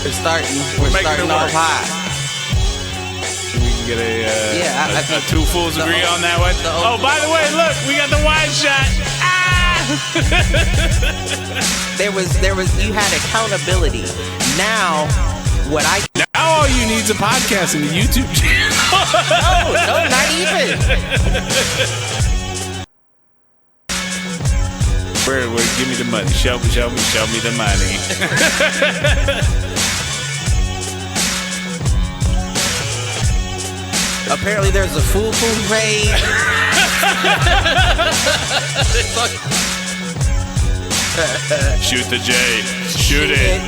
We're starting off high. We can get I think two fools agree on that one. Oh, by the way, look, we got the wide shot. There was you had accountability. Now now all you need is a podcast and a YouTube channel. no, not even. Where give me the money. Show me the money. Apparently there's a foo-foo page. Shoot the J. Shoot it.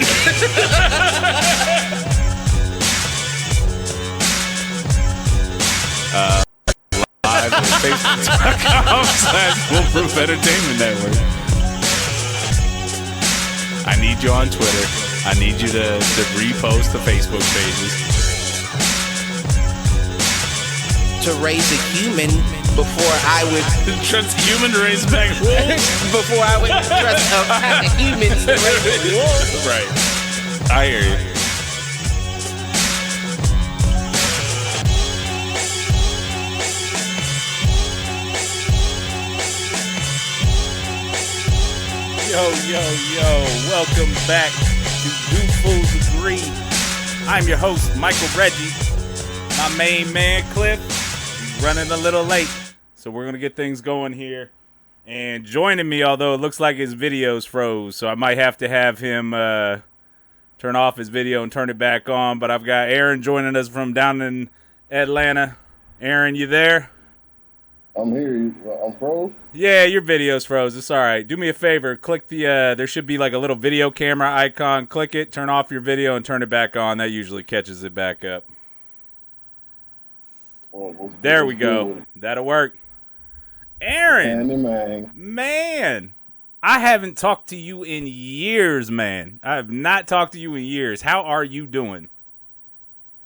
Live on Facebook.com/Foolproof Entertainment Network. I need you on Twitter. I need you to repost the Facebook pages. To raise a human before I would trust a human to raise a pack of wolves. Before I would trust a pack of humans to raise wolves. Right. I hear you. Yo. Welcome back to Do Fools Agree. I'm your host, Michael Reggie. My main man, Cliff, he's running a little late. So we're going to get things going here. And joining me, although it looks like his video's froze, so I might have to have him turn off his video and turn it back on. But I've got Aaron joining us from down in Atlanta. Aaron, you there? I'm here. I'm froze? Yeah, your video's froze. It's all right. Do me a favor. Click the, there should be like a little video camera icon. Click it, turn off your video, and turn it back on. That usually catches it back up. There we go. That'll work. Aaron, man, I haven't talked to you in years, man. I have not talked to you in years. How are you doing?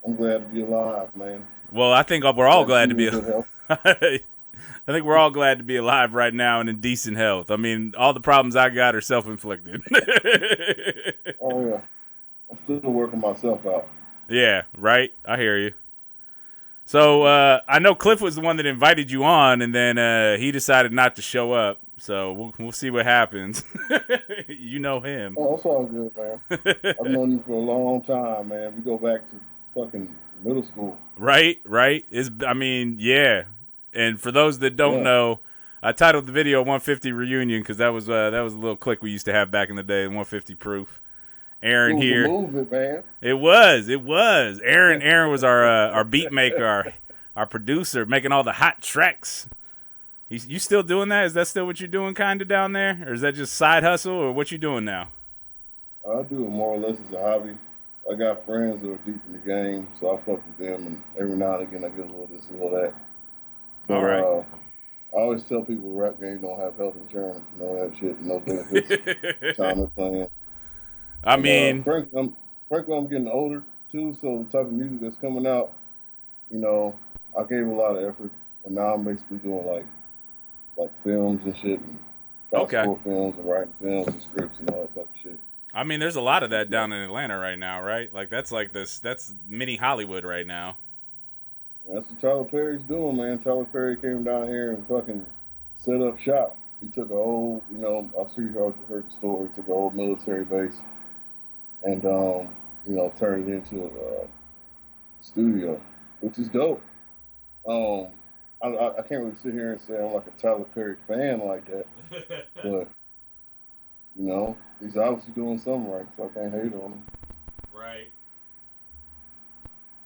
I'm glad to be alive, man. Well, I think we're all glad to be alive. I think we're all glad to be alive right now and in decent health. I mean, all the problems I got are self-inflicted. Oh, yeah. I'm still working myself out. Yeah, right? I hear you. So, I know Cliff was the one that invited you on, and then he decided not to show up. So, we'll see what happens. You know him. Oh, it's all good, man. I've known you for a long time, man. We go back to fucking middle school. Right. Yeah. And for those that don't know, I titled the video 150 Reunion because that was a little clique we used to have back in the day, 150 Proof. Aaron here. Movement, man. It was. Aaron was our beat maker, our producer, making all the hot tracks. You still doing that? Is that still what you're doing kind of down there? Or is that just side hustle, or what you doing now? I do it more or less as a hobby. I got friends that are deep in the game, so I fuck with them, and every now and again I get a little this, a little that. But, all right. I always tell people rap game don't have health insurance, no that shit, no benefits, time of playing. I mean, frankly, I'm getting older too, so the type of music that's coming out, I gave a lot of effort, and now I'm basically doing like films and shit, and films and writing films and scripts and all that type of shit. I mean, there's a lot of that down in Atlanta right now, right? Like that's mini Hollywood right now. That's what Tyler Perry's doing, man. Tyler Perry came down here and fucking set up shop. He took a old, I'm sure you heard the story. Took an old military base and, turned it into a studio, which is dope. I can't really sit here and say I'm like a Tyler Perry fan like that, but he's obviously doing something right, so I can't hate on him. Right.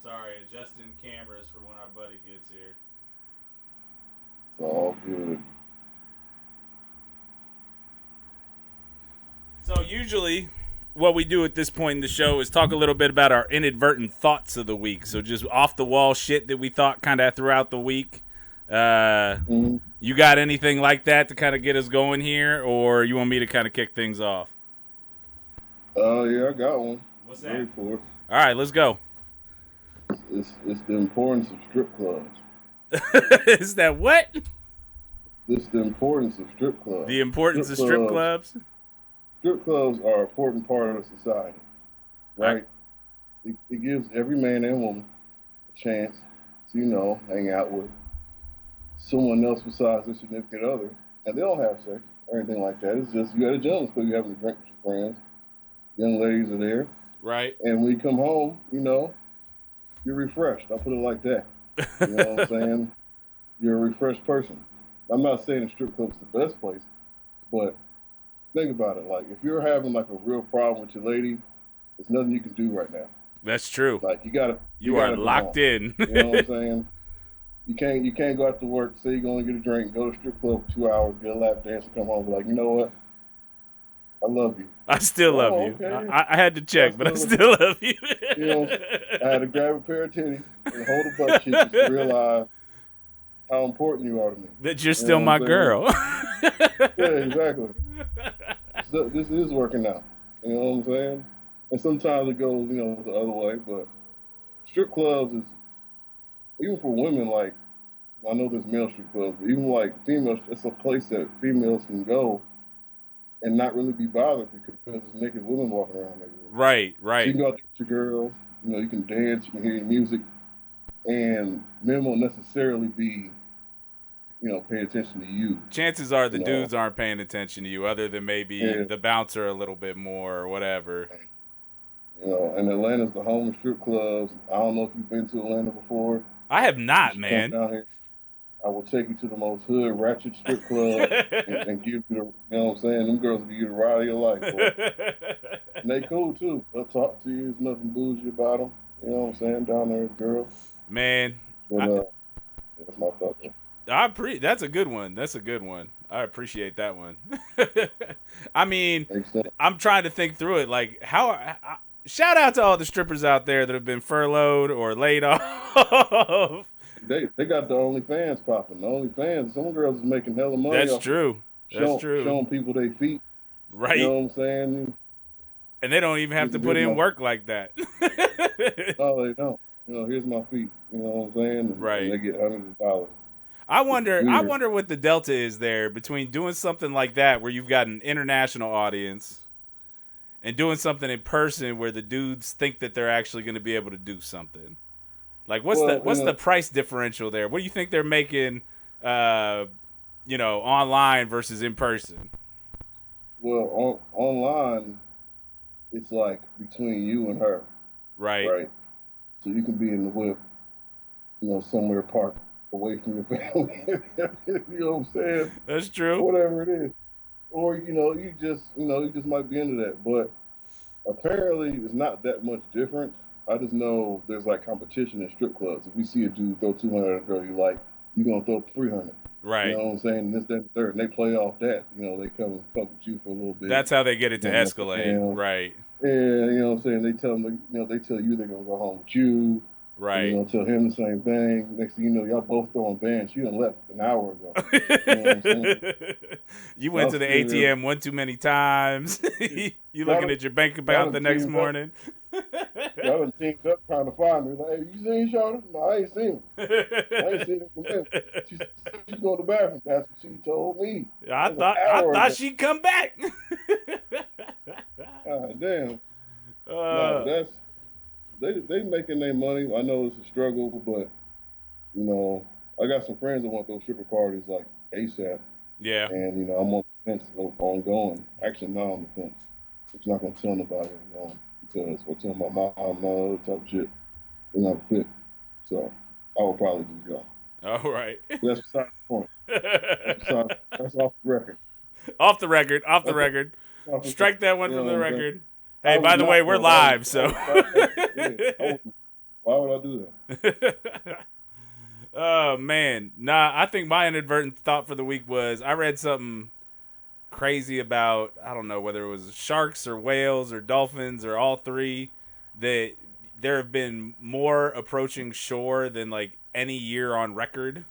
Sorry, adjusting cameras for when our buddy gets here. It's all good. So usually what we do at this point in the show is talk a little bit about our inadvertent thoughts of the week. So just off the wall shit that we thought kind of throughout the week. You got anything like that to kind of get us going here, or you want me to kind of kick things off? Yeah, I got one. What's that? Ready for it. All right, let's go. It's the importance of strip clubs. Is that what? It's the importance of strip clubs. The importance of strip clubs? Strip clubs are an important part of society, right? it gives every man and woman a chance to, hang out with someone else besides their significant other, and they don't have sex or anything like that. It's just you at a gentleman's club, you having a drink with your friends, young ladies are there, Right. and when you come home, you're refreshed. I'll put it like that. You know what I'm saying? You're a refreshed person. I'm not saying the strip club's the best place, but think about it. Like, if you're having like a real problem with your lady, there's nothing you can do right now. That's true. Like, you are locked in. You know what I'm saying? You can't go out to work, say you're going to get a drink, go to strip club for 2 hours, get a lap dance, and come home. Be like, you know what? I love you. I still love you. Okay. I had to check, but I still love you. I had to grab a pair of titties and hold a butt cheek to realize how important you are to me. That you're still my girl. Yeah, exactly. So this is working out. You know what I'm saying? And sometimes it goes, the other way. But strip clubs is, even for women, like, I know there's male strip clubs, but even like females, it's a place that females can go and not really be bothered because there's naked women walking around there. Right. So you can go out there with your girls, you can dance, you can hear your music, and men won't necessarily be, paying attention to you. Chances are the dudes aren't paying attention to you, other than maybe the bouncer a little bit more or whatever. And Atlanta's the home of strip clubs. I don't know if you've been to Atlanta before. I have not, man. Come down here. I will take you to the most hood, ratchet strip club and give you the, you know what I'm saying? Them girls will give you the ride of your life, boy. And they cool, too. They'll talk to you. There's nothing bougie about them. You know what I'm saying? Down there with girls. Man. But, that's my thought. That's a good one. That's a good one. I appreciate that one. I mean, I'm trying to think through it. Like, shout out to all the strippers out there that have been furloughed or laid off. They got the OnlyFans popping. The OnlyFans, some girls is making hella money. That's true. That's true. Showing people their feet. Right. You know what I'm saying? And they don't even have to put in work like that. No, they don't. Here's my feet. You know what I'm saying? Right. And they get hundreds of dollars. I wonder what the delta is there between doing something like that where you've got an international audience and doing something in person where the dudes think that they're actually going to be able to do something. Like, what's the price differential there? What do you think they're making, online versus in person? Well, online, it's like between you and her. Right. So you can be in the whip, somewhere parked away from your family. You know what I'm saying? That's true. Whatever it is. Or, you just might be into that. But apparently it's not that much difference. I just know there's like competition in strip clubs. If you see a dude throw 200 at a girl you like, you're going to throw 300. Right. You know what I'm saying? And this, that, and third. And they play off that. They come and fuck with you for a little bit. That's how they get it to escalate. Right. Yeah, you know what I'm saying? They tell them, they tell you they're going to go home with you. Right. Tell him the same thing. Next thing you know, y'all both throwing bands. You done left an hour ago. You know what I'm saying? You went to the ATM one too many times. You looking at your bank account the next morning. Y'all done teamed up trying to find me. Like, hey, you seen Shawty? No, I ain't seen him. I ain't seen him for minutes. She's going to the bathroom. That's what she told me. I thought she'd come back. God damn. No, they making their money. I know it's a struggle, but I got some friends that want those stripper parties like ASAP. Yeah. And I'm on the fence on going. Actually, not on the fence. I'm not gonna tell nobody I'm going because I'll tell my mom and all that type of shit. They're not fit. So I will probably just go. All right. That's beside the point. That's off the record. Off the record. Strike that one from the record. Hey, by the way, we're live, so. Why would I do that? Oh, man. Nah, I think my inadvertent thought for the week was I read something crazy about, I don't know whether it was sharks or whales or dolphins or all three, that there have been more approaching shore than like any year on record.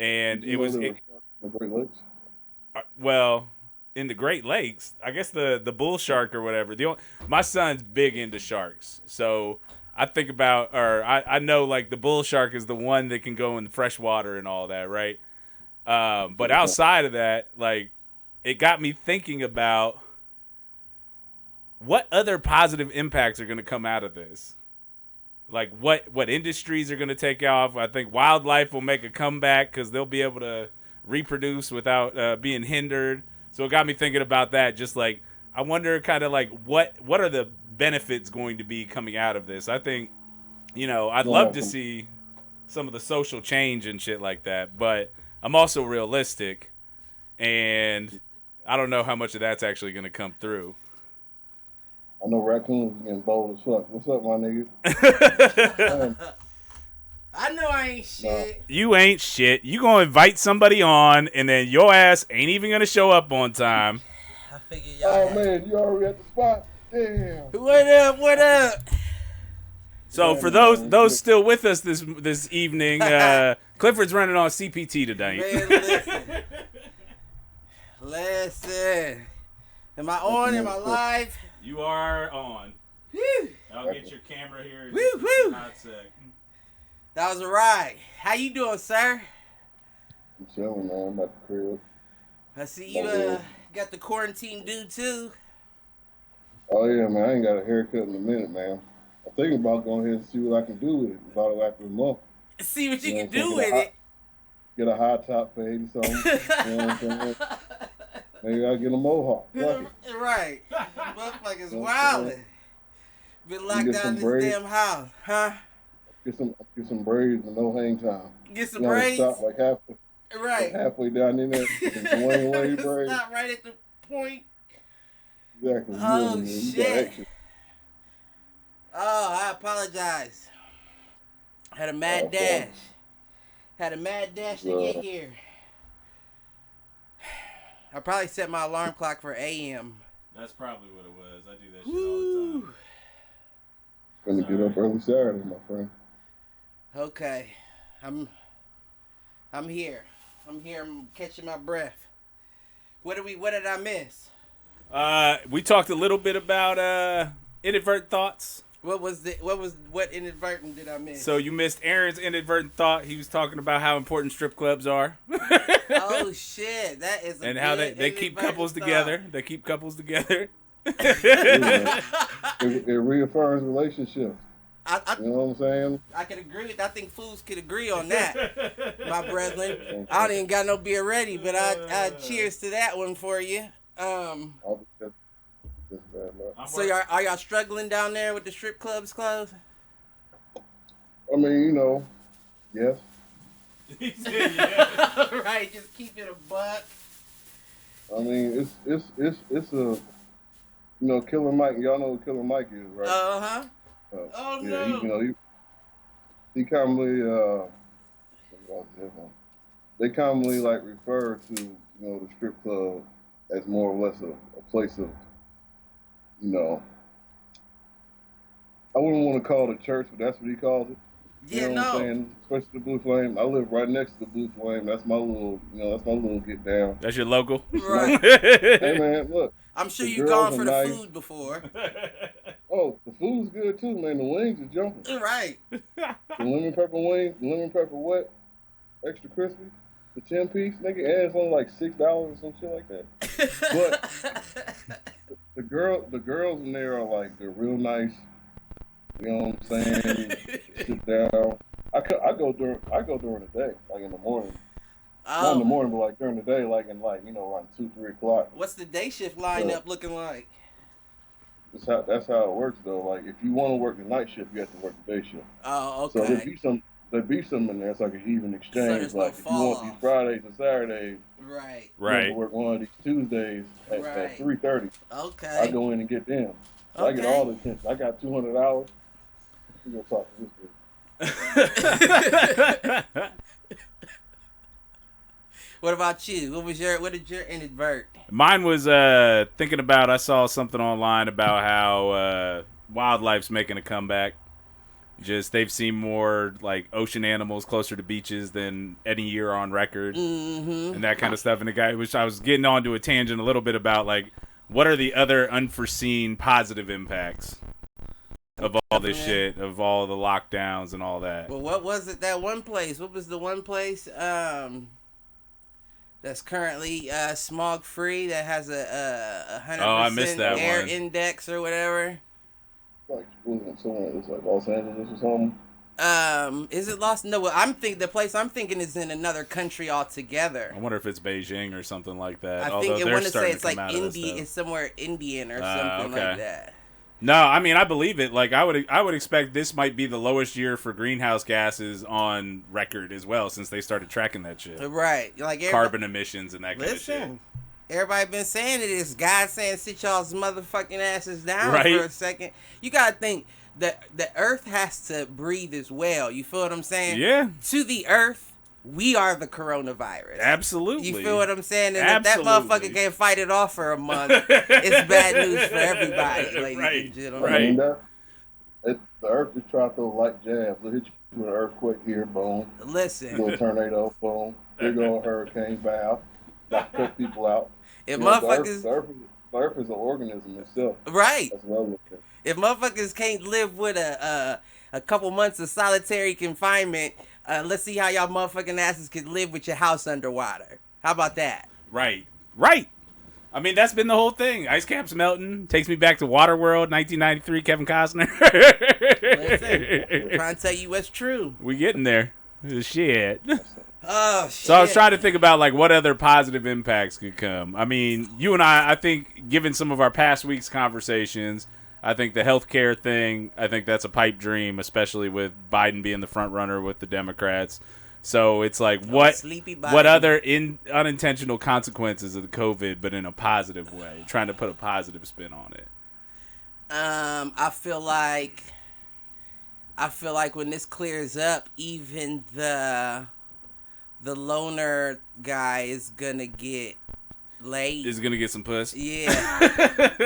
And it was. The Great Lakes? Well. In the Great Lakes, I guess the bull shark or whatever. My son's big into sharks, so I think about, or I know like the bull shark is the one that can go in the fresh water and all that, right? But outside of that, like, it got me thinking about what other positive impacts are going to come out of this? Like what industries are going to take off? I think wildlife will make a comeback because they'll be able to reproduce without being hindered. So it got me thinking about that. Just like I wonder, kind of like what are the benefits going to be coming out of this? I think, I'd love to see some of the social change and shit like that, but I'm also realistic, and I don't know how much of that's actually going to come through. I know raccoons getting bold as fuck. What's up, my nigga? I know I ain't shit. You ain't shit. You gonna invite somebody on, and then your ass ain't even gonna show up on time. I figured y'all. Oh man, you already at the spot? Damn. What up? What up? So for those still with us this evening, Clifford's running on CPT tonight. Man, listen. Am I on? Am I live? You are on. Woo. I'll get your camera here in Woo, just woo. a hot sec. That was a ride. How you doing, sir? I'm chilling, man. I'm at the crib. I see you got the quarantine due too. Oh yeah, man. I ain't got a haircut in a minute, man. I'm thinking about going ahead and see what I can do with it about it after a month. See what you can what I'm do saying? with it. Get a high top fade or something. You know what I'm saying? Maybe I'll get a mohawk. Fuck it. Right. Motherfuckers You know what I'm wildin'. saying? Been locked get down some this braids. damn house. Huh? Get some braids and no hang time. Get some You know, braids. stop like Right. halfway down in there. Some Dwayne Wade braids. Not right at the point. Exactly. Oh, You got shit. action. Oh, I apologize. Had a mad dash. Had a mad dash to get here. I probably set my alarm clock for AM. That's probably what it was. I do that shit all the time. Gonna get up early Saturday, my friend. Okay. I'm here. I'm here. I'm catching my breath. What did I miss? We talked a little bit about inadvertent thoughts. What inadvertent did I miss? So you missed Aaron's inadvertent thought. He was talking about how important strip clubs are. Oh shit, that is and how they keep couples together. They keep couples together. It reaffirms relationships. You know what I'm saying? I can agree with. I think fools could agree on that, my brethren. I don't even got no beer ready, but I cheers to that one for you. So are y'all struggling down there with the strip clubs closed? I mean, yes. He said, yeah. Right, just keep it a buck. I mean, it's a, Killer Mike. Y'all know who Killer Mike is, right? Uh-huh. Oh no. He commonly they commonly like refer to the strip club as more or less a place of I wouldn't want to call it a church, but that's what he calls it. Yeah, you know what I'm saying? Especially the Blue Flame. I live right next to the Blue Flame. That's my little get down. That's your local? Right. Hey man, look. I'm sure you've gone for the food before. Oh, the food's good too, man. The wings are jumping. Right. The lemon pepper wings, lemon pepper wet, extra crispy. The 10-piece, nigga, and it's only like $6 or some shit like that. But the girls in there are like, they're real nice. You know what I'm saying? Sit down. I go during the day, like in the morning. Oh. Not in the morning, but like during the day, like in around 2-3 o'clock. What's the day shift lineup looking like? That's how it works though. Like if you want to work the night shift, you have to work the day shift. Oh, okay. So there'd be some in there. It's like an even exchange. So like if you want these Fridays and Saturdays, right. You have to work one of these Tuesdays at 3:30. Okay. I go in and get them. So I get all the attention. I got $200. We gonna talk to this dude. What about you? What did your inadvert? Mine was thinking about, I saw something online about how wildlife's making a comeback. Just they've seen more like ocean animals closer to beaches than any year on record, and that kind of stuff. And the guy, which I was getting onto a tangent a little bit about, like, what are the other unforeseen positive impacts of all this shit, of all the lockdowns and all that? Well, what was it? That one place? What was the one place? that's currently smog free, that has a Oh, I missed 100% that air one. index or whatever. Like, wasn't it somewhere? It's like Los Angeles or something. Is it lost? No, well, the place I'm thinking is in another country altogether. I wonder if it's Beijing or something like that. I Although think I they're want to say starting it's to come like out of this India. stuff. It's somewhere Indian or something Okay. like that. No, I mean I believe it. Like I would expect this might be the lowest year for greenhouse gases on record as well, since they started tracking that shit. Right, like Carbon emissions and that kind of shit. listen, everybody been saying it is God saying sit y'all's motherfucking asses down Right. for a second. You gotta think that the Earth has to breathe as well. You feel what I'm saying? Yeah. To the Earth, we are the coronavirus. Absolutely. You feel what I'm saying? And Absolutely. if that motherfucker can't fight it off for a month, it's bad news for everybody, ladies Right. and gentlemen. I mean, Right. the Earth just try to throw light jabs. They'll hit you with an earthquake here, boom. Listen, Little tornado, boom. Big old hurricane, bow. Cut people out. if You know, motherfuckers, the Earth is an organism itself. right? That's what I look at. If motherfuckers can't live with a couple months of solitary confinement, let's see how y'all motherfucking asses can live with your house underwater. How about that? Right. Right. I mean, that's been the whole thing. Ice caps melting. Takes me back to Waterworld, 1993, Kevin Costner. Listen, I'm trying to tell you what's true. We getting there. Shit. Oh, shit. So I was trying to think about like what other positive impacts could come. I mean, you and I think given some of our past week's conversations, I think the healthcare thing, I think that's a pipe dream, especially with Biden being the front runner with the Democrats. So it's like Sleepy what Biden. other unintentional consequences of the COVID, but in a positive way, trying to put a positive spin on it. I feel like when this clears up, even the loner guy is gonna get laid. Is gonna get some puss. Yeah.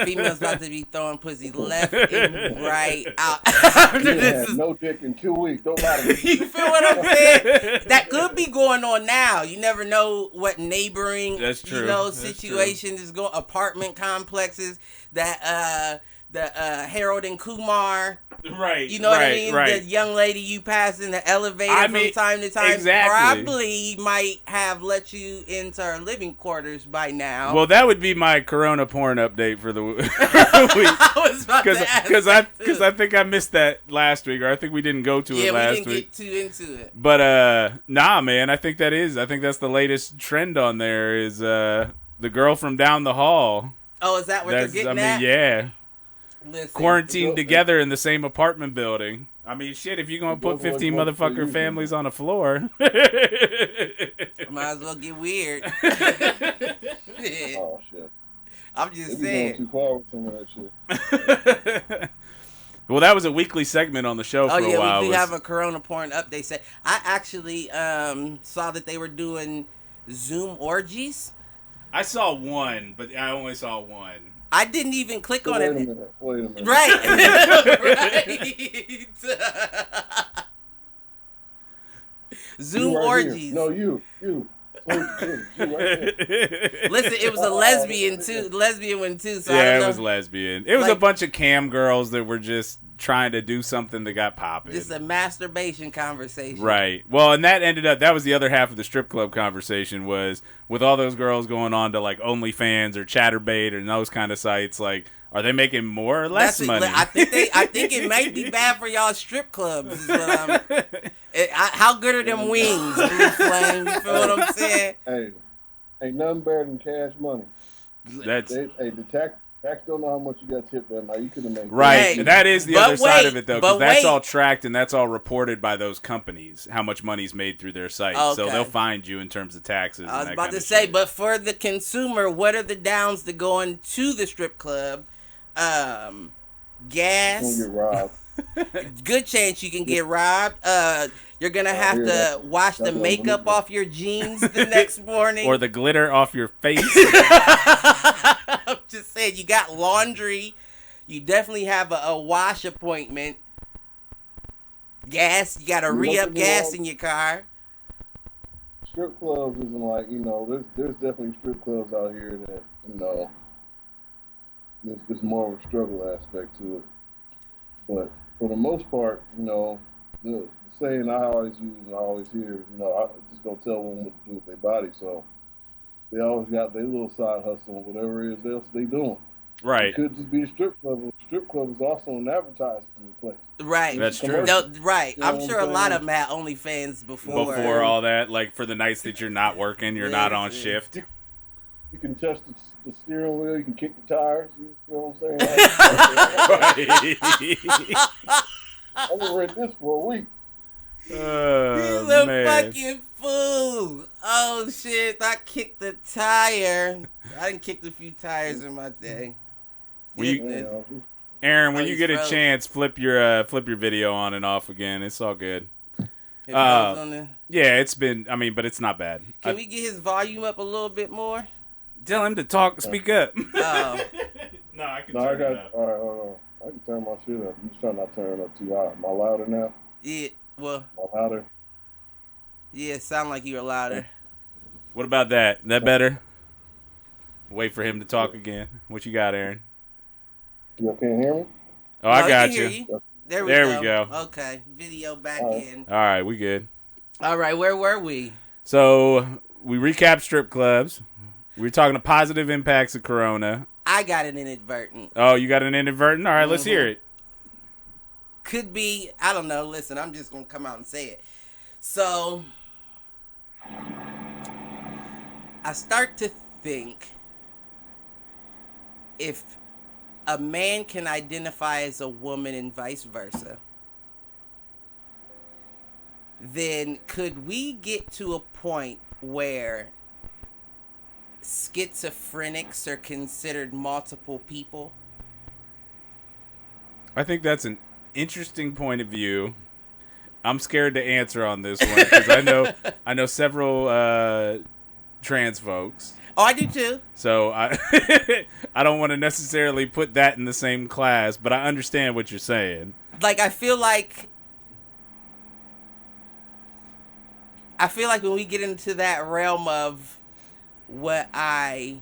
Females about to be throwing pussy left and right out. After this is, no dick in 2 weeks. Don't lie to me. you feel what I'm saying? That could be going on now. You never know what neighboring That's true. That's situation is going. Apartment complexes that the Harold and Kumar. Right. You know what I right, mean? Right. The young lady you pass in the elevator I from mean, time to time exactly. probably might have let you into our living quarters by now. Well, that would be my Corona porn update for the week. I was about to ask Because that too. I think I missed that last week, or I think we didn't go to it last we didn't week. get too into it. But nah, man, I think that's the latest trend on there is the girl from down the hall. Oh, is that what they're getting at? Yeah. Listen, Quarantined together in the same apartment building. I mean, shit, if you're going to put 15 motherfucker families on the floor. might as well get weird. Oh, shit. I'm They just be going saying. too far with some of that shit. Well, that was a weekly segment on the show for Oh a yeah, while. we do have a Corona porn update set. I actually saw that they were doing Zoom orgies. I saw one, but I only saw one. I didn't even click on Wait a it. minute. Wait a minute. Right. Right. Zoom You right orgies. here. No, you. You right there. Listen, it was a lesbian one too. So I Yeah, don't it know. was lesbian. It was a Like- bunch of cam girls that were just trying to do something that got popping. Just a masturbation conversation. Right. Well, and that was the other half of the strip club conversation was with all those girls going on to like OnlyFans or Chatterbait and those kind of sites. Like, are they making more or less money? I think it might be bad for y'all strip clubs. Is what how good are them wings, Blue Flame? You feel what I'm saying? Hey, ain't nothing better than cash money. That's The tax don't know how much you got tipped that night. You could have made right. Hey, That is the but other side of wait, it, though, but because that's wait. all tracked and that's all reported by those companies, how much money's made through their site. So Okay. they'll find you in terms of taxes. I was and that about kind to of say, shit. but for the consumer, what are the downs to going to the strip club? Gonna Gas. get robbed. Good chance you can get robbed. You're gonna have hear to that. wash the That's makeup unbelievable. off your jeans the next morning. or the glitter off your face. I'm just saying, you got laundry. You definitely have a wash appointment. Gas. You got to You re-up looking gas at- in your car. Strip clubs isn't like, there's definitely strip clubs out here that, there's more of a struggle aspect to it. But for the most part, the saying I always use and I always hear, I just don't tell women what to do with their body. So They always got their little side hustle, or whatever it is else they doing. It Right. could just be a strip club. A strip club is also an advertising place. Right. That's true. No, right. You know I'm what sure a I'm lot saying? of them had OnlyFans before. Before all that, like for the nights that you're not working, you're not on shift. You can touch the steering wheel. You can kick the tires. You know what I'm saying? I'm gonna rent this for a week. He's Oh, a man. fucking fool. Oh shit! I kicked the tire. I didn't kick a few tires in my day. When you- Goodness. Aaron, when Oh, you he's get a froze. chance, flip your video on and off again. It's all good. It goes on there. Yeah, it's been. I mean, but it's not bad. Can we get his volume up a little bit more? Tell him to talk. Speak up. Oh, No, I can No, I turn got. it up. All right, hold on. I can turn my shit up. I'm just trying not to turn it up too loud. Am I louder now? yeah. Well, Am I louder? yeah. Sound like you were louder. What about that? That better? Wait for him to talk again. What you got, Aaron? You can't hear me? Oh, I No, got can you. hear There we There we go. go. Okay, video back All right. in. All right, we good. All right, where were we? So we recapped strip clubs. We were talking to positive impacts of Corona. I got an inadvertent. Oh, you got an inadvertent? All right, let's hear it. Could be, I don't know. Listen, I'm just going to come out and say it. So, I start to think if a man can identify as a woman and vice versa, then could we get to a point where schizophrenics are considered multiple people? I think that's an interesting point of view. I'm scared to answer on this one because I know several trans folks. Oh, I do too. So I I don't want to necessarily put that in the same class, but I understand what you're saying. Like, I feel like when we get into that realm of what I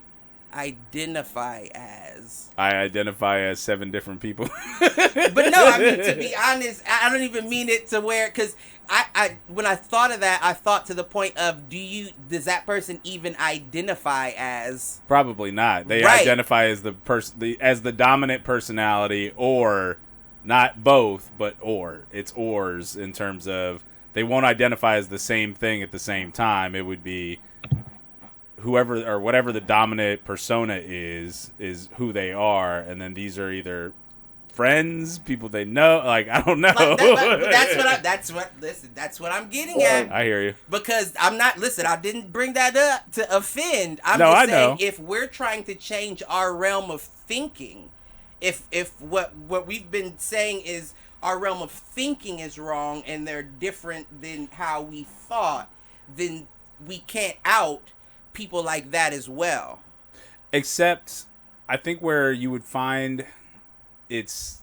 identify as. I identify as 7 different people. But no, I mean, to be honest, I don't even mean it to where, because I when I thought of that, I thought to the point of, does that person even identify as? Probably not. They Right. identify as as the dominant personality, or not both, but or. It's ors in terms of they won't identify as the same thing at the same time. It would be whoever or whatever the dominant persona is who they are, and then these are either friends, people they know. Like, I don't know. That's what I'm getting at. I hear you. Because I'm not, listen, I didn't bring that up to offend. I'm No, just I saying, know. if we're trying to change our realm of thinking, if what we've been saying is our realm of thinking is wrong and they're different than how we thought, then we can't out people like that as well. Except, I think where you would find it's,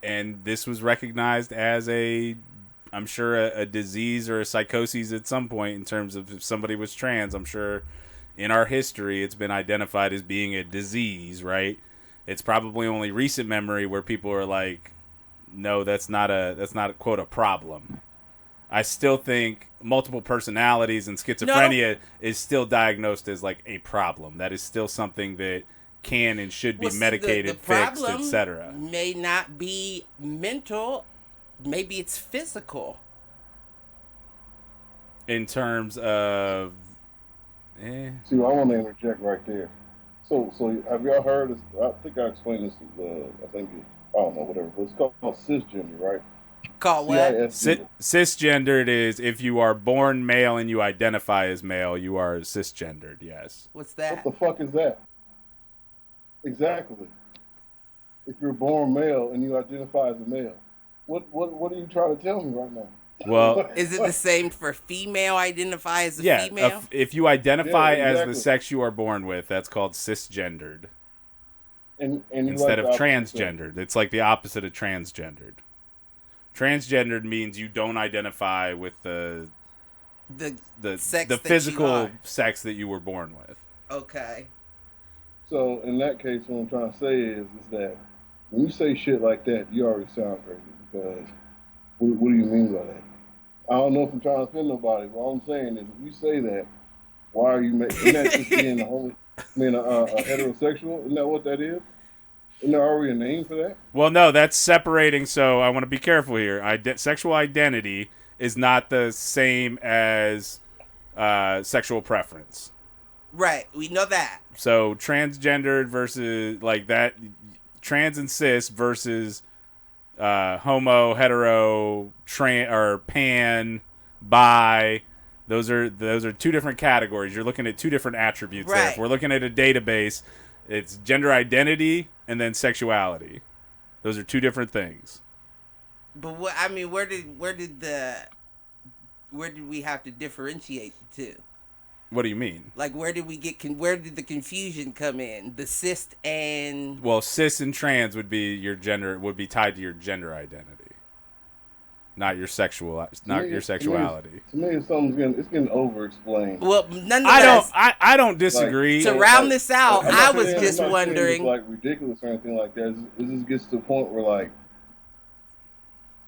and this was recognized as I'm sure a disease or a psychosis at some point in terms of if somebody was trans. I'm sure in our history it's been identified as being a disease, right? It's probably only recent memory where people are like, no, that's not quote a problem. I still think multiple personalities and schizophrenia is still diagnosed as like a problem. That is still something that can and should be medicated, the fixed, problem etc. may not be mental, maybe it's physical. In terms of, See, I want to interject right there. So have y'all heard this? I think I explained this. I don't know, whatever. But it's called cisgender, right? Called what? Cisgendered is if you are born male and you identify as male, you are cisgendered. Yes. What's that? What the fuck is that? Exactly. If you're born male and you identify as a male, what are you trying to tell me right now? Well, is it the same for female identify as a yeah, female? if you identify Yeah, as exactly. the sex you are born with, that's called cisgendered. And Instead like of transgendered. It's like the opposite of transgendered. Transgendered means you don't identify with the sex the that physical you are. sex that you were born with. Okay. So in that case, what I'm trying to say is that when you say shit like that, you already sound crazy. Because what do you mean by that? I don't know if I'm trying to offend nobody, but all I'm saying is if you say that Why are you making? Isn't that just being a heterosexual? Isn't that what that is? Isn't there already a name for that? Well, no, that's separating. So I want to be careful here. Sexual identity is not the same as sexual preference. Right, we know that. So transgendered versus like that, trans and cis versus homo, hetero, or pan, bi. Those are two different categories. You're looking at two different attributes there. If we're looking at a database, it's gender identity and then sexuality. Those are two different things. But where did we have to differentiate the two? What do you mean? Like, where did the confusion come in? The cis and... Well, cis and trans would be tied to your gender identity, not your sexuality. To me, it's getting over-explained. Well, nonetheless, I don't disagree. To round this out, I was just wondering, it's like ridiculous or anything like that. It just gets to the point where like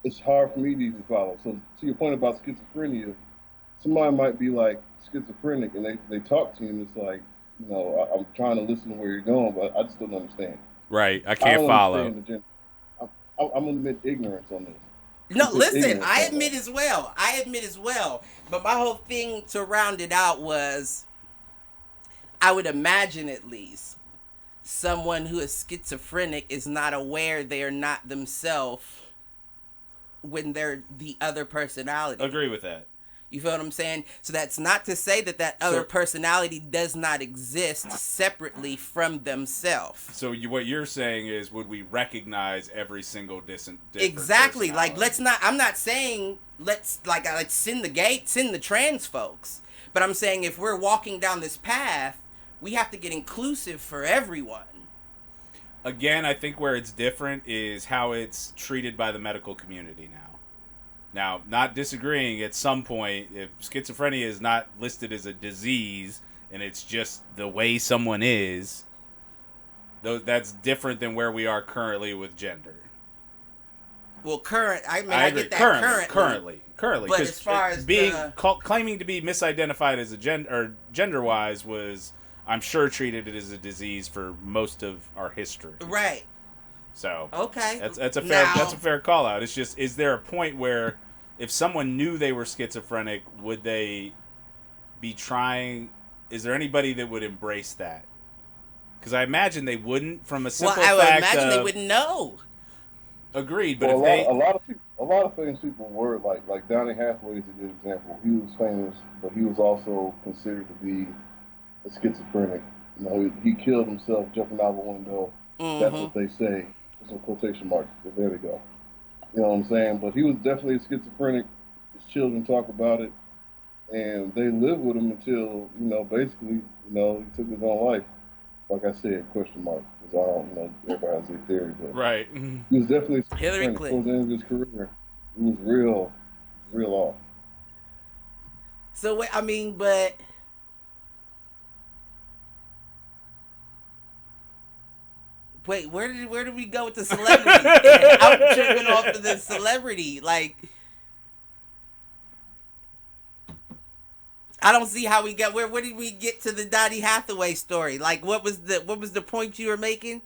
it's hard for me to even follow. So to your point about schizophrenia, somebody might be like schizophrenic and they talk to you and it's like, I'm trying to listen to where you're going, but I just don't understand. Right, I can't follow. I'm gonna admit ignorance on this. No, listen, I admit as well. But my whole thing to round it out was, I would imagine at least, someone who is schizophrenic is not aware they are not themselves when they're the other personality. Agree with that. You feel what I'm saying? So that's not to say that other personality does not exist separately from themselves. So what you're saying is, would we recognize every single different exactly? Like, I'm not saying let's send the trans folks, but I'm saying if we're walking down this path, we have to get inclusive for everyone. Again, I think where it's different is how it's treated by the medical community now. Now, not disagreeing, at some point, if schizophrenia is not listed as a disease and it's just the way someone is, that's different than where we are currently with gender. Well, I get that currently. But as far as claiming to be misidentified as a gender-wise was, I'm sure, treated it as a disease for most of our history. Right. So okay, that's a fair call out. It's just, is there a point where if someone knew they were schizophrenic, would they be trying? Is there anybody that would embrace that? Because I imagine they wouldn't. From a simple fact, I would imagine they wouldn't know. Agreed, but a lot of famous people were like Donny Hathaway is a good example. He was famous, but he was also considered to be a schizophrenic. He killed himself jumping out of a window. Mm-hmm. That's what they say. Some quotation marks, but there we go. You know what I'm saying? But he was definitely a schizophrenic. His children talk about it, and they lived with him until, basically, he took his own life. Like I said, question mark, because I don't, everybody has their theory, but right. He was definitely a Hillary Clinton. Towards the end of his career, he was real off. So but. Wait, where did we go with the celebrity? I'm tripping off of the celebrity. Like, I don't see how we got where did we get to the Donny Hathaway story? Like, what was the point you were making?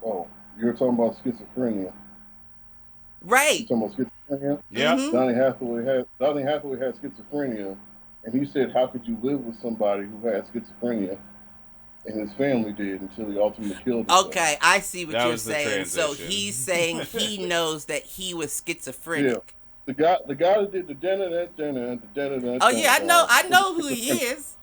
Oh, you were talking about schizophrenia. Right. You talking about schizophrenia? Yeah. Mm-hmm. Donny Hathaway had schizophrenia, and he said, how could you live with somebody who had schizophrenia? And his family did until he ultimately killed himself. Okay, I see what you're saying. So transition. he's saying he knows that he was schizophrenic. Yeah. The guy that did the da-da-da. Oh yeah, I know who he is.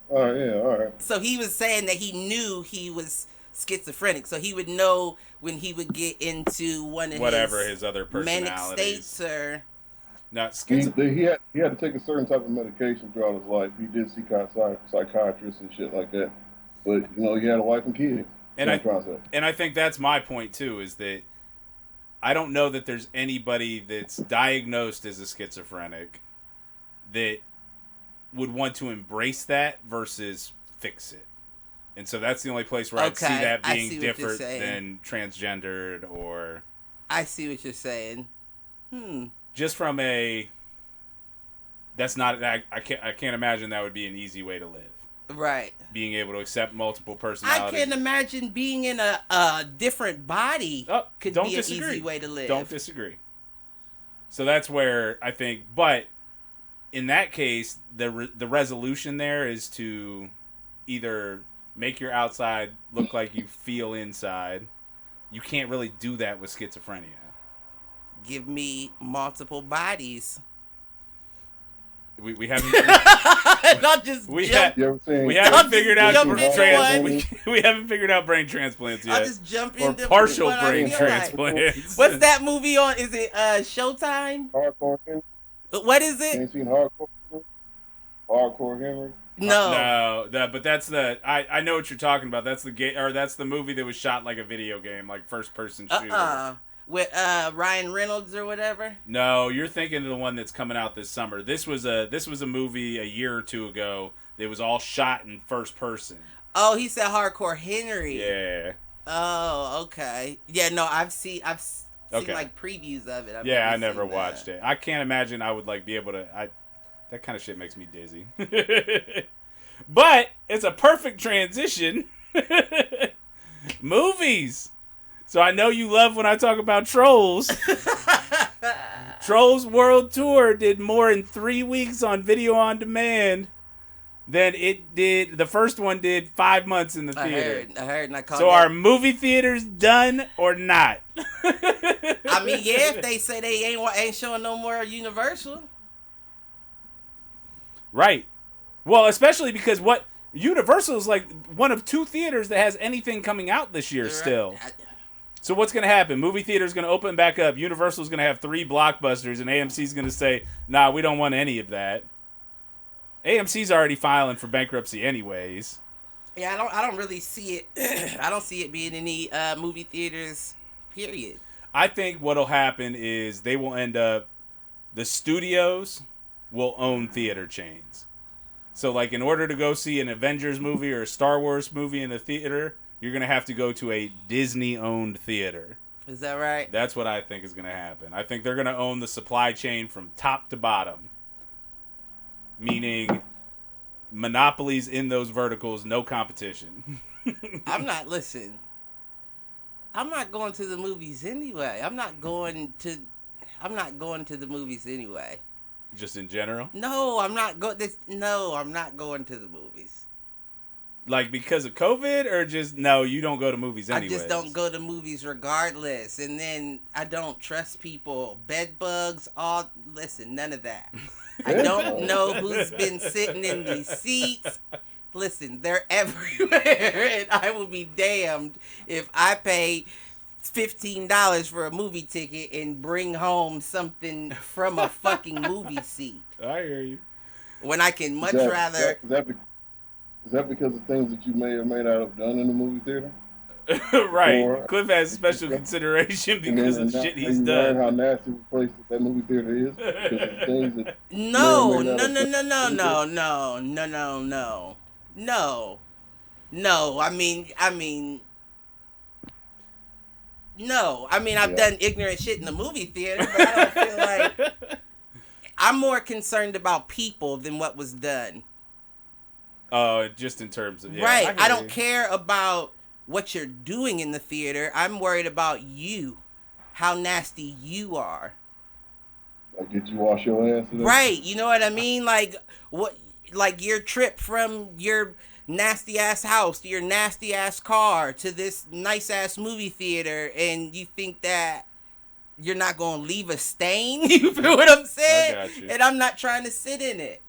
All right. So he was saying that he knew he was schizophrenic, so he would know when he would get into one of his other manic personalities. states or. Not he had to take a certain type of medication throughout his life. He did see psychiatrists and shit like that, but he had a wife and kids. And I think that's my point too, is that I don't know that there's anybody that's diagnosed as a schizophrenic that would want to embrace that versus fix it. And so that's the only place where I'd see that being different than transgendered or. I see what you're saying. Just from that's not. I can't imagine that would be an easy way to live. Right. Being able to accept multiple personalities. I can't imagine being in a different body could be an easy way to live. Don't disagree. So that's where I think, but in that case, the resolution there is to either make your outside look like you feel inside. You can't really do that with schizophrenia. Give me multiple bodies. We haven't. Not just we jump. We haven't figured out we haven't figured out brain transplants yet. I'll just jump into partial brain transplants. What's that movie on? Is it Showtime? Hardcore Henry. What is it? Ain't seen Hardcore Henry? No. But that's the I know what you're talking about. That's the that's the movie that was shot like a video game, like first person shooter. With Ryan Reynolds or whatever? No, you're thinking of the one that's coming out this summer. This was a movie a year or two ago. That was all shot in first person. Oh, he said Hardcore Henry. Yeah. Oh, okay. Yeah, no, I've seen like previews of it. I never watched it. I can't imagine I would like be able to. That kind of shit makes me dizzy. But it's a perfect transition. Movies. So I know you love when I talk about Trolls. Trolls World Tour did more in 3 weeks on video on demand than it did. The first one did 5 months in the theater. I heard, and I called. So are movie theaters done or not? I mean, yeah, if they say they ain't showing no more Universal. Right. Well, especially because Universal is like one of 2 theaters that has anything coming out this year still. So what's going to happen? Movie theater's going to open back up. Universal's going to have 3 blockbusters, and AMC's going to say, "Nah, we don't want any of that." AMC's already filing for bankruptcy, anyways. Yeah, I don't really see it. I don't see it being any movie theaters. Period. I think what'll happen is they will end up. The studios will own theater chains. So, like, in order to go see an Avengers movie or a Star Wars movie in a theater, you're going to have to go to a Disney-owned theater. Is that right? That's what I think is going to happen. I think they're going to own the supply chain from top to bottom. Meaning, monopolies in those verticals, no competition. I'm not going to the movies anyway. I'm not going to the movies anyway. Just in general? No, I'm not going to the movies. Like because of COVID, or just no, you don't go to movies anyways? I just don't go to movies regardless, and then I don't trust people. Bed bugs, none of that. I don't know who's been sitting in these seats. Listen, they're everywhere, and I will be damned if I pay $15 for a movie ticket and bring home something from a fucking movie seat. I hear you. When I can much rather... Is that because of things that you may or may not have done in the movie theater? Right. Cliff has special consideration because of shit he's done. How nasty a place that movie theater is. No. I've done ignorant shit in the movie theater, but I don't feel like... I'm more concerned about people than what was done. Just in terms of... Yeah, right. I don't care about what you're doing in the theater. I'm worried about you. How nasty you are. Like, did you wash your ass today? Right. You know what I mean? Like, your trip from your nasty ass house to your nasty ass car to this nice ass movie theater, and you think that you're not going to leave a stain? You feel what I'm saying? I got you. And I'm not trying to sit in it.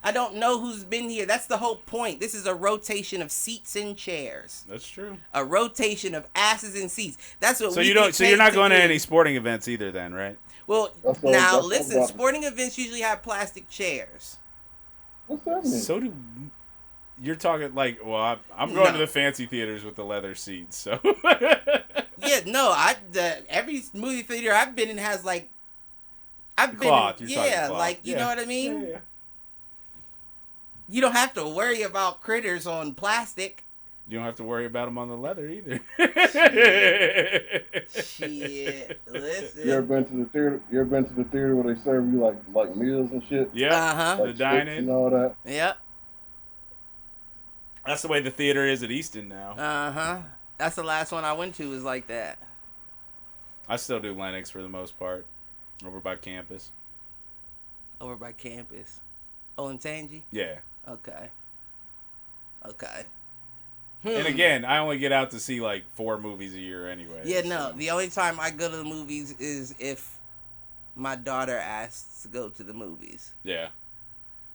I don't know who's been here. That's the whole point. This is a rotation of seats and chairs. That's true. A rotation of asses and seats. That's what. So you're not going to any sporting events either, then, right? Well, now listen. Sporting events usually have plastic chairs. What's that mean? So do. You're talking like, well, I'm going to the fancy theaters with the leather seats. So. Yeah, no. Every movie theater I've been in has like. Cloth. You know what I mean. Yeah. You don't have to worry about critters on plastic. You don't have to worry about them on the leather either. Shit. Listen. You ever been to the theater? You ever been to the theater where they serve you like meals and shit? Yeah. Uh-huh. Like The steaks dine-in. and all that. Yep. That's the way the theater is at Easton now. Uh-huh. That's the last one I went to was like that. I still do Lennox for the most part, over by campus. Over by campus. Oh, in Tangy? Yeah. Okay. And again, I only get out to see like 4 movies a year anyway. Yeah, no. The only time I go to the movies is if my daughter asks to go to the movies. Yeah.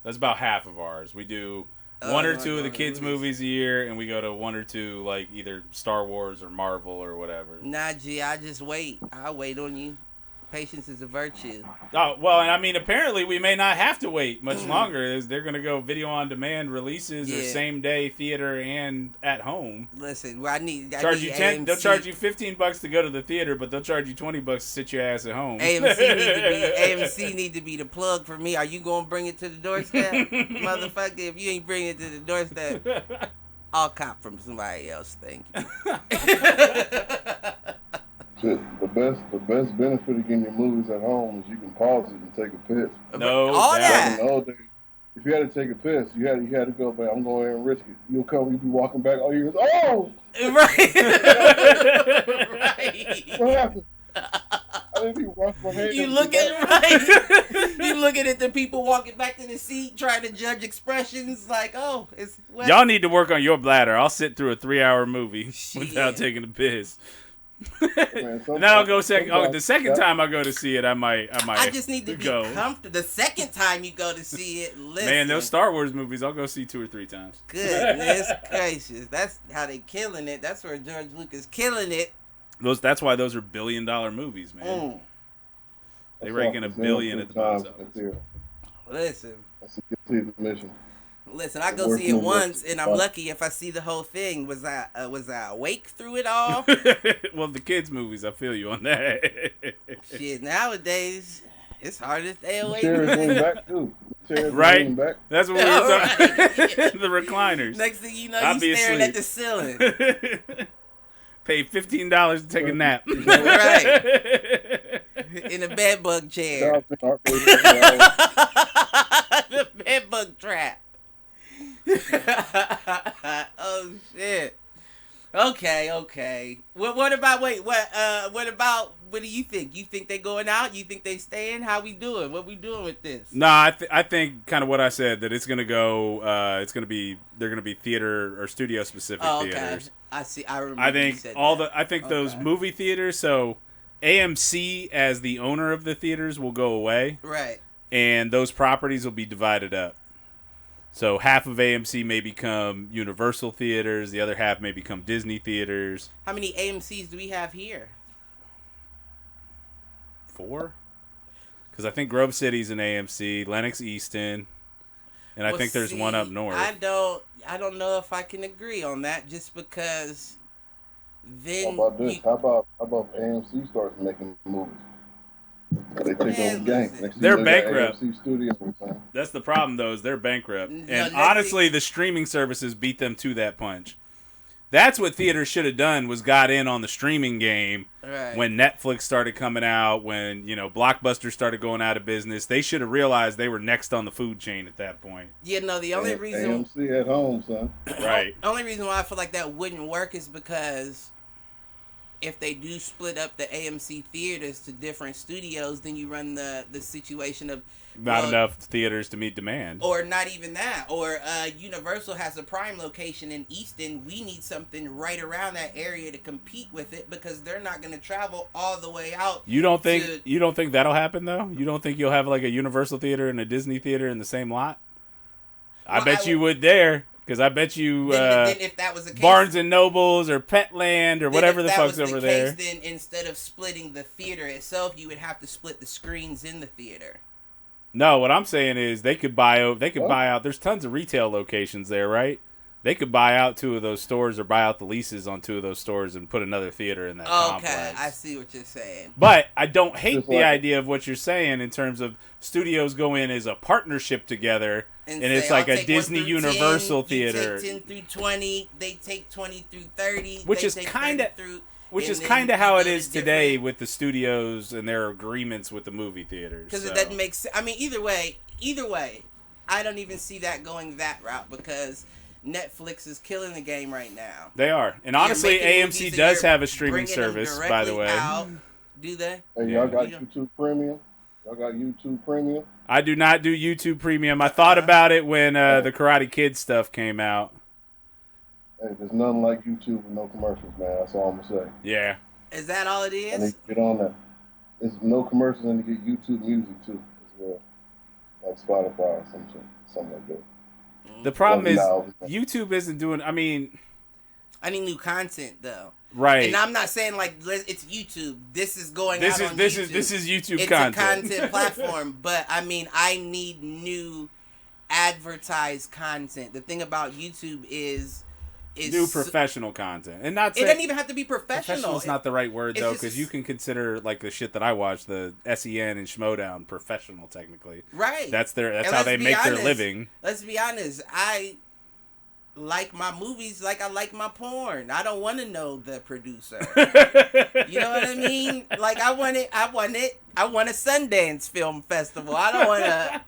That's about half of ours. We do one or two of the kids' movies a year, and we go to 1 or 2, like either Star Wars or Marvel or whatever. Nah, G, I just wait. I'll wait on you. Patience is a virtue. Oh, well, and I mean, apparently we may not have to wait much longer, as they're going to go video on demand releases or same day theater and at home. Listen, I need They'll charge you $15 to go to the theater, but they'll charge you $20 to sit your ass at home. AMC need to be the plug for me. Are you going to bring it to the doorstep? Motherfucker, if you ain't bringing it to the doorstep, I'll cop from somebody else. Thank you. Shit, the best benefit of getting your movies at home is you can pause it and take a piss. No, all that. In the old days, if you had to take a piss, you had to go back. I'm going here and risk it. You'll be walking back. All you hear is, oh! Right. What happened? I didn't even wash my hands. You looking at the people walking back to the seat, trying to judge expressions. Like, oh, it's wet. Y'all need to work on your bladder. I'll sit through a 3-hour movie without taking a piss. Man, then I'll go second. Oh, the second time I go to see it, I might. I just need to be comfortable. The second time you go to see it, listen. Man, those Star Wars movies, I'll go see 2 or 3 times. Goodness gracious, that's how they killing it. That's where George Lucas killing it. That's why those are $1 billion movies, man. They rake in $1 billion at the box office. Listen. That's a good mission. Listen, I go see it once, and I'm lucky if I see the whole thing. Was I awake through it all? Well, the kids' movies, I feel you on that. Shit, nowadays it's hard to stay awake. Chairs lean back too. Right? Back. That's what we were talking. The recliners. Next thing you know, you staring at the ceiling. Pay $15 to take a nap. Right. In a bed bug chair. The bed bug trap. Oh shit. Okay. What about what do you think? You think they going out? You think they staying? How we doing? What we doing with this? Nah, I think kind of what I said, that it's gonna go. They're gonna be theater or studio specific theaters. I see. I remember. I think those movie theaters. So AMC as the owner of the theaters will go away. Right. And those properties will be divided up. So half of AMC may become Universal theaters, the other half may become Disney theaters. How many AMCs do we have here? 4? Because I think Grove City's an AMC, Lenox Easton, and I think there's one up north. I don't know if I can agree on that, just because then. How about this? How about AMC starts making movies? They take over the game. They're bankrupt. AMC Studios. That's the problem, though, is they're bankrupt. And honestly, the streaming services beat them to that punch. That's what theaters should have done, was got in on the streaming game when Netflix started coming out, when Blockbuster started going out of business. They should have realized they were next on the food chain at that point. Yeah, no, the only reason AMC at home, son. Right. The only reason why I feel like that wouldn't work is because if they do split up the AMC theaters to different studios, then you run the situation of not enough theaters to meet demand. Or not even that. Or Universal has a prime location in Easton. We need something right around that area to compete with it, because they're not going to travel all the way out. You don't think that'll happen, though? You don't think you'll have like a Universal theater and a Disney theater in the same lot? I bet you would there. Because I bet you then if that was the case, Barnes & Nobles or Petland or whatever the fuck's over there. Then instead of splitting the theater itself, you would have to split the screens in the theater. No, what I'm saying is they could buy out. There's tons of retail locations there, right? They could buy out 2 of those stores or buy out the leases on 2 of those stores and put another theater in that complex. Okay, I see what you're saying. But I don't hate Just the like- idea of what you're saying in terms of studios go in as a partnership together, and say, it's like I'll a take Disney 1 through Universal 10, you theater. take 10 through 20, they take 20 through 30, Which they is take kinda- 30 through... Which and is then kind of you how go it to is today different- with the studios and their agreements with the movie theaters. Because so. it doesn't make sense. I mean, either way, I don't even see that going that route because Netflix is killing the game right now. They are. And honestly, You're making AMC movies and does you're have a streaming bringing them service, by the directly way. out. Do they? Hey, Yeah. y'all got Yeah. YouTube Premium? Y'all got YouTube Premium? I do not do YouTube Premium. I thought about it when the Karate Kid stuff came out. Hey, there's nothing like YouTube with no commercials, man. That's all I'm gonna say. Yeah. Is that all it I need is? to get on that. There's no commercials, and to get YouTube Music too, as well, like Spotify or something like that. The problem is No. YouTube isn't doing. I mean, I need new content though. right. And I'm not saying like it's YouTube. This is going This out is on this YouTube. is this is YouTube It's content. a content platform, but I mean, I need new advertised content. The thing about YouTube is New professional content, and not It doesn't even have to be professional. professional is not the right word it's though, just- because you can consider like the shit that I watch, the SEN and Schmodown, professional technically. right. That's And how let's they be make their honest, living. Let's be honest. I like my movies like I like my porn. I don't want to know the producer. You know what I mean? Like I want a Sundance Film Festival. I don't want to,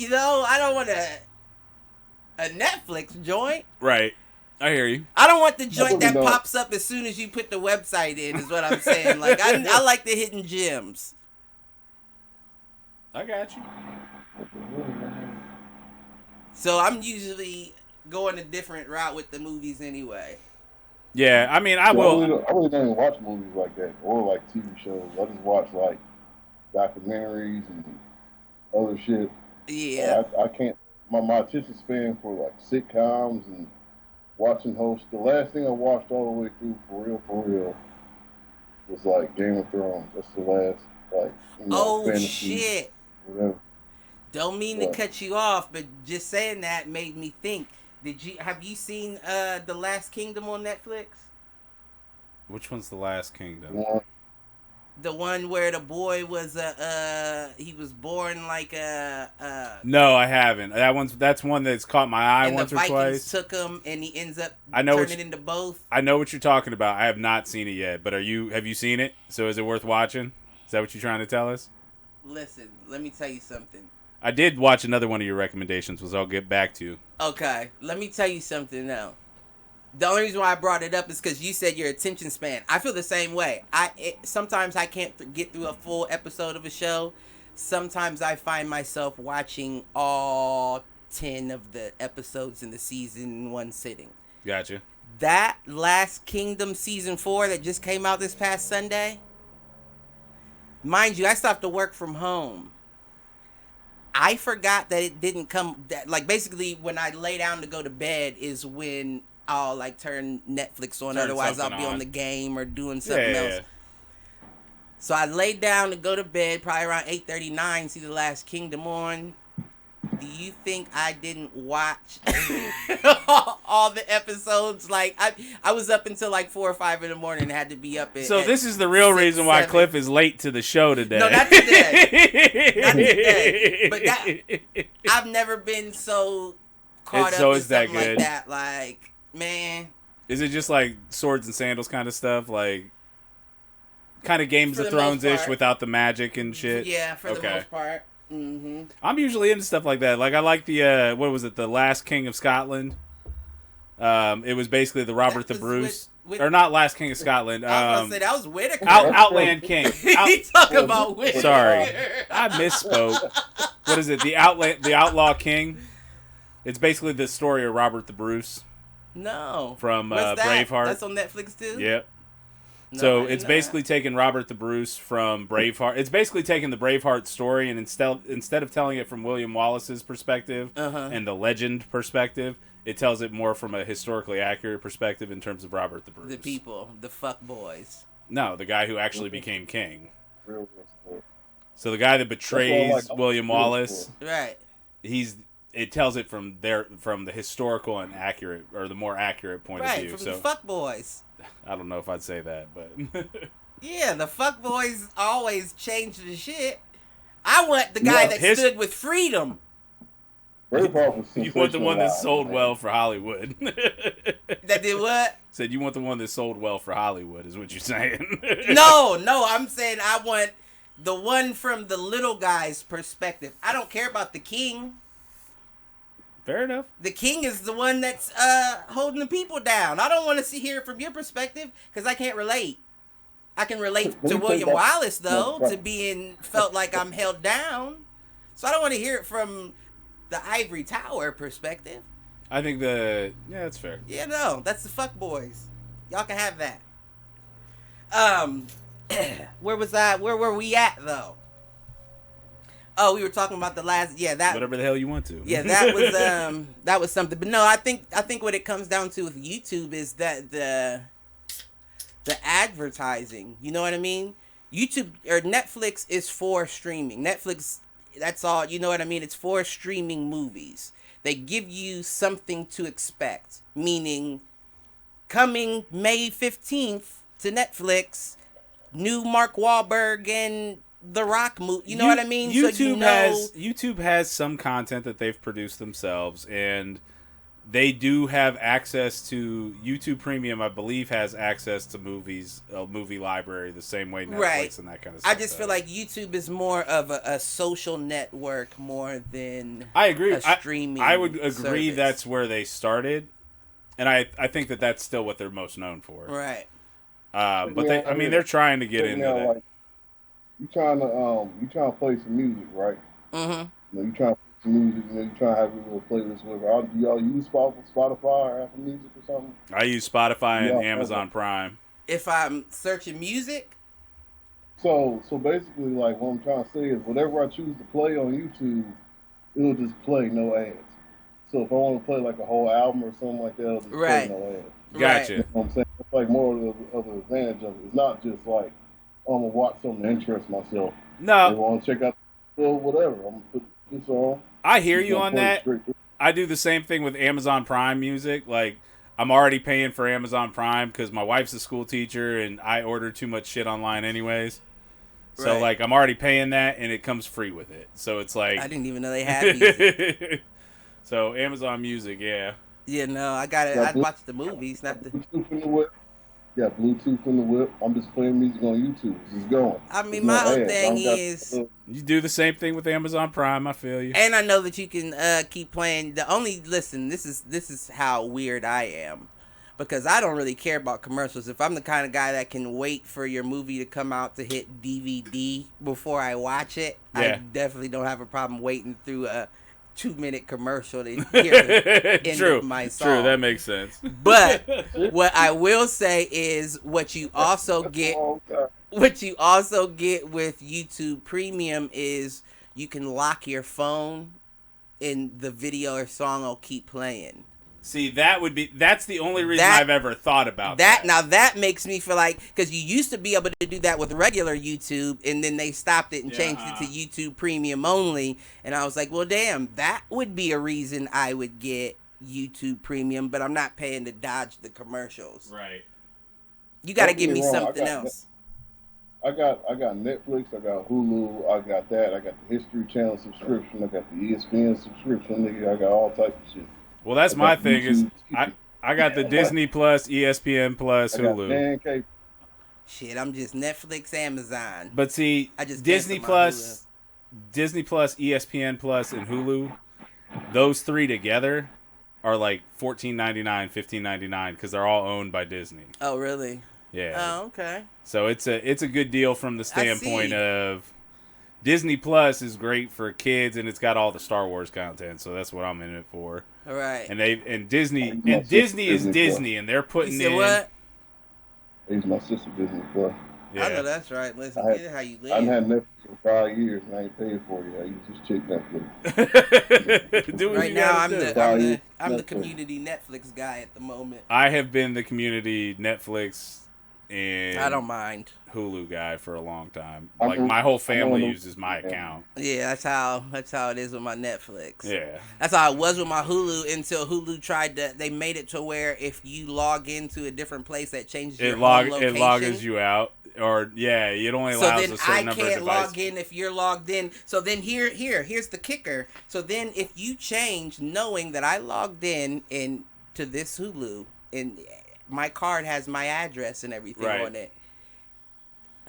I don't want a Netflix joint. Right. I hear you. I don't want the joint that don't. pops up as soon as you put the website in, is what I'm saying. Like, I like the hidden gems. I got you. So I'm usually going a different route with the movies anyway. Yeah, I mean, I I will. really don't even watch movies like that or like TV shows. I just watch like documentaries and other shit. Yeah. I can't. My attention span for like sitcoms and watching hosts. The last thing I watched all the way through for real was like Game of Thrones. That's the last Oh, fantasy, shit. whatever. Don't mean to cut you off, but just saying that made me think. Have you seen The Last Kingdom on Netflix? Which one's the Last Kingdom? Yeah. The one where the boy was he was born like a No, I haven't. That's one that's caught my eye and once the or Vikings twice. took him and he ends up know what turning into both. I know what you're talking about. I have not seen it yet, but have you seen it? So is it worth watching? Is that what you're trying to tell us? Listen, let me tell you something. I did watch another one of your recommendations, which I'll get back to. Okay, let me tell you something now. The only reason why I brought it up is because you said your attention span. I feel the same way. Sometimes I can't get through a full episode of a show. Sometimes I find myself watching all 10 of the episodes in the season in one sitting. Gotcha. That Last Kingdom Season 4 that just came out this past Sunday, mind you, I still have to work from home. I forgot that it didn't come... basically, when I lay down to go to bed is when I'll, turn Netflix on. Otherwise, I'll be on the game or doing something else. So I laid down to go to bed, probably around 8:39, see The Last Kingdom on. Do you think I didn't watch all the episodes? I was up until 4 or 5 in the morning and had to be up at... So this is the real 6, reason why 7. Cliff is late to the show today. No, not today. Not today. But I've never been so caught up in something like that. Man. Is it just swords and sandals kind of stuff? Kind of Games For of the most Thrones-ish part. without the magic and shit? Yeah, for the most part. Mm-hmm. I'm usually into stuff like that. I like the, what was it, The Last King of Scotland? It was basically the Robert the was Bruce. with- Or not Last King of Scotland. I was going to say, that was Whitaker. Outland King. He talking about Whitaker. Sorry. I misspoke. What is it? The Outlaw King? It's basically the story of Robert the Bruce No. from What's that? Braveheart. That's on Netflix too? Yep. No, I So didn't it's know basically that. taking Robert the Bruce from Braveheart. It's basically taking the Braveheart story and instead of telling it from William Wallace's perspective and the legend perspective, it tells it more from a historically accurate perspective in terms of Robert the Bruce. The people, the fuck boys. No, the guy who actually became king. Real story. So the guy that betrays like William real Wallace, story. Right. he's it tells it from the historical and accurate, or the more accurate point of view. Right, from so the fuckboys. I don't know if I'd say that, but Yeah, the fuckboys always change the shit. I want the guy that stood with freedom. You want the one that sold well for Hollywood. That did what? Said you want the one that sold well for Hollywood, is what you're saying. No, I'm saying I want the one from the little guy's perspective. I don't care about the king. Fair enough. The king is the one that's holding the people down. I don't want to hear it from your perspective because I can't relate. I can relate to William Wallace, though, to being felt like I'm held down. So I don't want to hear it from the ivory tower perspective. I think that's fair. Yeah, no, that's the fuck boys. Y'all can have that. Where was I? Where were we at though? Oh, we were talking about the last. Yeah, that. Whatever the hell you want to. Yeah, that was something. But no, I think what it comes down to with YouTube is that the advertising. You know what I mean? YouTube or Netflix is for streaming. Netflix. That's all, you know what I mean? It's for streaming movies. They give you something to expect, meaning coming May 15th to Netflix, new Mark Wahlberg and The Rock movie. You know what I mean? YouTube has some content that they've produced themselves, and they do have access to YouTube Premium. I believe has access to movies, a movie library, the same way Netflix and that kind of stuff. I just feel like YouTube is more of a social network more than I agree. A streaming. I would agree service. That's where they started, and I think that's still what they're most known for. Right. But they're trying to get into that. Like, you trying to play some music, right? Mm-hmm. You trying to music, you try to have a little playlist with it. Do y'all use Spotify or Apple Music or something? I use Spotify and Amazon Prime. If I'm searching music? So basically, like, what I'm trying to say is whatever I choose to play on YouTube, it'll just play, no ads. So if I want to play, like, a whole album or something like that, it'll just play no ads. Gotcha. You know what I'm saying? It's like more of the advantage of it. It's not just like, I'm going to watch something to interest myself. No. I want to check out whatever. I'm going to put this on. I hear you on that. I do the same thing with Amazon Prime Music. Like, I'm already paying for Amazon Prime because my wife's a school teacher and I order too much shit online anyways. So, like, I'm already paying that and it comes free with it. So, it's like... I didn't even know they had music. So, Amazon Music, yeah. Yeah, no, I got it. I watch the movies, not the... Yeah, Bluetooth in the whip. I'm just playing music on YouTube. It's just going. I mean, my whole thing is... You do the same thing with Amazon Prime, I feel you. And I know that you can keep playing. Listen, this is how weird I am. Because I don't really care about commercials. If I'm the kind of guy that can wait for your movie to come out to hit DVD before I watch it, I definitely don't have a problem waiting through a 2-minute commercial to hear the end of my song. True, that makes sense. But what I will say is what you also get with YouTube Premium is you can lock your phone and the video or song will keep playing. See, that's the only reason I've ever thought about that. Now that makes me feel like, because you used to be able to do that with regular YouTube, and then they stopped it and changed it to YouTube Premium only, and I was like, well, damn, that would be a reason I would get YouTube Premium, but I'm not paying to dodge the commercials. Right. You got to give me something else. I got Netflix, I got Hulu, I got that, I got the History Channel subscription, I got the ESPN subscription, nigga, I got all types of shit. Well, that's my thing is I got the Disney Plus, ESPN Plus, Hulu. Shit, I'm just Netflix, Amazon. But see, I just Disney Plus, ESPN Plus, and Hulu, those three together are like $14.99, $15.99 because they're all owned by Disney. Oh, really? Yeah. Oh, okay. So it's a good deal from the standpoint of Disney Plus is great for kids and it's got all the Star Wars content, so that's what I'm in it for. All right. And Disney is Disney, and they're putting in. What? He's my sister Disney Plus. Yeah. I know that's right. Listen, get it how you live. I've had Netflix for 5 years and I ain't paid for it. I use just check Netflix. Right now, I'm the community Netflix guy at the moment. I have been the community Netflix and I don't mind. Hulu guy for a long time. I Like mean, my whole family know- uses my account. Yeah, that's how it is with my Netflix. Yeah. That's how it was with my Hulu until Hulu they made it to where if you log into a different place that changes your home location. It logs you out. Or it only allows a certain number of devices. So then I can't log in if you're logged in. So then here's the kicker. So then if you change knowing that I logged in to this Hulu and my card has my address and everything on it,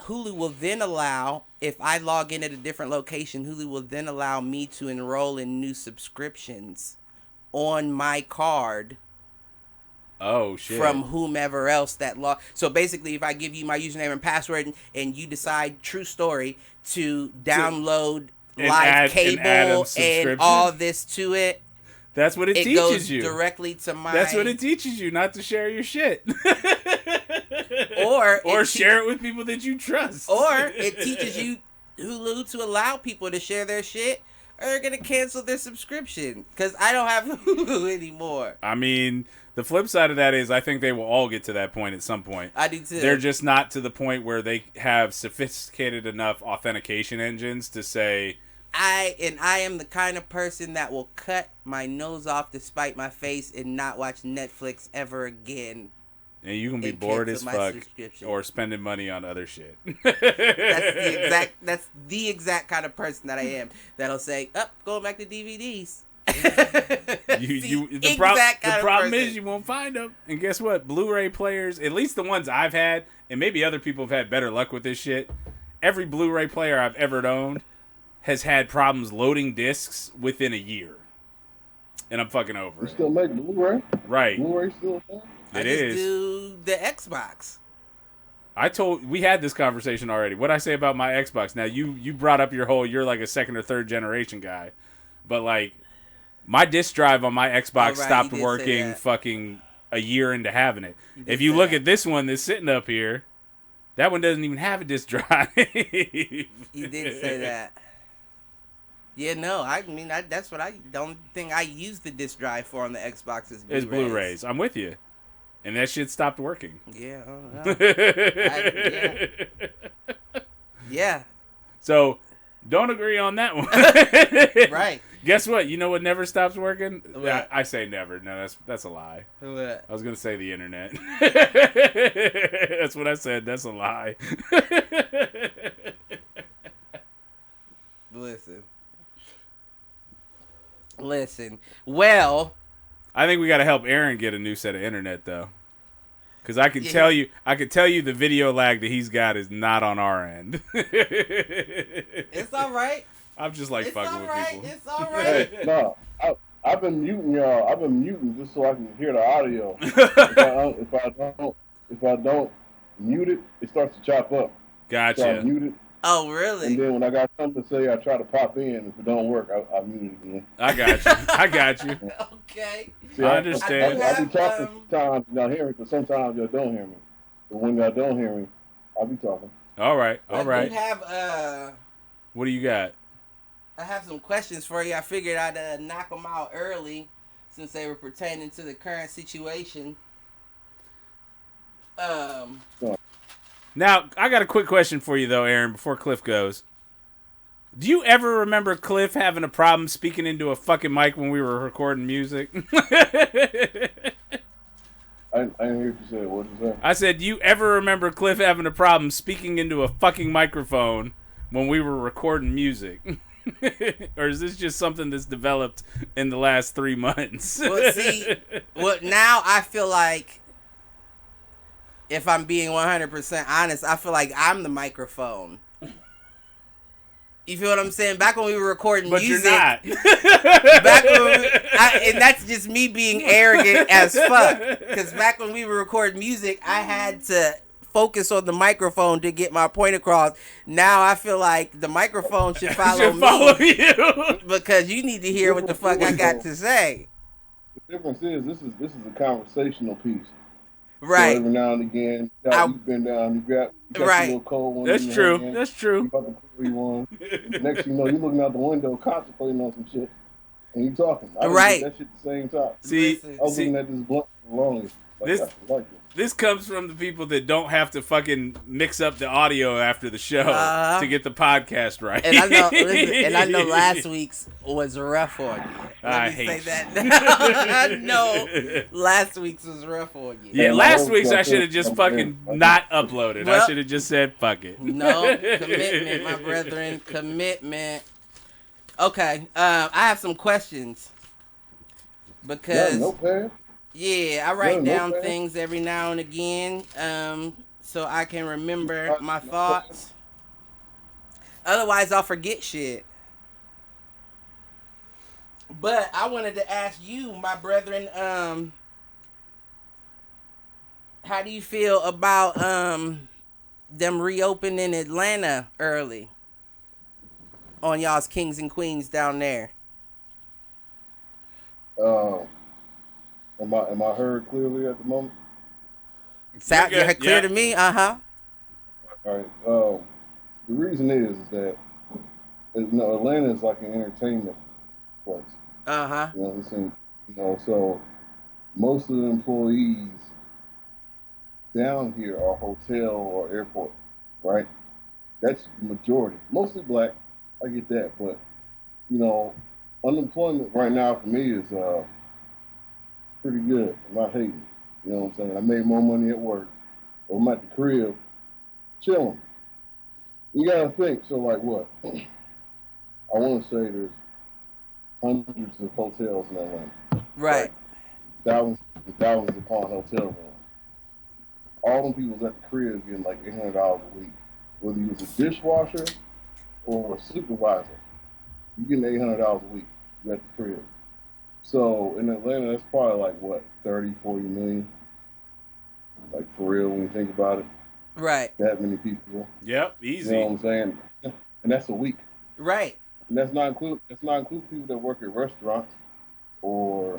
Hulu will then allow, if I log in at a different location, Hulu will then allow me to enroll in new subscriptions on my card. Oh, shit. From whomever else that So basically, if I give you my username and password and you decide, true story, to download live cable and all this to it, that's what it teaches goes you. Directly to my... That's what it teaches you, not to share your shit. or share it with people that you trust. Or it teaches you, Hulu, to allow people to share their shit or they're going to cancel their subscription because I don't have Hulu anymore. I mean... The flip side of that is I think they will all get to that point at some point. I do too. They're just not to the point where they have sophisticated enough authentication engines to say... I am the kind of person that will cut my nose off to spite my face and not watch Netflix ever again. And you can be bored as fuck or spending money on other shit. That's the exact kind of person that I am. That'll say, going back to DVDs. The problem is you won't find them. And guess what? Blu-ray players, at least the ones I've had, and maybe other people have had better luck with this shit. Every Blu-ray player I've ever owned has had problems loading discs within a year. And I'm fucking over You it. still make Blu-ray? Right. Blu-ray still a thing? I just do the Xbox. We had this conversation already. What'd I say about my Xbox? Now, you brought up you're like a second or third generation guy. But like, my disc drive on my Xbox stopped working fucking a year into having it. If you look at this one that's sitting up here, that one doesn't even have a disc drive. You did say that. Yeah, no, I mean, that's what the only thing I use the disc drive for on the Xbox is Blu-rays. It's Blu-rays. I'm with you. And that shit stopped working. Yeah, I don't know. Yeah. So, don't agree on that one. Right. Guess what? You know what never stops working? What? I say never. No, that's a lie. What? I was going to say the internet. That's what I said. That's a lie. Listen. Well, I think we got to help Aaron get a new set of internet though. Cuz I can tell you the video lag that he's got is not on our end. It's all right. I'm just like fucking with people. It's all right. Hey, no, I've been muting y'all. I've been muting just so I can hear the audio. If I don't mute it, it starts to chop up. Gotcha. So I mute it. Oh, really? And then when I got something to say, I try to pop in. If it don't work, I mute it again. I got you. Okay. See, I understand. I be talking sometimes y'all hear me, but sometimes y'all don't hear me. But when y'all don't hear me, I'll be talking. All right. I do have what do you got? I have some questions for you. I figured I'd knock them out early since they were pertaining to the current situation. Now, I got a quick question for you, though, Aaron, before Cliff goes. Do you ever remember Cliff having a problem speaking into a fucking mic when we were recording music? I didn't hear what you said. What did you say? I said, do you ever remember Cliff having a problem speaking into a fucking microphone when we were recording music? Or is this just something that's developed in the last 3 months? Well, now I feel like, if I'm being 100% honest, I feel like I'm the microphone. You feel what I'm saying? Back when we were recording but music. But you're not. And that's just me being arrogant as fuck. Because back when we were recording music, I had to focus on the microphone to get my point across. Now I feel like the microphone should follow me. You. Because you need to hear what the fuck I got to say. The difference is this is a conversational piece. Right. So every now and again, you've been down, you got right. a little cold one. That's true. That's true. You about to pull you one. Next thing you know, you're looking out the window contemplating on some shit, and you talking. I right. that shit at the same time. See, I was looking at this blunt lonely. This I like this. this comes from the people that don't have to fucking mix up the audio after the show to get the podcast right. And I know last week's was rough on you. Let me say that now. I know last week's was rough on you. Yeah, last week's I should have just fucking not uploaded. I should have just said fuck it. No, commitment, my brethren, commitment. Okay, I have some questions because I write down things every now and again, so I can remember my thoughts. Otherwise, I'll forget shit. But I wanted to ask you, my brethren, how do you feel about them reopening Atlanta early on y'all's kings and queens down there? Am I heard clearly at the moment? You're clear to me? Uh-huh. All right. The reason is that Atlanta is like an entertainment place. Uh-huh. You know what I'm saying? So most of the employees down here are hotel or airport, right? That's the majority. Mostly black, I get that, but unemployment right now for me is pretty good. I'm not hating. You know what I'm saying? I made more money at work, or I'm at the crib chilling. You gotta think. So like what? I want to say there's hundreds of hotels in Atlanta. Right. Thousands and thousands upon hotel rooms. All them people's at the crib getting like $800 a week. Whether you was a dishwasher or a supervisor, you're getting $800 a week. You're at the crib. So in Atlanta, that's probably like what, 30, 40 million? Like for real when you think about it. Right. That many people. Yep, easy. You know what I'm saying? And that's a week. Right. And that's not include people that work at restaurants or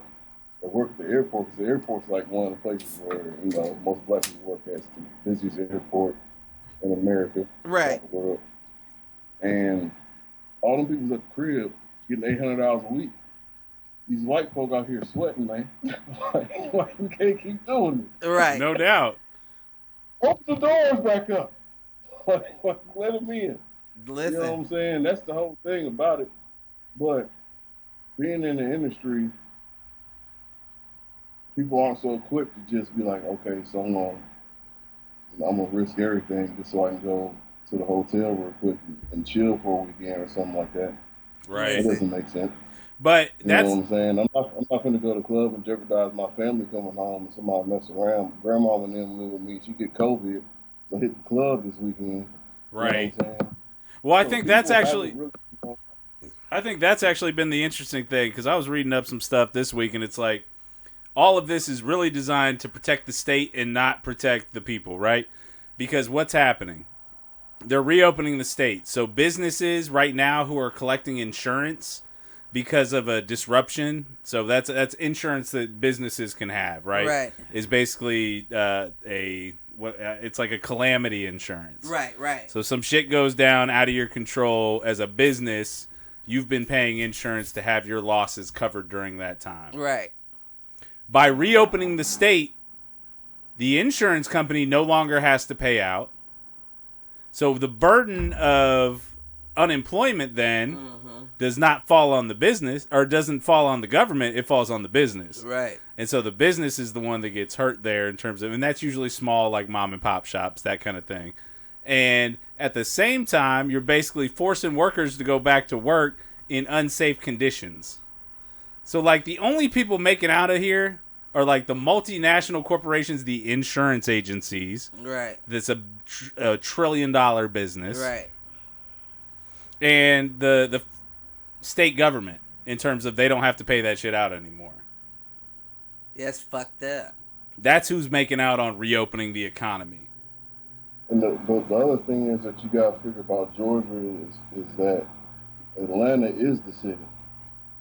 that work at the airport, because the airport's like one of the places where, most black people work at. It's the busiest airport in America. Right. The world. And all them people's at the crib getting $800 a week. These white folk out here sweating, man. like we can't keep doing it. Right. No doubt. Open the doors back up. Let them in. Listen. You know what I'm saying? That's the whole thing about it. But being in the industry, people aren't so equipped to just be like, okay, so I'm gonna risk everything just so I can go to the hotel real quick and chill for a weekend or something like that. Right. That doesn't make sense. But that's, you know what I'm saying? I'm not going to go to the club and jeopardize my family coming home and somebody mess around. Grandma and them live with me. She get COVID, so hit the club this weekend. right. You know what I'm saying? Well, So I think that's actually been the interesting thing, because I was reading up some stuff this week, and it's like all of this is really designed to protect the state and not protect the people, right? Because what's happening? They're reopening the state. So businesses right now who are collecting insurance because of a disruption, so that's insurance that businesses can have, right? Right. Is basically it's like a calamity insurance. Right. So some shit goes down out of your control as a business, you've been paying insurance to have your losses covered during that time. Right. By reopening the state, the insurance company no longer has to pay out. So the burden of unemployment then does not fall on the business, or doesn't fall on the government, it falls on the business. Right. And so the business is the one that gets hurt there in terms of, and that's usually small, like mom and pop shops, that kind of thing. And at the same time, you're basically forcing workers to go back to work in unsafe conditions. So like the only people making out of here are like the multinational corporations, the insurance agencies. Right. That's a $1 trillion business. Right. And the state government, in terms of they don't have to pay that shit out anymore. That's fucked up. That's who's making out on reopening the economy. And the other thing is that you got to figure about Georgia is that Atlanta is the city.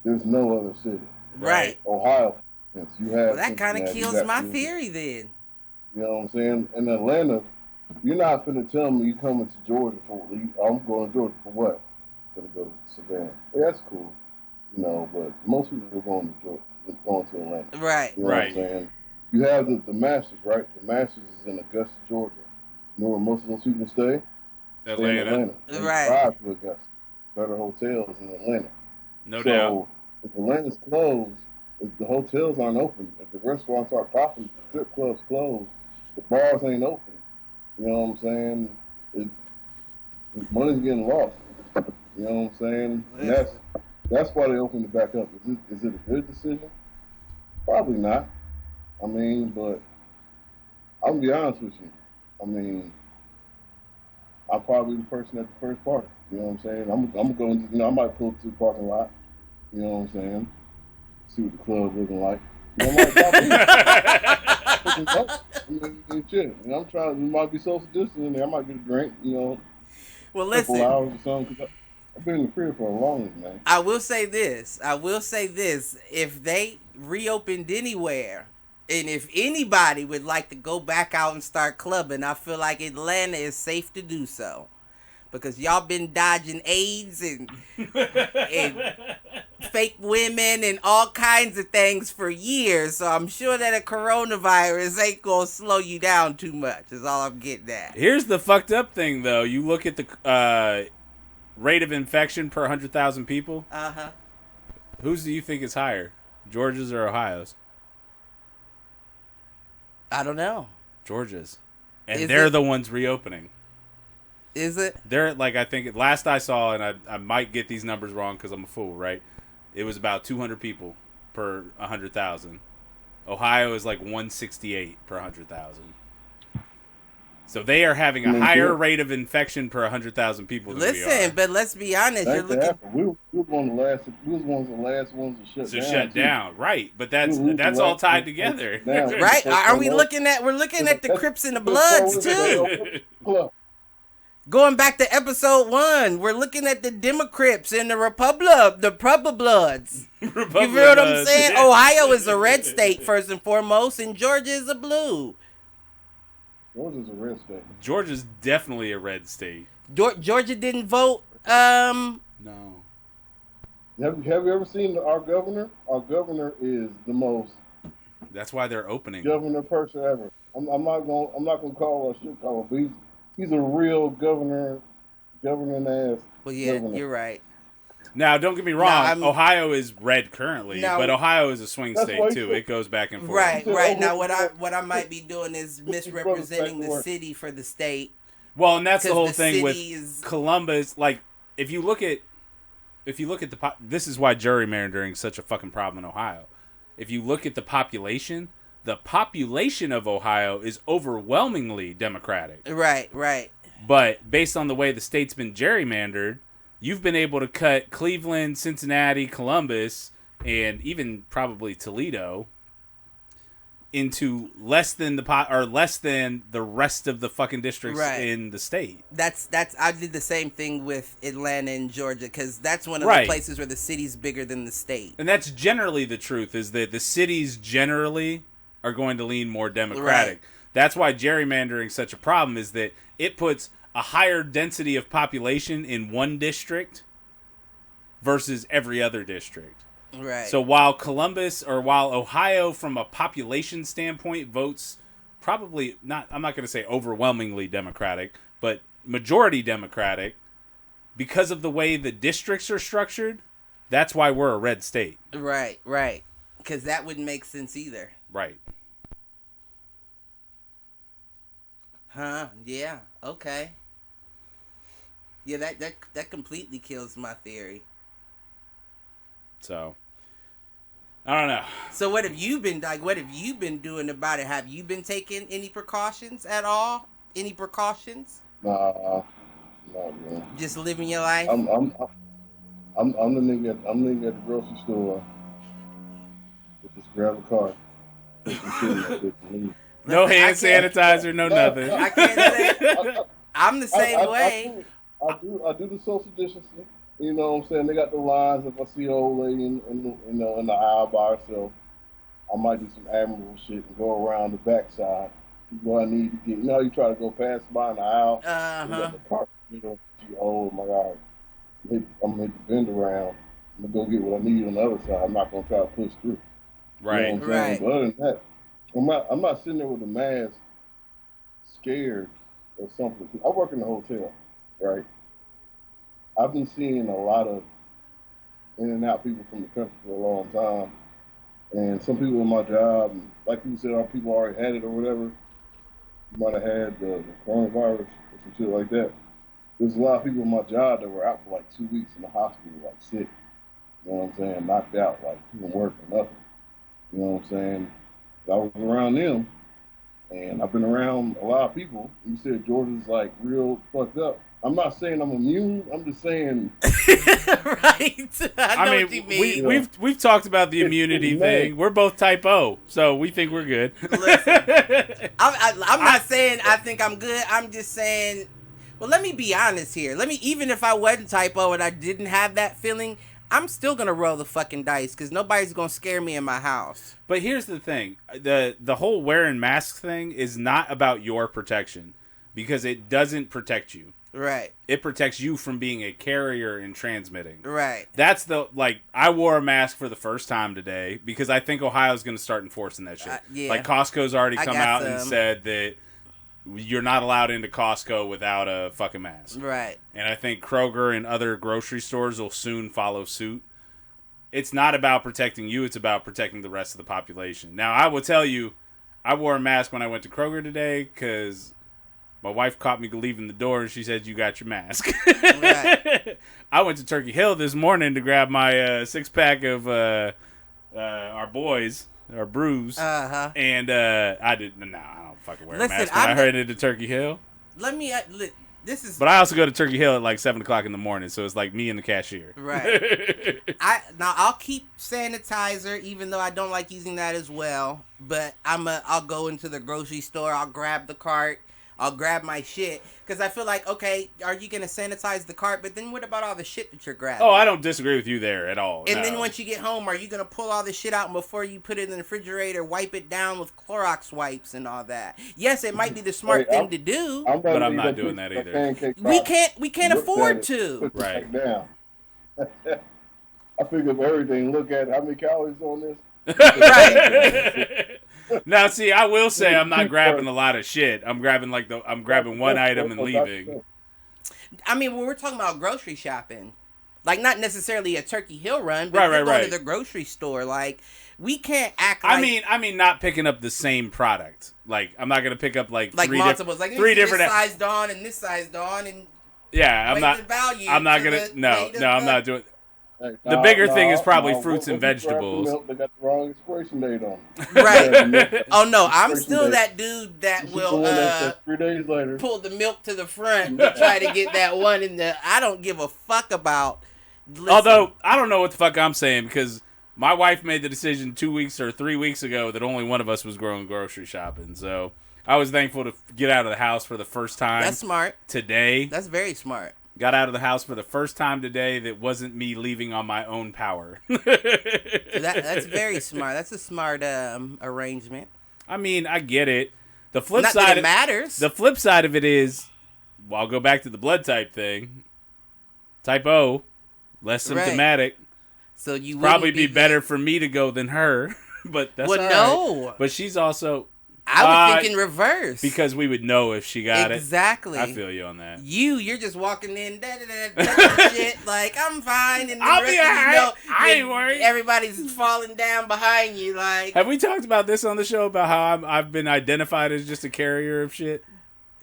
There's no other city. Right. Ohio, for instance, you have. Well, that kind of kills my theory then. You know what I'm saying? In Atlanta, you're not finna tell me you coming to Georgia for. I'm going to Georgia for what? I'm gonna go to Savannah. Yeah, that's cool. But most people are going to Georgia, going to Atlanta. Right. You know what I'm saying? you have the Masters, right? The Masters is in Augusta, Georgia. You know where most of those people stay? Stay in Atlanta. They drive to Augusta. Better hotels in Atlanta. No doubt. So if Atlanta's closed, if the hotels aren't open, if the restaurants aren't popping, the strip clubs closed, the bars ain't open. You know what I'm saying? Money's getting lost. You know what I'm saying? And that's why they opened it back up. Is it a good decision? Probably not. I mean, but I'm gonna be honest with you. I mean, I'm probably the person at the first party. You know what I'm saying? I'm going to, I might pull to the parking lot. You know what I'm saying? See what the club looking like. You know, I might I'm trying. We might be social distancing in there. I might get a drink. You know, well, listen. Couple hours or something. Cause I've been in the crib for a long time, man. I will say this. If they reopened anywhere, and if anybody would like to go back out and start clubbing, I feel like Atlanta is safe to do so. Because y'all been dodging AIDS and fake women and all kinds of things for years. So I'm sure that a coronavirus ain't going to slow you down too much is all I'm getting at. Here's the fucked up thing, though. You look at the rate of infection per 100,000 people. Uh-huh. Whose do you think is higher? Georgia's or Ohio's? I don't know. Georgia's. And they're the ones reopening. Is it? They're like, I think last I saw, and I might get these numbers wrong because I'm a fool, right? It was about 200 people per 100,000. Ohio is like 168 per 100,000. So they are having a higher rate of infection per 100,000 people than we are. Listen, but let's be honest. You're looking. We was one of the last ones to shut down. Right? But that's all tied together. Right? Are we looking at? We're looking at the Crips and the Bloods too. Going back to episode 1, we're looking at the Democrats and the Bloods. You feel what I'm saying? Ohio is a red state first and foremost, and Georgia is a blue. Georgia's a red state. Georgia's definitely a red state. Georgia didn't vote. No. Have you ever seen our governor? Our governor is the most. That's why they're opening. Governor person ever. I'm not gonna call a shit call, but he's a real governing ass. Well, yeah, governor. You're right. Now, don't get me wrong. Ohio is red currently, but Ohio is a swing state too. It goes back and forth. Right. Now, what I might be doing is misrepresenting the city for the state. Well, and that's the whole thing with Columbus. Like, if you look at this is why gerrymandering is such a fucking problem in Ohio. If you look at the population of Ohio is overwhelmingly Democratic. Right. But based on the way the state's been gerrymandered, you've been able to cut Cleveland, Cincinnati, Columbus, and even probably Toledo into less than the rest of the fucking districts in the state. That's I did the same thing with Atlanta and Georgia because that's one of the places where the city's bigger than the state. And that's generally the truth, is that the cities generally are going to lean more Democratic. Right. That's why gerrymandering is such a problem, is that it puts a higher density of population in one district versus every other district. Right. So while Ohio from a population standpoint votes probably not, I'm not going to say overwhelmingly Democratic, but majority Democratic, because of the way the districts are structured, that's why we're a red state. Right. Because that wouldn't make sense either. Right. Huh? Yeah. Okay. Yeah, that completely kills my theory. So, I don't know. So what have you been doing about it? Have you been taking any precautions at all? Any precautions? Nah, not really. Just living your life? I'm the nigga at the grocery store. Just grab a cart. No hand sanitizer, no nothing. I can't say. I'm the same way. I do the social distancing. You know what I'm saying? They got the lines. If I see an old lady in the aisle by herself, I might do some admirable shit and go around the backside. What I need to get. You know how you try to go past by in the aisle? Uh-huh. The cart, oh my God. I'm going to bend around. I'm going to go get what I need on the other side. I'm not going to try to push through. Right. You know what I'm saying? But other than that, I'm not sitting there with a mask, scared of something. I work in a hotel, right? I've been seeing a lot of in and out people from the country for a long time, and some people in my job, like you said, our people already had it or whatever. You might have had the coronavirus or some shit like that. There's a lot of people in my job that were out for like 2 weeks in the hospital, like sick. You know what I'm saying? Knocked out, like couldn't work or nothing. You know what I'm saying? I was around them, and I've been around a lot of people. You said Georgia's like real fucked up. I'm not saying I'm immune. I'm just saying. Right. I know what you mean. We've talked about the immunity thing. We're both type O, so we think we're good. Listen, I'm not saying I think I'm good. I'm just saying. Well, let me be honest here. Even if I wasn't type O and I didn't have that feeling, I'm still gonna roll the fucking dice because nobody's gonna scare me in my house. But here's the thing: the whole wearing masks thing is not about your protection because it doesn't protect you. Right. It protects you from being a carrier and transmitting. Right. That's I wore a mask for the first time today because I think Ohio's going to start enforcing that shit. Yeah. Like Costco's already come out and said that you're not allowed into Costco without a fucking mask. Right. And I think Kroger and other grocery stores will soon follow suit. It's not about protecting you, it's about protecting the rest of the population. Now, I will tell you, I wore a mask when I went to Kroger today because my wife caught me leaving the door and she said, "You got your mask." Right. I went to Turkey Hill this morning to grab my 6-pack of our boys, our brews. Uh-huh. And I don't fucking wear a mask when I headed to Turkey Hill. Let me, But I also go to Turkey Hill at like 7 o'clock in the morning, so it's like me and the cashier. Right. I'll keep sanitizer, even though I don't like using that as well. But I'll go into the grocery store, I'll grab the cart. I'll grab my shit because I feel like, okay, are you going to sanitize the cart? But then what about all the shit that you're grabbing? Oh, I don't disagree with you there at all. And then once you get home, are you going to pull all the shit out and before you put it in the refrigerator, wipe it down with Clorox wipes and all that? Yes, it might be the smart thing to do. But I'm not doing that either. We can't afford to. Right. Down. I figure everything. Look at how many calories on this. Right. Now, see, I will say I'm not grabbing a lot of shit. I'm grabbing one item and leaving. I mean, when we're talking about grocery shopping, like not necessarily a Turkey Hill run, but you're going to the grocery store. Like we can't act like. I mean, not picking up the same product. Like I'm not gonna pick up like multiples, like three different this size Dawn and this size Dawn and. Yeah, I'm not gonna. I'm not doing. The bigger thing is probably fruits and vegetables. Milk, they got the wrong expiration date on. Right. Oh no, I'm still that dude that will 3 days later pull the milk to the front to try to get that one in the. I don't give a fuck about. Listen. Although I don't know what the fuck I'm saying because my wife made the decision 2 weeks or 3 weeks ago that only one of us was going grocery shopping. So I was thankful to get out of the house for the first time. That's smart. Today. That's very smart. Got out of the house for the first time today that wasn't me leaving on my own power. That's very smart. That's a smart arrangement. I mean, I get it. The flip Not side that it matters. The flip side of it is, well, I'll go back to the blood type thing. Type O, less symptomatic. Right. So you probably be better for me to go than her, but that's all right. No. But she's also. I was thinking reverse. Because we would know if she got it. Exactly. I feel you on that. You're just walking in, shit, like, I'm fine. And I'll be alright. I ain't worried. Everybody's falling down behind you, like. Have we talked about this on the show, about how I've been identified as just a carrier of shit?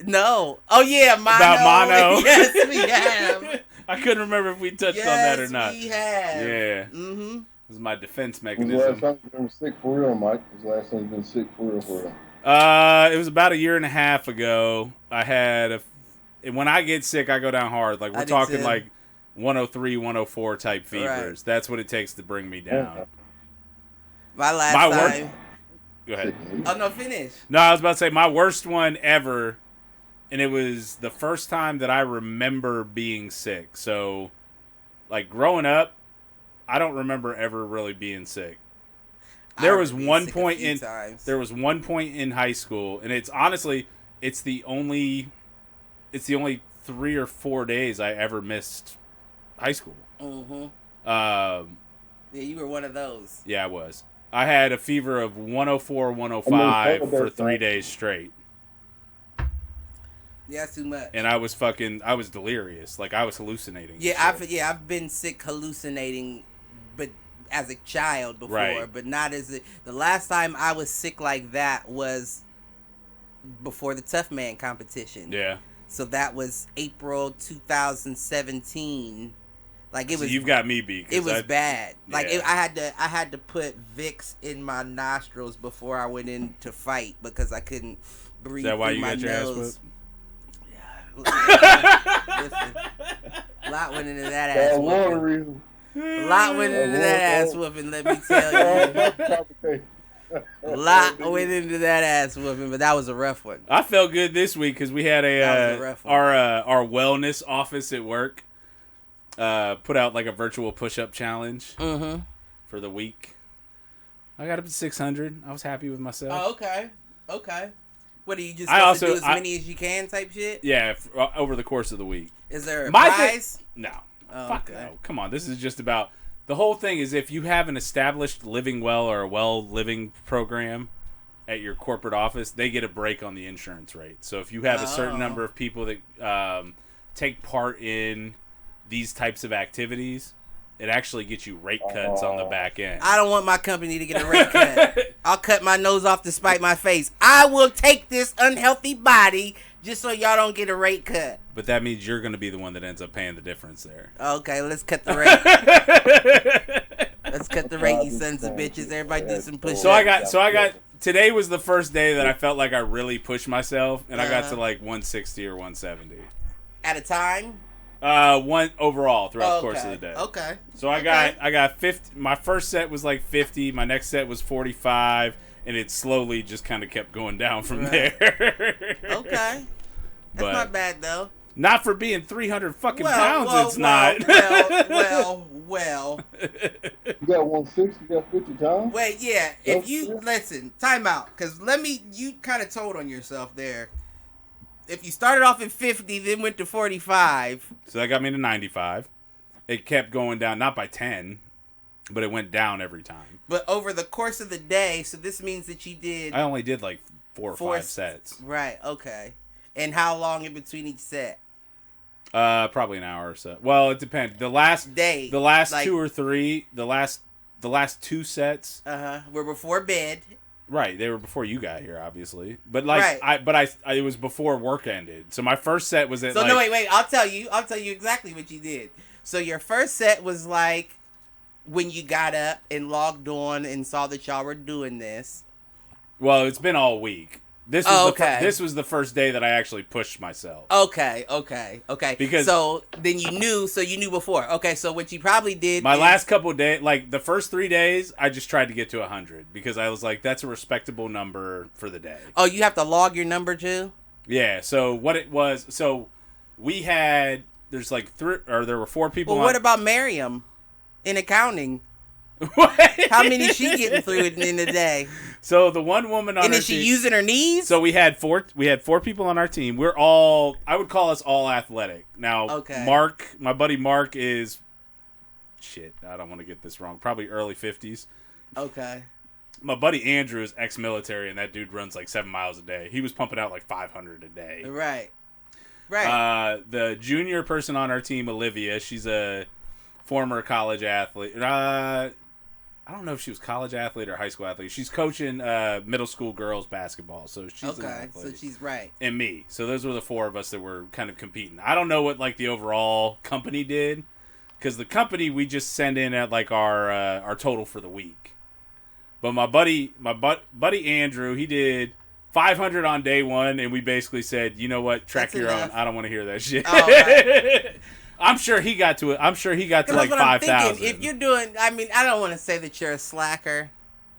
No. Oh, yeah, mono. About mono. Yes, we have. I couldn't remember if we touched on that or not. Yes, we have. Yeah. Mm-hmm. This is my defense When's mechanism. the last time you've been sick for real, Mike? When's the last time you've been sick for real? It was about a year and a half ago. I had when I get sick, I go down hard. Like we're talking like 103, 104 type fevers. Right. That's what it takes to bring me down. My last time. Go ahead. Oh no, finish. No, I was about to say my worst one ever, and it was the first time that I remember being sick. So, like growing up, I don't remember ever really being sick. There was one point in high school, and it's honestly the only 3 or 4 days I ever missed high school. Mm-hmm. Yeah, you were one of those. Yeah, I was. I had a fever of 104, 105 for 3 days straight. Yeah, that's too much. And I was delirious. Like, I was hallucinating. Yeah, I've been sick hallucinating, but as a child before, right. But not as the last time I was sick like that was before the Tough Man competition. Yeah. So that was April 2017. Like it was. So you've got me beat. It was bad. Like yeah. I had to put Vicks in my nostrils before I went in to fight because I couldn't breathe. Is that why through you my got your nose. ass whipped? Listen, a lot went into that ass whooping. A lot went into that ass whooping. Let me tell you. A lot went into that ass whooping, but that was a rough one. I felt good this week because we had our wellness office at work put out like a virtual push-up challenge for the week. I got up to 600. I was happy with myself. Oh, okay. What are you just supposed to do as many as you can type shit? Yeah, over the course of the week. Is there a prize? No. Oh, Fuck no. Come on. This is just about... The whole thing is if you have an established living well or a well living program at your corporate office, they get a break on the insurance rate. So if you have a certain number of people that take part in these types of activities, it actually gets you rate cuts on the back end. I don't want my company to get a rate cut. I'll cut my nose off to spite my face. I will take this unhealthy body just so y'all don't get a rate cut. But that means you're going to be the one that ends up paying the difference there. Okay, let's cut the rate. Let's cut the rate, you sons of bitches. Everybody do some push-ups. So I got. Today was the first day that I felt like I really pushed myself, and I got to like 160 or 170 at a time. One overall throughout the course of the day. Okay. So I got 50. My first set was like 50. My next set was 45, and it slowly just kind of kept going down from there. Okay. That's not bad though. Not for being 300 fucking pounds. Not. Well. You got 160. You got 50 times. Wait, yeah. If you listen, time out, because you kind of told on yourself there. If you started off at 50, then went to 45. So that got me to 95. It kept going down, not by 10, but it went down every time. But over the course of the day, so this means that you did... I only did like 4 or 5 sets. Right, okay. And how long in between each set? Probably an hour or so. Well, it depends. The last 2 or 3, the last 2 sets... were before bed. Right, they were before you got here, obviously. But like, it was before work ended. So my first set was at. So no, wait. I'll tell you exactly what you did. So your first set was like when you got up and logged on and saw that y'all were doing this. Well, it's been all week. This was the first day that I actually pushed myself. Okay. Because so then you knew before. Okay, so what you probably did. Last couple of days, like the first 3 days, I just tried to get to 100 because I was like, that's a respectable number for the day. Oh, you have to log your number too? Yeah. So what it was, we had there were 4 people. Well, what about Miriam in accounting? How many is she getting through in a day? So the one woman on and is she using her knees? So we had 4 people on our team. We're all, I would call us all athletic. Now, Mark, my buddy Mark is I don't want to get this wrong. Probably early 50s. Okay. My buddy Andrew is ex-military, and that dude runs like 7 miles a day. He was pumping out like 500 a day. Right. The junior person on our team, Olivia, she's a former college athlete. I don't know if she was college athlete or high school athlete. She's coaching middle school girls basketball, so she's an athlete. So she's right. And me. So those were the 4 of us that were kind of competing. I don't know what like the overall company did, because the company we just send in at like our total for the week. But my buddy Andrew, he did 500 on day 1, and we basically said, you know what, track your own. I don't want to hear that shit. Oh, right. I'm sure he got to it. I'm sure he got to like 5,000. If you're doing, I don't want to say that you're a slacker.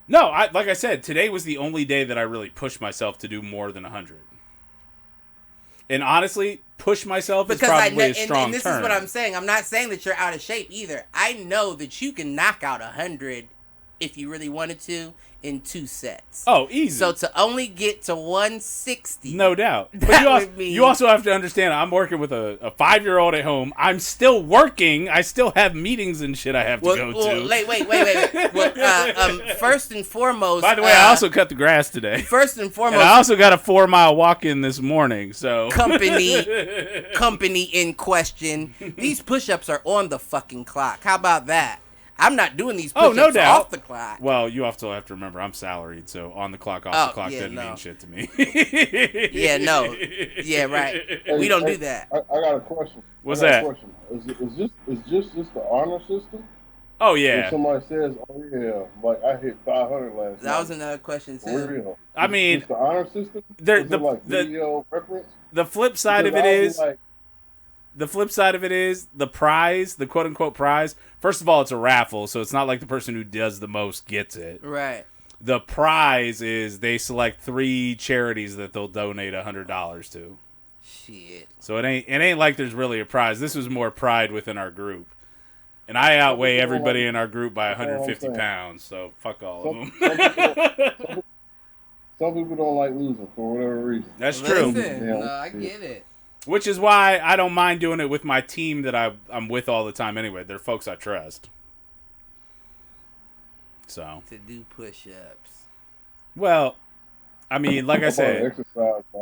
No, like I said, today was the only day that I really pushed myself to do more than 100. And honestly, push myself is probably a strong term. And this is what I'm saying. I'm not saying that you're out of shape either. I know that you can knock out 100 if you really wanted to, in 2 sets. Oh, easy. So to only get to 160. No doubt. But you also have to understand, I'm working with a 5-year-old at home. I'm still working. I still have meetings and shit I have to go to. Wait. Well, first and foremost. By the way, I also cut the grass today. First and foremost. And I also got a 4-mile walk-in this morning, so. Company in question. These push-ups are on the fucking clock. How about that? I'm not doing these push-ups no doubt. off the clock. Well, you also have to remember, I'm salaried, so on the clock, off the clock doesn't mean shit to me. Yeah, no. Yeah, right. We don't do that. I got a question. What's that? Is just the honor system? Oh, yeah. If somebody says, oh, yeah, like I hit 500 last night. That was another question, too. For real. I mean, is the honor system? Is it like video reference? The flip side of it is... The flip side of it is the prize, the quote-unquote prize. First of all, it's a raffle, so it's not like the person who does the most gets it. Right. The prize is they select 3 charities that they'll donate $100 to. Shit. So it ain't like there's really a prize. This was more pride within our group. And I outweigh everybody in our group by 150 pounds, so fuck all of them. Some people don't like losing for whatever reason. That's true. No, I get it. Which is why I don't mind doing it with my team that I'm with all the time anyway. They're folks I trust. So. To do push-ups. Well, I mean, like I said,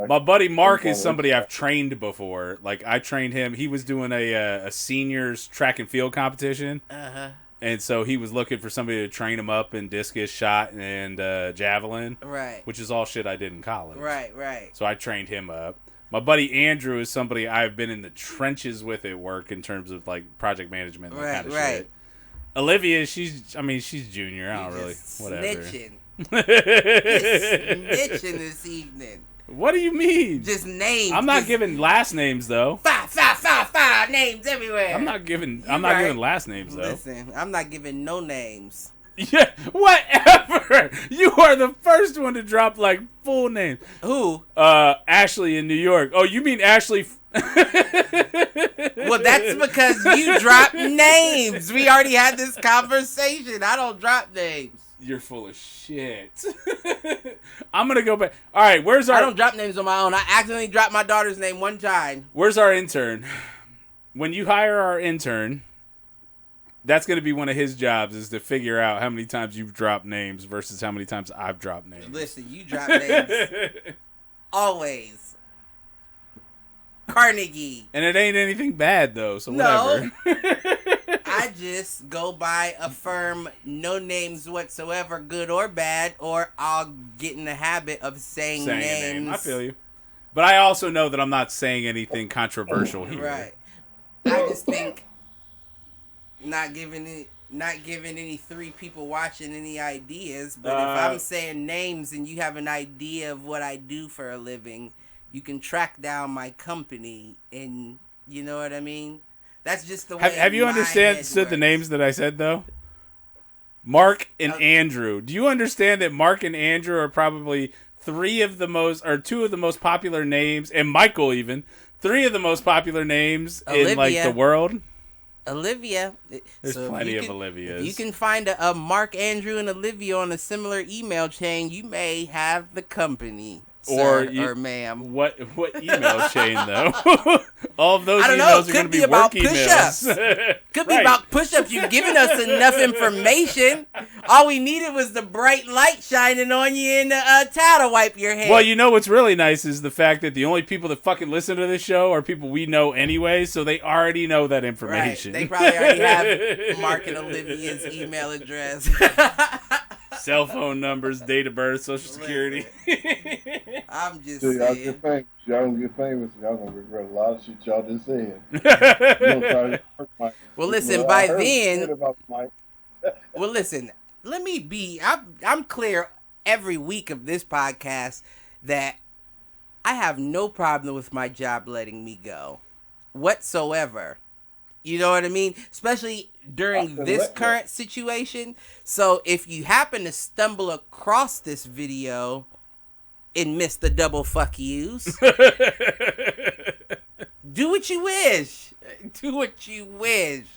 my buddy Mark is somebody I've trained before. Like, I trained him. He was doing a seniors track and field competition. Uh-huh. And so he was looking for somebody to train him up in discus, shot, and javelin. Right. Which is all shit I did in college. Right. So I trained him up. My buddy Andrew is somebody I've been in the trenches with at work in terms of like project management and that kind of shit. Olivia, she's junior. I don't really whatever. Snitching. Snitching this evening. What do you mean? Just names. I'm not giving last names though. Five names everywhere. I'm not giving last names though. Listen, I'm not giving no names. Yeah, whatever. You are the first one to drop like full names. Who? Ashley in New York. Oh, you mean Ashley? Well, that's because you dropped names. We already had this conversation. I don't drop names. You're full of shit. I'm gonna go back. All right, I don't drop names on my own. I accidentally dropped my daughter's name one time. Where's our intern? When you hire our intern, that's going to be one of his jobs, is to figure out how many times you've dropped names versus how many times I've dropped names. Listen, you drop names always. Carnegie. And it ain't anything bad, though, so whatever. No. I just go by a firm, no names whatsoever, good or bad, or I'll get in the habit of saying names. A name. I feel you. But I also know that I'm not saying anything controversial here. Right. I just think... Not giving any 3 people watching any ideas, but if I'm saying names and you have an idea of what I do for a living, you can track down my company, and you know what I mean? That's just the way. Have you understood the names that I said though? Mark and Andrew. Do you understand that Mark and Andrew are probably 2 of the most popular names, and Michael even 3 of the most popular names in like the world? Olivia. There's plenty of Olivias. If you can find a Mark, Andrew, and Olivia on a similar email chain, you may have the company. Or ma'am. What email chain though? All of those emails are going to be work emails. Could be about push-ups. You've given us enough information. All we needed was the bright light shining on you and a towel to wipe your head. Well, you know what's really nice is the fact that the only people that fucking listen to this show are people we know anyway, so they already know that information. Right. They probably already have Mark and Olivia's email address. Cell phone numbers, date of birth, social security. I'm just saying. Y'all gonna get famous. Y'all gonna regret a lot of shit y'all just said. Well, listen. By then, well, listen. Let me be. I'm clear every week of this podcast that I have no problem with my job letting me go, whatsoever. You know what I mean? Especially during this current situation. So if you happen to stumble across this video and miss the double fuck yous, do what you wish. Do what you wish.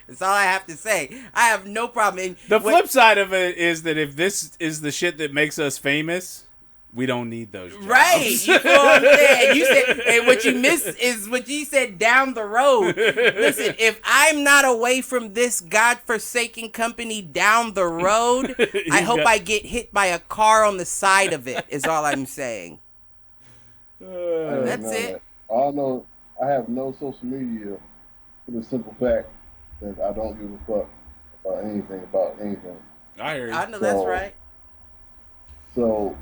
That's all I have to say. I have no problem. And The flip side of it is that if this is the shit that makes us famous, we don't need those jobs. Right, you feel what I'm saying? You said, and what you missed is what you said down the road. Listen, if I'm not away from this godforsaken company down the road, I hope I get hit by a car on the side of it, is all I'm saying. That's it. All I know, I have no social media for the simple fact that I don't give a fuck about anything. I hear you. I know that's right. So,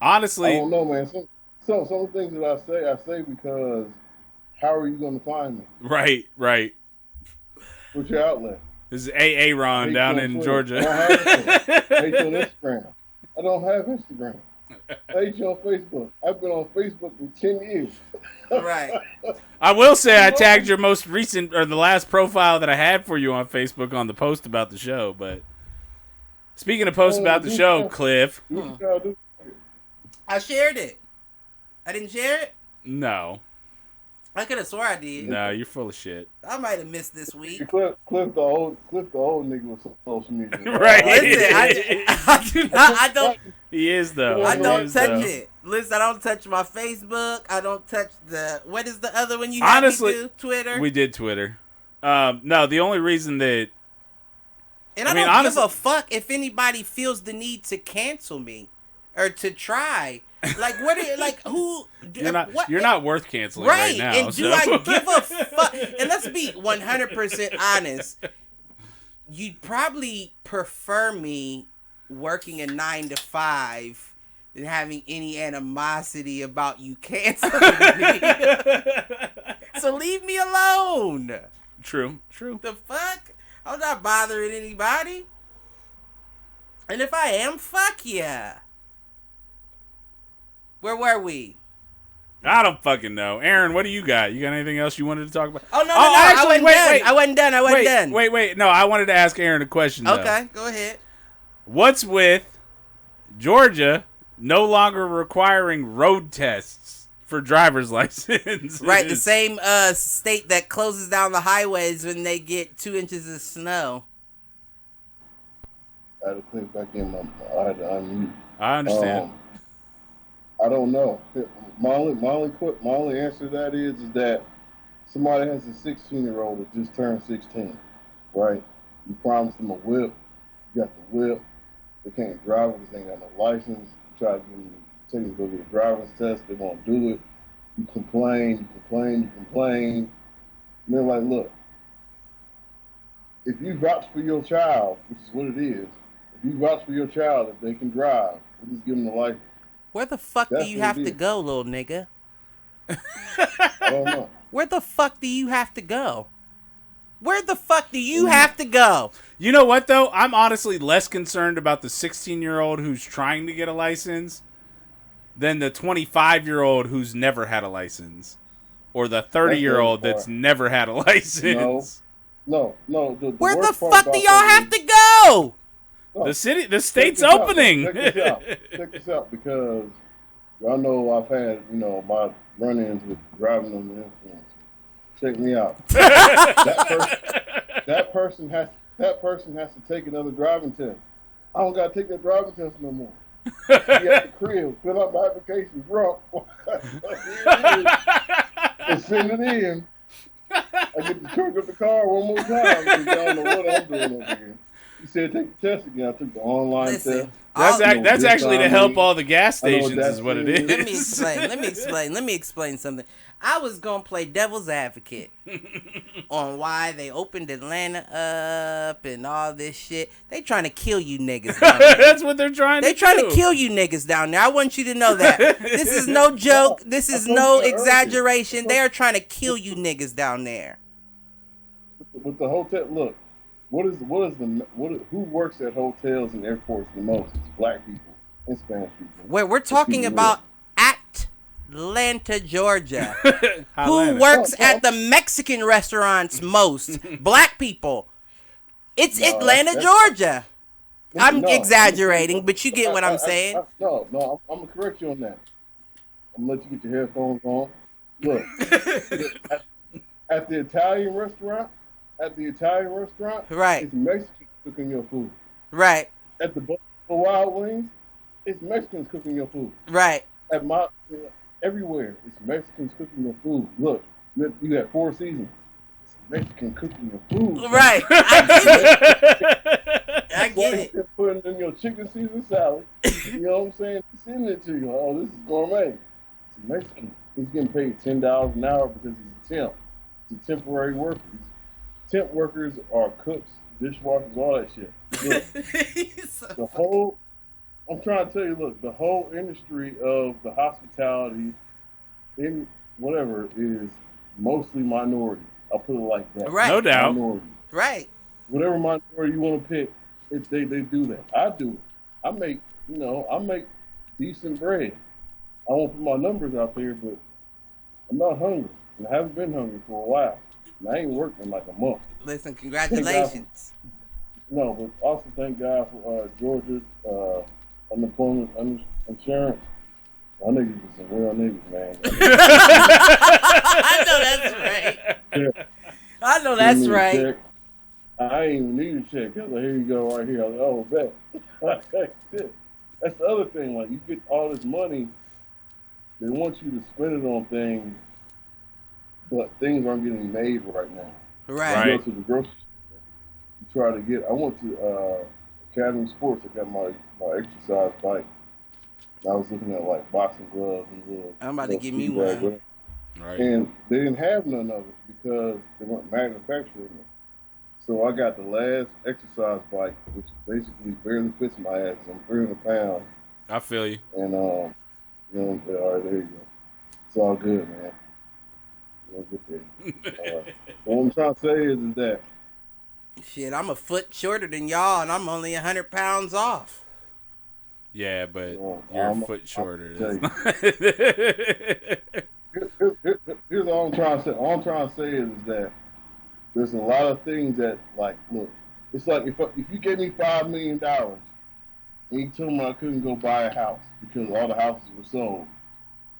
honestly, I don't know, man. Some of the things that I say because how are you going to find me? Right. What's your outlet? This is AA Ron down in Twitter. Georgia. I don't have Hate on Instagram. I don't have Instagram. Hate you on Facebook. I've been on Facebook for 10 years. Right. I will say I tagged your most recent or the last profile that I had for you on Facebook on the post about the show. But speaking of posts about the show, Cliff. I shared it. I didn't share it? No. I could have swore I did. No, you're full of shit. I might have missed this week. Cliff the old nigga with social media. Right. Listen, I don't. He is though. I don't touch it. Listen, I don't touch my Facebook. I don't touch what is the other one you had me do? Twitter? We did Twitter. No, the only reason that... And I don't give a fuck if anybody feels the need to cancel me or to try. Like, who... You're not worth canceling right now. And do I give a fuck? And let's be 100% honest. You'd probably prefer me working a 9 to 5 than having any animosity about you canceling me. So leave me alone. True. The fuck? I'm not bothering anybody. And if I am, fuck yeah. Where were we? I don't fucking know. Aaron, what do you got? You got anything else you wanted to talk about? Oh, no. Actually, I wasn't done. Wait. No, I wanted to ask Aaron a question, though. Okay, go ahead. What's with Georgia no longer requiring road tests for driver's license? Right, the same state that closes down the highways when they get 2 inches of snow. I had to click back in. I had to unmute. I understand. I don't know. My only answer to that is that somebody has a 16-year-old that just turned 16, right? You promise them a whip. You got the whip. They can't drive because they ain't got no license. You try to take them to go get a driver's test. They won't do it. You complain. And they're like, look, if you vouch for your child, which is what it is, if you vouch for your child, if they can drive, we'll just give them the license. Where the fuck do you have to go, little nigga? I don't know. Where the fuck do you have to go? Where the fuck do you have to go? You know what, though? I'm honestly less concerned about the 16-year-old who's trying to get a license than the 25-year-old who's never had a license. Or the 30-year-old that's never had a license. No. Where the fuck do y'all have to go? No. The state's opening. Check this out, because y'all know I've had, my run-ins with driving under the influence. Check me out. that person has to take another driving test. I don't gotta take that driving test no more. Be at the crib, fill out my application, drunk, and send it in. I get to turn up the car one more time because y'all know what I'm doing over here. You said take the test again. I took the online test. That's actually to help all the gas stations is what it is. Let me explain something. I was going to play devil's advocate on why they opened Atlanta up and all this shit. They trying to kill you niggas down there. That's what they're trying to do. They trying to kill you niggas down there. I want you to know that. This is no joke. This is no exaggeration. They are trying to kill you niggas down there. With the hotel, look. Who works at hotels and airports the most? It's black people and Spanish people. Where we're talking about Atlanta, Georgia. Who works at the Mexican restaurants most? Black people. It's Atlanta, Georgia. I'm exaggerating, but you get what I'm saying. No, I'm going to correct you on that. I'm going to let you get your headphones on. Look, at the Italian restaurant, at the Italian restaurant, Right. it's Mexicans cooking your food. Right. At the Buffalo Wild Wings, it's Mexicans cooking your food. Right. At my everywhere, it's Mexicans cooking your food. Look, you got Four Seasons. It's Mexican cooking your food. Right. I get it. I get it. They're putting in your chicken Caesar salad. You know what I'm saying? It's sending it to you. Oh, this is gourmet. It's Mexican. He's getting paid $10 an hour because he's a temp. He's a temporary worker. Temp workers are cooks, dishwashers, all that shit. Look, I'm trying to tell you, look, the whole industry of the hospitality, in whatever, is mostly minorities. I'll put it like that. Right. No doubt. Minorities. Right. Whatever minority you want to pick, they do that. I do it. I make decent bread. I won't put my numbers out there, but I'm not hungry. And I haven't been hungry for a while. And I ain't worked in like a month. Listen, congratulations. No, but also thank God for Georgia's unemployment insurance. My niggas is some real niggas, man. I know that's right. Yeah. I know that's right. Check. I ain't even need a check. I was like, here you go, right here. I was like, oh, bet. Shit. That's the other thing. Like, you get all this money, they want you to spend it on things, but things aren't getting made right now. Right. You go to the grocery store, you try to get. I went to Academy Sports. I got my exercise bike. And I was looking at like boxing gloves and little. I'm about to give me bags, one. Right. and they didn't have none of it because they weren't manufacturing it. So I got the last exercise bike, which basically barely fits my ass. I'm 300 pounds. I feel you. And, all right, there you go. It's all good, man. We'll get there. What I'm trying to say is that. Shit, I'm a foot shorter than y'all, and I'm only 100 pounds off. Yeah, but Well, you're I'm- a foot shorter. Here's all I'm trying to say. All I'm trying to say is that there's a lot of things that, like, look, it's like if you gave me $5 million and you told me I couldn't go buy a house because all the houses were sold,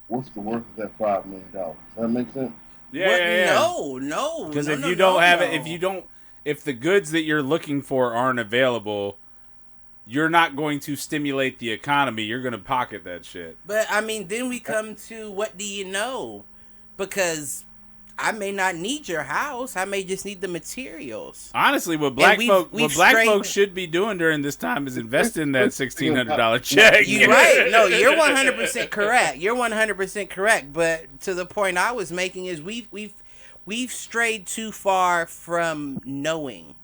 what's the worth of that $5 million? Does that make sense? Yeah. No. Because no, if no, you don't no, have no. it, if the goods that you're looking for aren't available, you're not going to stimulate the economy. You're going to pocket that shit. But, I mean, then we come to what do you know? Because I may not need your house. I may just need the materials. Honestly, what black folks should be doing during this time is investing in that $1,600 check. You're right. No, you're 100% correct. You're 100% correct. But to the point I was making is we've strayed too far from knowing.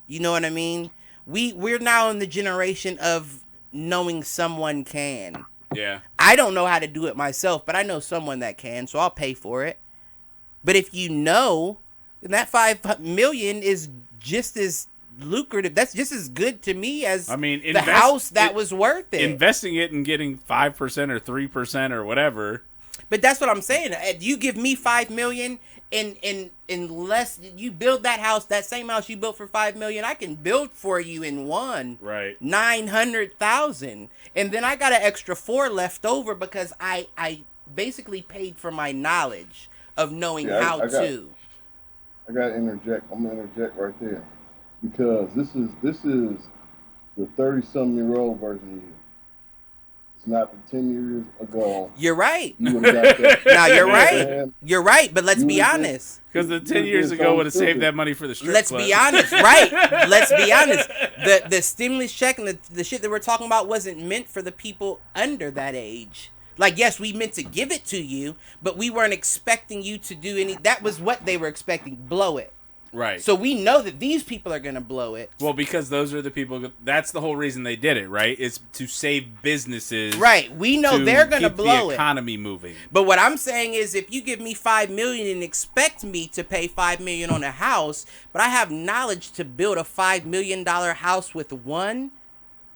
You know what I mean? We're now in the generation of knowing someone can. Yeah. I don't know how to do it myself, but I know someone that can, so I'll pay for it. But if you know, then that $5 million is just as lucrative. That's just as good to me as the house that was worth it. Investing it and getting 5% or 3% or whatever. But that's what I'm saying. You give me $5 million, and unless you build that house, that same house you built for $5 million, I can build for you in one. Right. 900,000, and then I got an extra 4 left over because I basically paid for my knowledge of knowing how to. I got to interject. I'm gonna interject right there because this is the 30-something-year-old version of you. It's not the 10 years ago. You're right. You would've got that. Now you're right. You're right, but let's be honest. Because the 10 years ago would have saved that money for the strip Let's club. be honest, right? Let's be honest. The stimulus check and the shit that we're talking about wasn't meant for the people under that age. Like, yes, we meant to give it to you, but we weren't expecting you to do any. That was what they were expecting. Blow it. Right. So we know that these people are going to blow it. Well, because those are the people. That's the whole reason they did it, right? It's to save businesses. Right. We know they're going to blow the it. economy moving. But what I'm saying is, if you give me $5 million and expect me to pay $5 million on a house, but I have knowledge to build a $5 million house with one,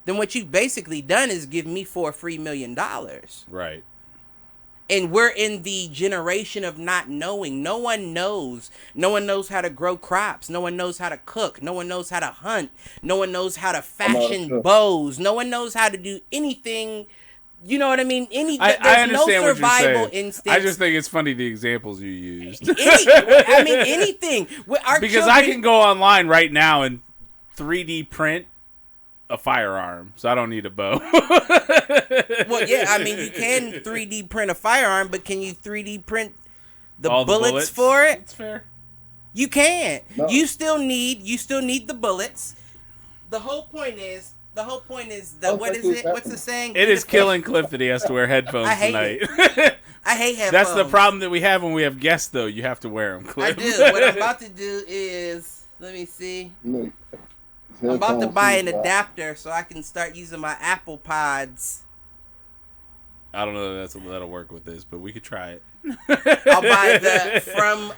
then what you've basically done is give me $4 free million. Right. And we're in the generation of not knowing. No one knows. No one knows how to grow crops. No one knows how to cook. No one knows how to hunt. No one knows how to fashion bows. No one knows how to do anything You know what I mean? I There's no understand what you're survival saying. instinct. I just think it's funny the examples you used. Anything. Because I can go online right now and 3D print a firearm, so I don't need a bow. Well, yeah, I mean, you can 3D print a firearm, but can you 3D print the bullets for it? That's fair. You can't. No. You still need the bullets. The whole point is that what is it? What's the saying? It is killing Cliff that he has to wear headphones tonight. I hate headphones. That's the problem that we have when we have guests, though. You have to wear them, Cliff. I do. What I'm about to do is, let me see. Look, I'm about to buy an adapter so I can start using my Apple Pods. I don't know if that'll work with this, but we could try it. I'll buy from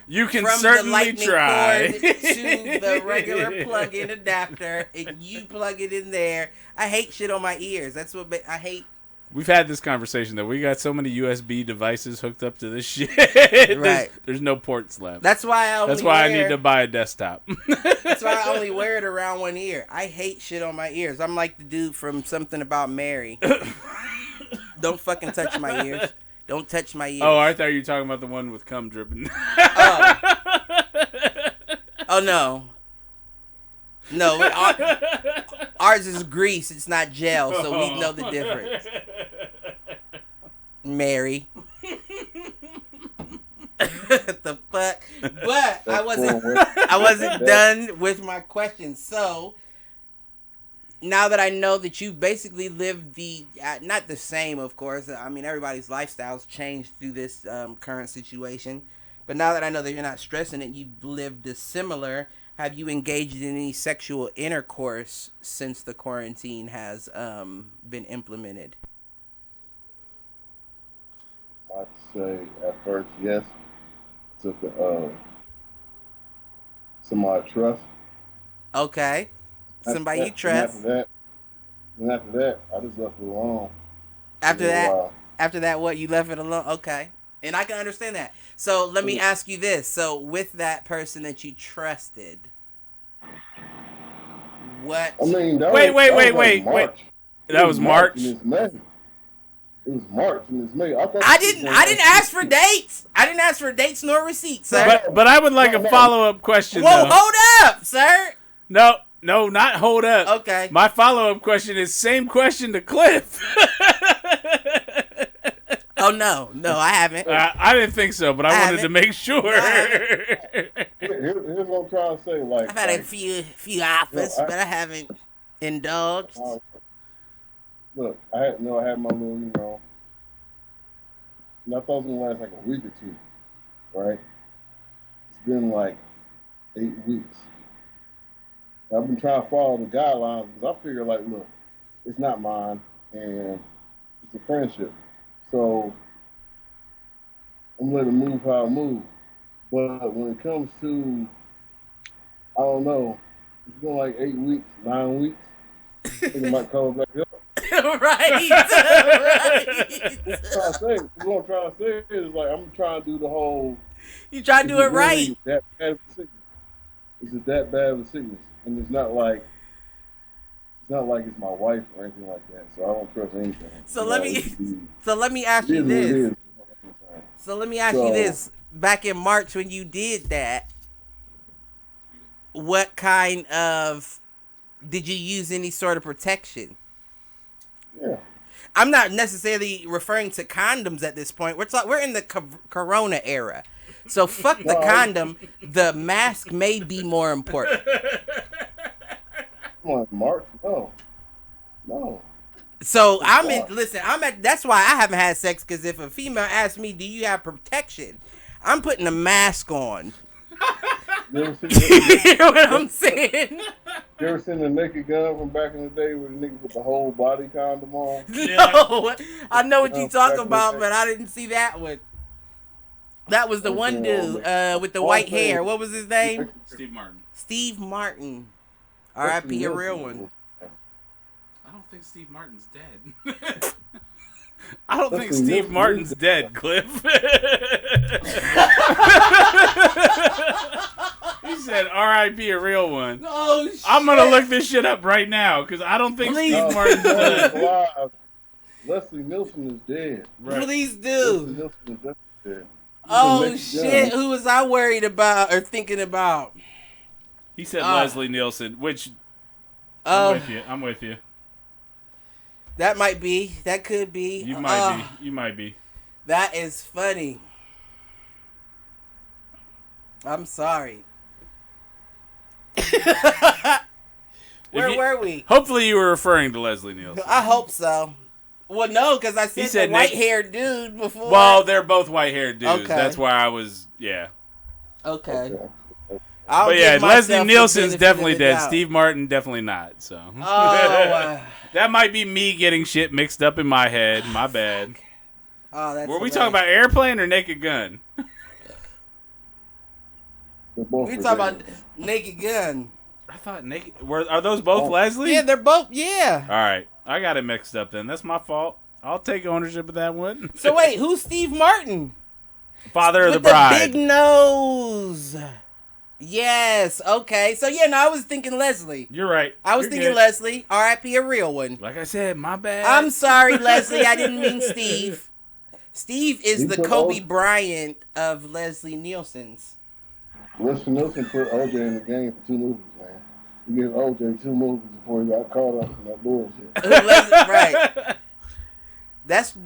certainly the lightning try cord to the regular plug-in adapter, and you plug it in there. I hate shit on my ears. That's what I hate. We've had this conversation though. We got so many USB devices hooked up to this shit. Right. There's no ports left. That's why I need to buy a desktop. That's why I only wear it around one ear. I hate shit on my ears. I'm like the dude from Something About Mary. Don't fucking touch my ears. Don't touch my ears. Oh, I thought you were talking about the one with cum dripping. Oh no. No, ours is grease. It's not gel, so we know the difference. Mary. What the fuck? But I wasn't done with my questions. So now that I know that you've basically lived not the same, of course. I mean, everybody's lifestyles changed through this current situation. But now that I know that you're not stressing it, you've lived a similar. Have you engaged in any sexual intercourse since the quarantine has been implemented? I'd say at first, yes. Took somebody I trust. Okay. Somebody you trust. And after that, I just left it alone. After that, what? You left it alone? Okay. And I can understand that. So let me ask you this. So with that person that you trusted, what? I mean, that wait. March. That was March? It was March and it's May. I didn't ask for dates. I didn't ask for dates nor receipts, sir. But I would like a follow-up question. Whoa, though. hold up, sir. No, not hold up. Okay. My follow-up question is same question to Cliff. Oh, no, I haven't. I didn't think so, but I wanted to make sure. Here's what I'm trying to say. Like, I've had a few offers, but I haven't indulged. Look, I had my little, and I thought it was going to last like a week or two, right? It's been like 8 weeks. I've been trying to follow the guidelines because I figure, like, look, it's not mine, and it's a friendship. So I'm letting it move how it moves. But when it comes to, I don't know, it's been like 8 weeks, 9 weeks. I think it might come back up. Right. What I'm trying to say is, like, I'm trying to do the whole. You try to do it right. That bad of a sickness? Is it that bad of a sickness? And it's not like it's my wife or anything like that. So I don't trust anything. So let me ask you this. So let me ask you this. Back in March when you did that, what kind of did you use any sort of protection? Yeah. I'm not necessarily referring to condoms at this point. We're in the Corona era. So fuck the condom. The mask may be more important. Come on, March? No. So that's why I haven't had sex, because if a female asks me, do you have protection? I'm putting a mask on. You ever You know what I'm saying? You ever seen the Naked Gun from back in the day with a nigga with the whole body condom on? No, I know what you talking about, but I didn't see that one. That was the one dude with the white hair. What was his name? Steve Martin. R.I.P. a real one. I don't think Steve Martin's dead. I don't think Steve Martin's dead, Cliff. He said R.I.P. a real one. Oh, shit. I'm going to look this shit up right now because I don't think Steve Martin's dead. Leslie Nielsen is dead. Right. Please Leslie do. Nielsen is definitely dead. Oh shit! Who was I worried about or thinking about? He said Leslie Nielsen, which I'm with you. That might be. That could be. You might be. You might be. That is funny. I'm sorry. Where were we? Hopefully you were referring to Leslie Nielsen. I hope so. Well, no, because I said the white-haired dude before. Well, they're both white-haired dudes. Okay. That's why I was, yeah. Okay. But yeah, Leslie Nielsen's definitely dead. Steve Martin, definitely not. So that might be me getting shit mixed up in my head. My bad. Oh, that's Were we talking about Airplane or Naked Gun? We talking about Naked Gun. I thought Naked. Are those both Leslie? Yeah, they're both. Yeah. All right, I got it mixed up then. That's my fault. I'll take ownership of that one. So wait, who's Steve Martin? Father of the With Bride. The big nose. Yes. Okay. So yeah, no, I was thinking Leslie. You're right. I was thinking Leslie. R.I.P. a real one. Like I said, my bad. I'm sorry, Leslie. I didn't mean Steve. Steve is the Kobe Bryant of Leslie Nielsen's. Leslie Nielsen put OJ in the game for 2 movies, man. He gave OJ 2 movies before he got caught up in that bullshit. Right.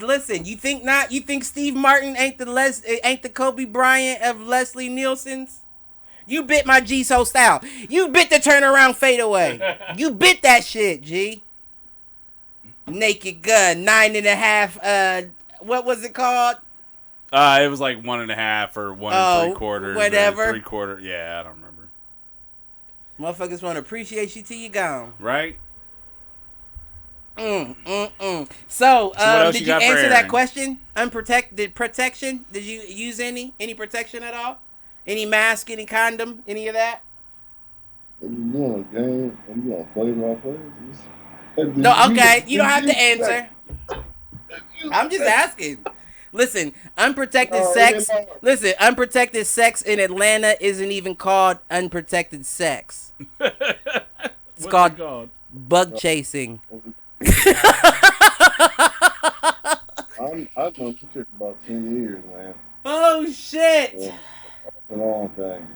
Listen. You think not? You think Steve Martin ain't the Kobe Bryant of Leslie Nielsen's? You bit my G so style. You bit the turnaround fadeaway. You bit that shit, G. Naked Gun, 9.5. What was it called? It was like 1.5 or 1 3/4. Whatever. 3/4. Yeah, I don't remember. Motherfuckers want to appreciate you till you gone. Right? So did you you got for answer Aaron? that question? Unprotected protection? Did you use any protection at all? Any mask, any condom, any of that? Are you doing a game? Are you going to play by play? No, okay. You don't have to answer. I'm just asking. Listen, unprotected sex. Listen, unprotected sex in Atlanta isn't even called unprotected sex. It's called bug chasing. I've known this chick about 10 years, man. Oh shit! Yeah, that's a long thing.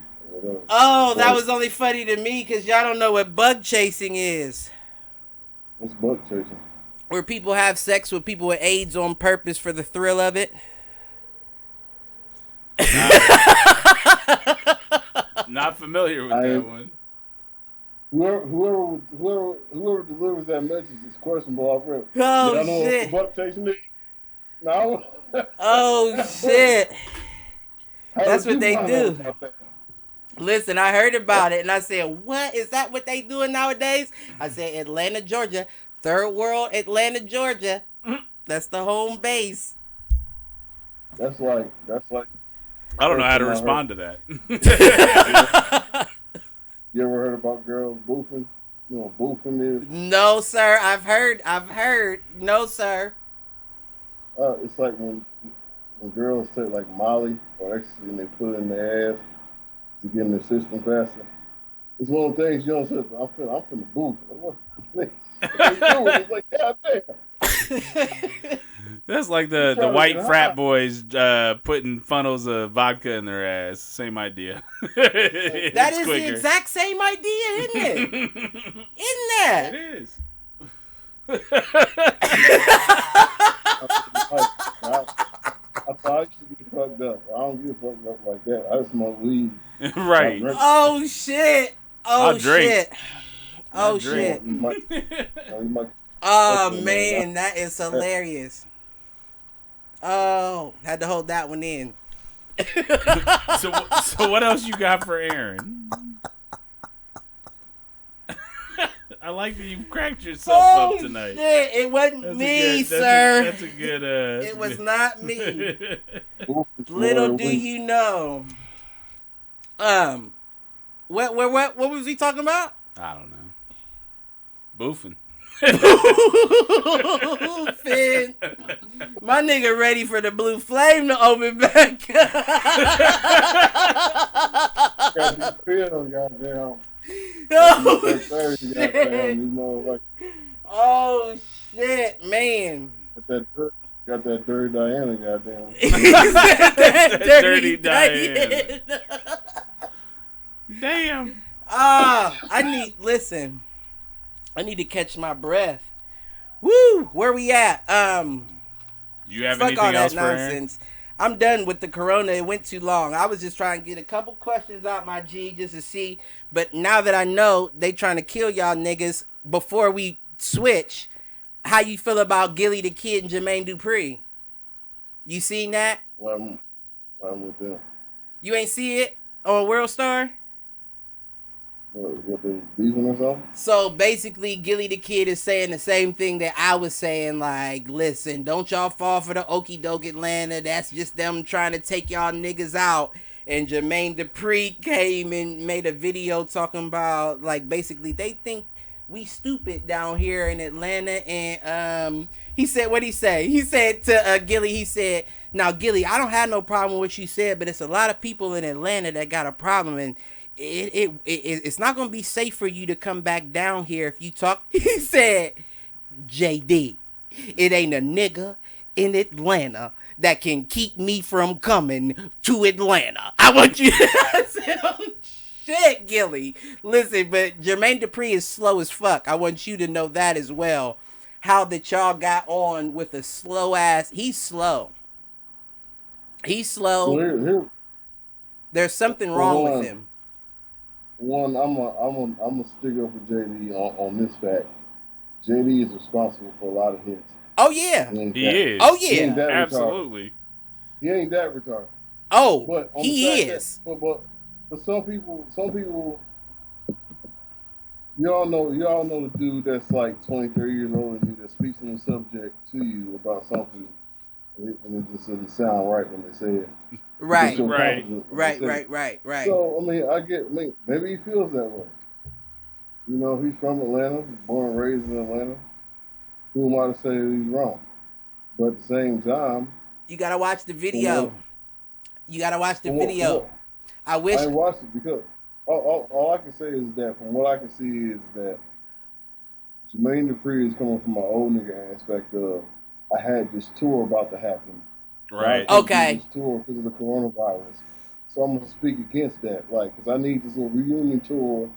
Oh, that was only funny to me because y'all don't know what bug chasing is. What's bug chasing? Where people have sex with people with AIDS on purpose for the thrill of it. Not familiar with that one. Whoever delivers that message is questionable already. Oh, I know shit. what bug chasing is? No. Oh shit. That's what they do. Listen, I heard about it and I said, what? Is that what they doing nowadays? I said, Atlanta, Georgia. Third world, Atlanta, Georgia. That's the home base. That's like. I don't know how to respond to that. You ever heard about girls boofing? You know what boofing is? No, sir. I've heard. No, sir. It's like when girls take like Molly or ecstasy and they put it in their ass to get in their system faster. It's one of the things you don't say. I'm finna boof. It's like, God damn. That's like the white frat boys putting funnels of vodka in their ass. Same idea. That is quicker. The exact same idea, isn't it? Isn't that? It is. I thought I used to get fucked up. I don't get fucked up like that. I smoke weed. Right. Oh shit. Oh shit. Oh shit. Oh man, that is hilarious. Oh, had to hold that one in. So what else you got for Aaron? I like that you cracked yourself up tonight. Shit. It wasn't me, sir. That's a good. It was not me. Little do you know. What was he talking about? I don't know. Boofing. Boofing. My nigga ready for the blue flame to open back. Goddamn. Oh shit. Oh shit, man. Got that dirty Diana, goddamn. that dirty Diana. Damn. I need to catch my breath. Woo! Where we at? You have fuck anything all that else for nonsense. I'm done with the corona. It went too long. I was just trying to get a couple questions out my G just to see. But now that I know they trying to kill y'all niggas before we switch, how you feel about Gilly the Kid and Jermaine Dupri? You seen that? Well, I'm with them. You ain't see it on World Star? What they leaving or something? So basically, Gilly the Kid is saying the same thing that I was saying. Like, listen, don't y'all fall for the okie doke Atlanta. That's just them trying to take y'all niggas out. And Jermaine Dupri came and made a video talking about, like, basically they think we stupid down here in Atlanta. And he said, what'd he say? He said to Gilly, he said, now Gilly, I don't have no problem with what you said, but it's a lot of people in Atlanta that got a problem, and it's not gonna be safe for you to come back down here if you talk. He said, JD, it ain't a nigga in Atlanta that can keep me from coming to Atlanta. I want you. I said, oh shit, Gilly. Listen, but Jermaine Dupri is slow as fuck. I want you to know that as well. How that y'all got on with a slow ass. He's slow. He's slow. Well, There's something wrong with him. One, I'm a stick up for JD on this fact. JD is responsible for a lot of hits. Oh yeah, he is. Oh yeah, absolutely. He ain't that retarded. Oh, but he is. But some people, y'all know the dude that's like 20, 30 years older than you that speaks on the subject to you about something, and it just doesn't sound right when they say it. Right. So, I mean, maybe he feels that way. You know, he's from Atlanta, born and raised in Atlanta. Who am I to say he's wrong? But at the same time, you gotta watch the video. I wish I watched it because all I can say is that from what I can see is that Jermaine Dupri is coming from my old nigga aspect of I had this tour about to happen. Right. Okay. This tour because of the coronavirus. So I'm gonna speak against that, like, because I need this little reunion tour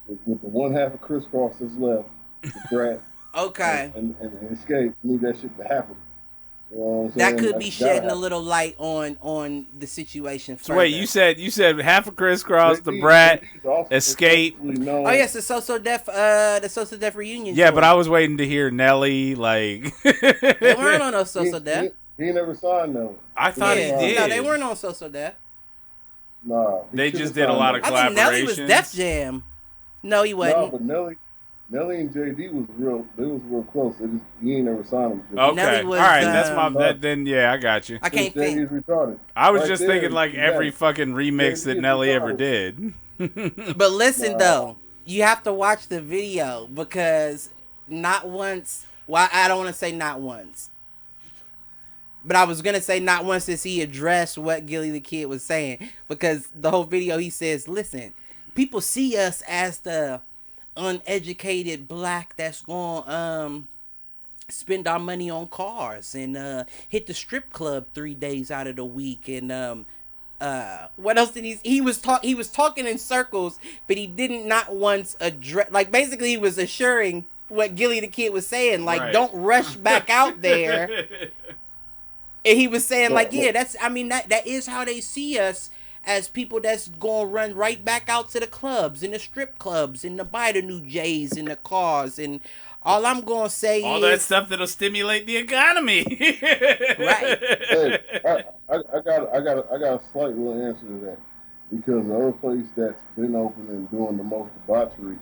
with the one half of Crisscross that's left, the Brat, okay, and Escape. I need that shit to happen. You know what I'm that saying? could be shedding a little light on the situation. So wait, you said half of Crisscross, the Brat, Escape. Oh yes, the So Def reunion. Yeah, tour. but I was waiting to hear Nelly. Like they weren't on no So Def. He never signed Nelly. I thought he did. No, they weren't on So Def. Nah, they just did a lot of collaborations. I think Nelly was Def Jam. No, he wasn't. No, but Nelly and JD was real. They was real close. He ain't never signed them. Okay, was, all right. That's my. Then yeah, I got you. I can't think. Retarded. I was just thinking like every fucking remix that Nelly ever did. But listen though, you have to watch the video because not once. Well, I don't want to say not once. But I was going to say not once does he address what Gilly the Kid was saying. Because the whole video he says, listen, people see us as the uneducated black that's going to spend our money on cars and hit the strip club 3 days out of the week. And what else did he was talking in circles, but he didn't not once address, like basically he was assuring what Gilly the Kid was saying, like, right. Don't rush back out there. And he was saying, like, yeah, that is how they see us as people that's going to run right back out to the clubs and the strip clubs and to buy the new J's and the cars. And all I'm going to say all that stuff that'll stimulate the economy. Right. Hey, I got a slight little answer to that. Because the other place that's been open and doing the most debauchery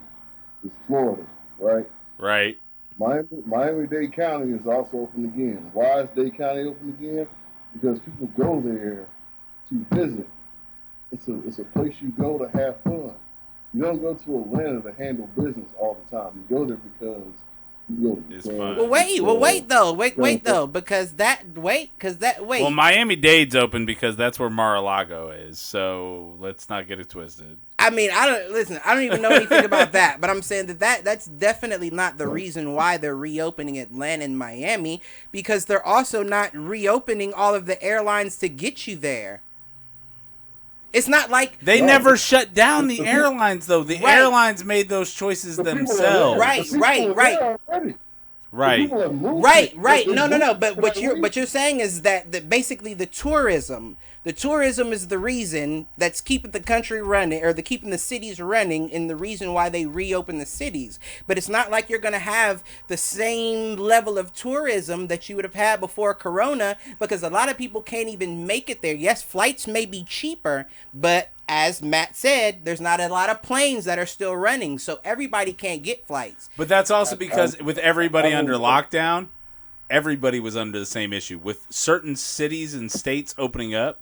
is Florida, right? Right. Miami-Dade County is also open again. Why is Dade County open again? Because people go there to visit. It's a place you go to have fun. You don't go to Atlanta to handle business all the time. You go there because you go. It's fun. Well, Miami-Dade's open because that's where Mar-a-Lago is. So let's not get it twisted. I mean, I don't even know anything about that, but I'm saying that's definitely not the reason why they're reopening Atlanta and Miami, because they're also not reopening all of the airlines to get you there. It's not like they never shut down the airlines, though. The airlines made those choices themselves. Right. No. But what you're saying is that basically the tourism is the reason that's keeping the country running, or keeping the cities running, and the reason why they reopen the cities. But it's not like you're gonna have the same level of tourism that you would have had before Corona, because a lot of people can't even make it there. Yes, flights may be cheaper, but as Matt said, there's not a lot of planes that are still running, so everybody can't get flights. But that's also because with everybody under lockdown, everybody was under the same issue. With certain cities and states opening up,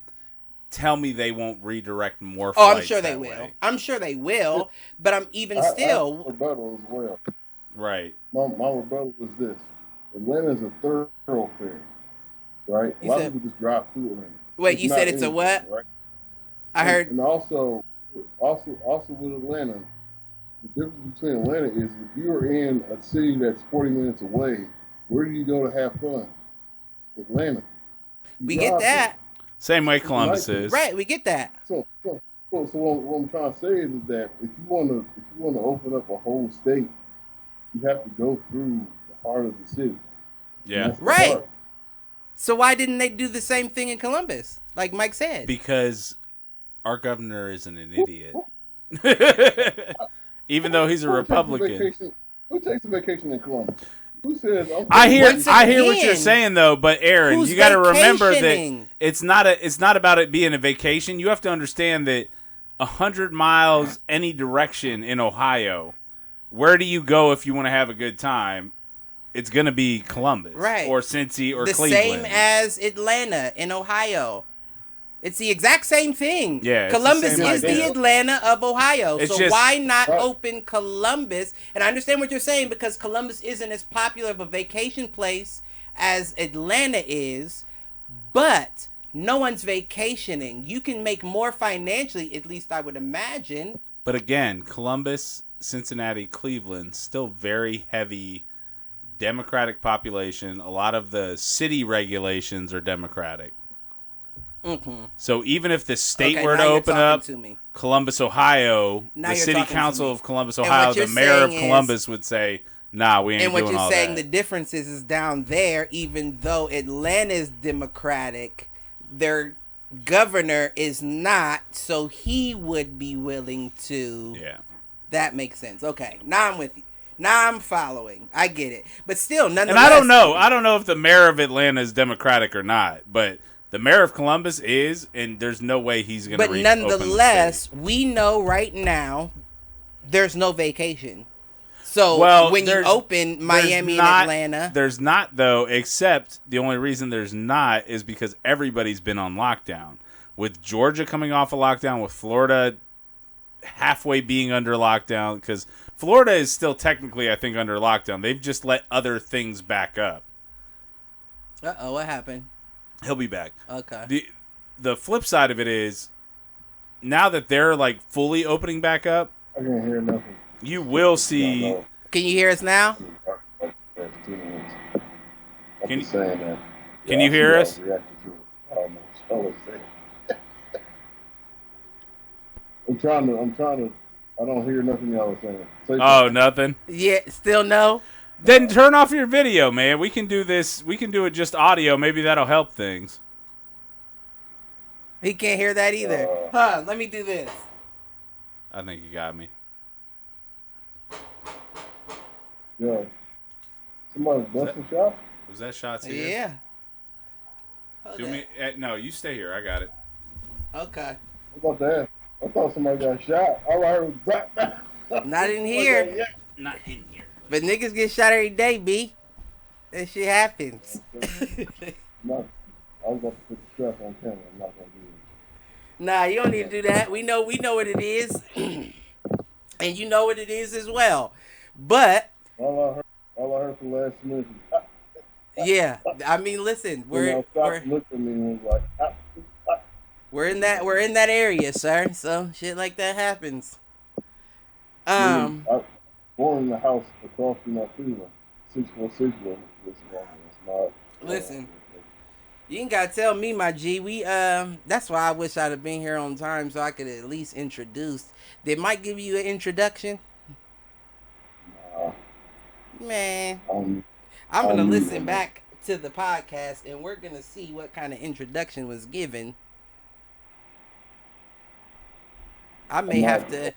tell me they won't redirect more flights. Oh, I'm sure they will. I'm sure they will, but I'm even still. I rebuttal as well. Right. My rebuttal was this: Atlanta's a thoroughfare, right? A lot of people just drive through Atlanta. Wait, you said it's a what? Right? I heard. And also with Atlanta, the difference between Atlanta is if you're in a city that's 40 minutes away, where do you go to have fun? Atlanta. We get that. Same way Columbus is. Right, we get that. So what I'm trying to say is that if you want to open up a whole state, you have to go through the heart of the city. Yeah. Right. Heart. So why didn't they do the same thing in Columbus, like Mike said? Because our governor isn't an idiot. Even though he's a Republican. Who takes a vacation in Columbus? Who says? I hear what you're saying though, but Aaron, you got to remember that it's not about it being a vacation. You have to understand that 100 miles any direction in Ohio, where do you go if you want to have a good time? It's going to be Columbus, right, or Cincy, or the Cleveland. Same as Atlanta in Ohio. It's the exact same thing. Yeah, Columbus is the Atlanta of Ohio. It's so just, why not open Columbus? And I understand what you're saying, because Columbus isn't as popular of a vacation place as Atlanta is, but no one's vacationing. You can make more financially, at least I would imagine. But again, Columbus, Cincinnati, Cleveland, still very heavy Democratic population. A lot of the city regulations are Democratic. Mm-hmm. So even if the state were to open up Columbus, Ohio, the city council of Columbus, Ohio, the mayor of Columbus would say, nah, we ain't doing all that. And what you're saying, the difference is down there, even though Atlanta is Democratic, their governor is not, so he would be willing to. Yeah. That makes sense. Okay, now I'm with you. Now I'm following. I get it. But still, nonetheless. And I don't know if the mayor of Atlanta is Democratic or not, but the mayor of Columbus is, and there's no way he's going to But nonetheless, we know right now there's no vacation. So when you open Miami and Atlanta. There's not, though, except the only reason there's not is because everybody's been on lockdown. With Georgia coming off a lockdown, with Florida halfway being under lockdown, because Florida is still technically, I think, under lockdown. They've just let other things back up. Uh-oh, what happened? He'll be back. Okay. The flip side of it is, now that they're like fully opening back up, I can't hear nothing. You will see. Can you hear us now? Can you hear us? I'm trying to. I don't hear nothing y'all are saying. Nothing. Yeah, still no. Then turn off your video, man. We can do this. We can do it just audio. Maybe that'll help things. He can't hear that either. Let me do this. I think you got me. Yeah. Somebody's busting shots? Was that shots here? Yeah. Do me. No, you stay here. I got it. Okay. What about that? I thought somebody got shot. All I heard was back. Not in here. Not in here. But niggas get shot every day, B. That shit happens. I was about to put the stress on camera. I'm not going to do it. Nah, you don't need to do that. We know what it is. And you know what it is as well. But all I heard for the last minute is yeah, I mean, listen, we're looked at me and was like, We're in that area, sir. So shit like that happens. Nigga, Um, I born in the house across from that freeway. 646 was this one. It's not. listen, you ain't gotta tell me, my G. We that's why I wish I'd have been here on time so I could at least introduce. Did Mike give you an introduction? Nah, Man, I'm I'm gonna I'm listen muting it. back to the podcast and we're gonna see what kind of introduction was given. I I'm may not. have to.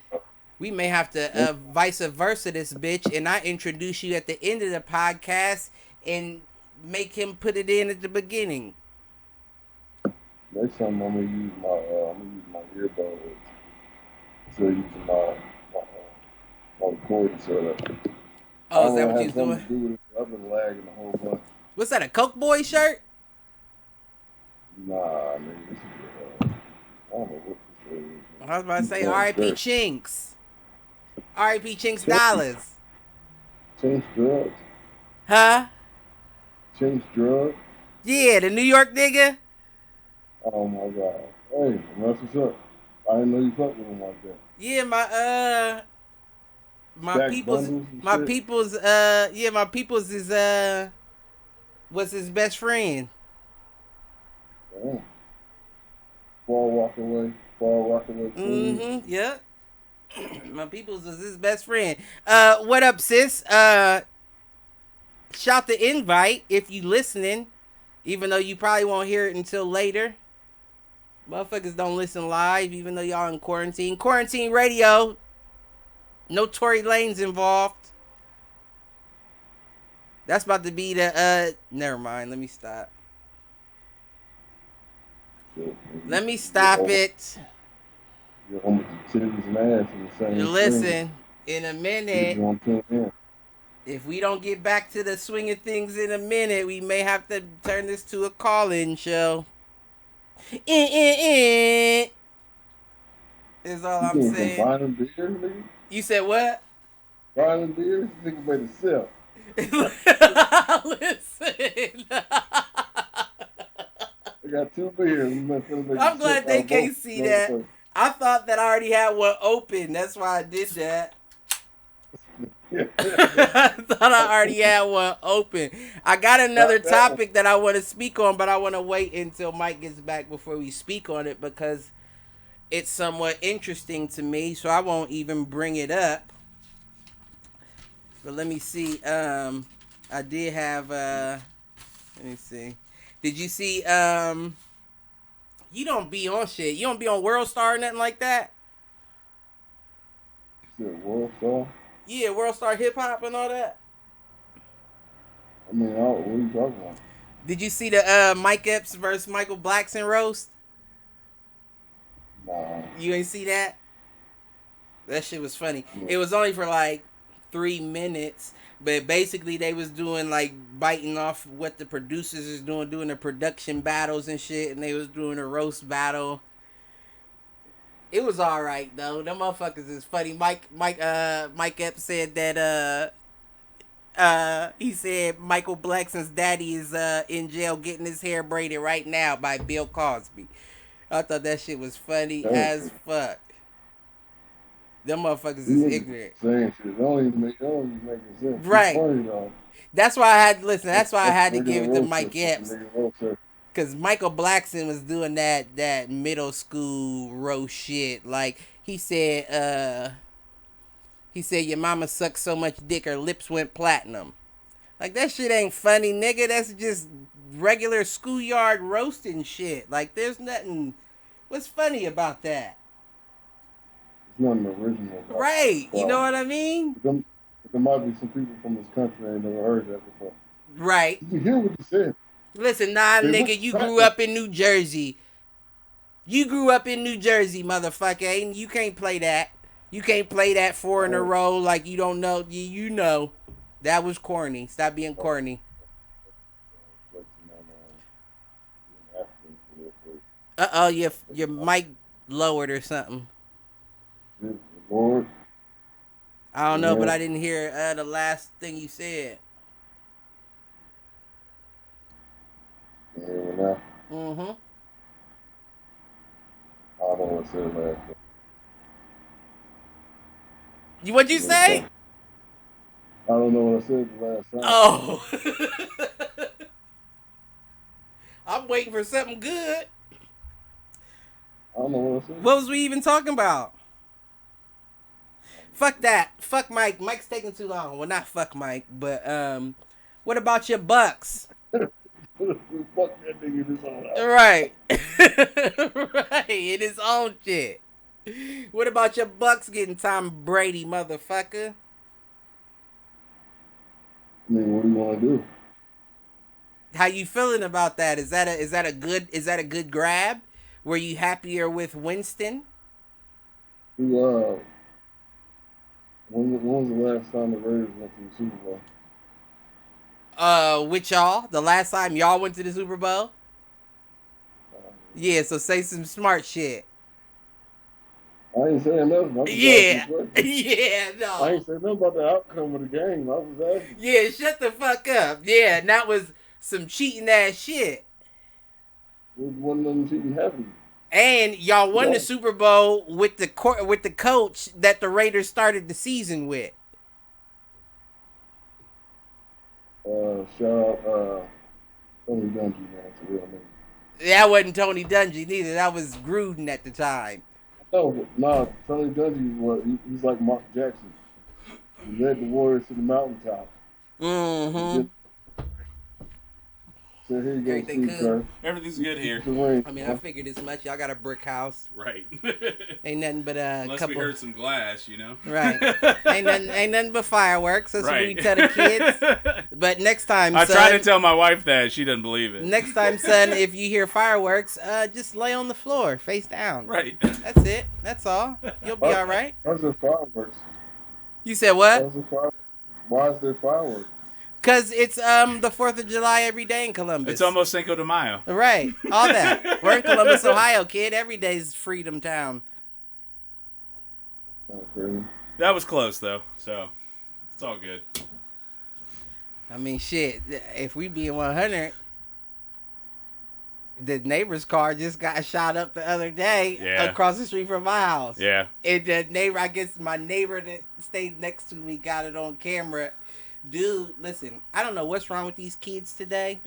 We may have to vice versa this bitch, and I introduce you at the end of the podcast and make him put it in at the beginning. Next time I'm gonna use my earbuds instead of using my recording setup. I Oh, is don't that know, what it you has was something doing? to do with it. I've been lagging a whole bunch. What's that? A Coke Boy shirt? Nah, nigga, this is I don't know what this is. I was about to Keep say going R.I.P. dirt. Chinks. R.I.P. Chinks Change, dollars. change drugs. Huh? Change drugs. Yeah, the New York nigga. Oh my god. Hey, that's what's up. I didn't know you fucked with him like that. Yeah, my Stack people's bundles and my shit. people's my people's is was his best friend. Damn. Far walk away queen. Mm-hmm. Yeah. My people's was his best friend. What up, sis? Shout the invite if you listening, even though you probably won't hear it until later. Motherfuckers don't listen live, even though y'all in quarantine. Quarantine radio. No Tory Lanes involved. That's about to be the never mind, let me stop. Shit, Let me stop it. you're almost titties and ass in the same screen. Listen, in a Niggas minute, gonna tune in. if we don't get back to the swing of things in a minute, we may have to turn this to a call-in show. Is all You I'm came from saying. buying beer, nigga? You said what? Buying beer? This nigga made a sip. Listen. I got 2 beers. I'm finna make I'm a sip glad out they of both. can't see that. I thought that I already had one open. That's why I did that. I thought I already had one open. I got another Not that one. topic that I want to speak on, but I want to wait until Mike gets back before we speak on it because it's somewhat interesting to me, so I won't even bring it up. But let me see. I did have let me see. Did you see you don't be on shit. You don't be on World Star or nothing like that? You said World Star? Yeah, World Star Hip Hop and all that. I mean, what are you talking about? Did you see the Mike Epps versus Michael Blackson roast? Nah. You ain't see that? That shit was funny. Yeah. It was only for like 3 minutes, but basically they was doing like biting off what the producers is doing the production battles and shit, and they was doing a roast battle. It was all right though. Them motherfuckers is funny. Mike Epps said that he said Michael Blackson's daddy is in jail getting his hair braided right now by Bill Cosby. I thought that shit was funny as fuck. Them motherfuckers is ignorant. Saying shit. It don't even make sense. Right. It's funny though. That's why I had listen. That's why I had to Regular give it to road Mike trip, Epps, regular road trip. cause Michael Blackson was doing that middle school roast shit. Like he said your mama sucked so much dick her lips went platinum. Like that shit ain't funny, nigga. That's just regular schoolyard roasting shit. Like there's nothing. What's funny about that? It's nothing original. About Right. it. You know what I mean? There might be some people from this country that ain't never heard that before. Right. Did you hear what he said? Listen, nah, They nigga, went you platinum. grew up in New Jersey. You grew up in New Jersey, motherfucker. And you can't play that. You can't play that 4 in a row like you don't know. You know. That was corny. Stop being corny. Uh-oh, your mic lowered or something. Lord. I don't know, Yeah. but I didn't hear the last thing you said. Yeah, now. Mm-hmm. what I said last time. What'd you say? I don't know what I said the last time. Oh. I'm waiting for something good. I don't know what I said. What was we even talking about? Fuck that. Fuck Mike. Mike's taking too long. Well, not fuck Mike, but what about your Bucks? Fuck that nigga in his own house. Right. Right. In his own shit. What about your Bucks getting Tom Brady, motherfucker? I mean, what do you want to do? How you feeling about that? Is that a good grab? Were you happier with Winston? When was the last time the Raiders went to the Super Bowl? With y'all? The last time y'all went to the Super Bowl? Yeah, so say some smart shit. I ain't saying nothing. I'm just Yeah. asking questions. Yeah, no. I ain't saying nothing about the outcome of the game. I was just asking. Yeah, shut the fuck up. Yeah, and that was some cheating ass shit. There's one of them cheating happening. And y'all won Yeah. the Super Bowl with the coach that the Raiders started the season with. Shout out Tony Dungy, man. It's a real name. That wasn't Tony Dungy neither. That was Gruden at the time. No, but nah, Tony Dungy he's like Mark Jackson. He led the Warriors to the mountaintop. Mm-hmm. So here you go, Everything Steve good? Kerr. Everything's good here. It's the rain. I mean, I figured as much. Y'all got a brick house. Right. Ain't nothing but a Unless couple. we heard some glass, you know. Right. ain't nothing but fireworks. That's what we Right. tell the kids. But next time, I son, try to tell my wife that. She doesn't believe it. next time, son, if you hear fireworks, just lay on the floor, face down. Right. That's it. That's all. You'll be all right. Why is there fireworks? You said what? Why is there fireworks? Cause it's the 4th of July every day in Columbus. It's almost Cinco de Mayo. Right. All that. We're in Columbus, Ohio, kid. Every day's Freedom Town. Oh, crazy. That was close, though, so it's all good. I mean, shit. If we be in 100, the neighbor's car just got shot up the other day across the street from my house. Yeah. And the neighbor, I guess my neighbor that stayed next to me got it on camera. Dude, listen, I don't know what's wrong with these kids today.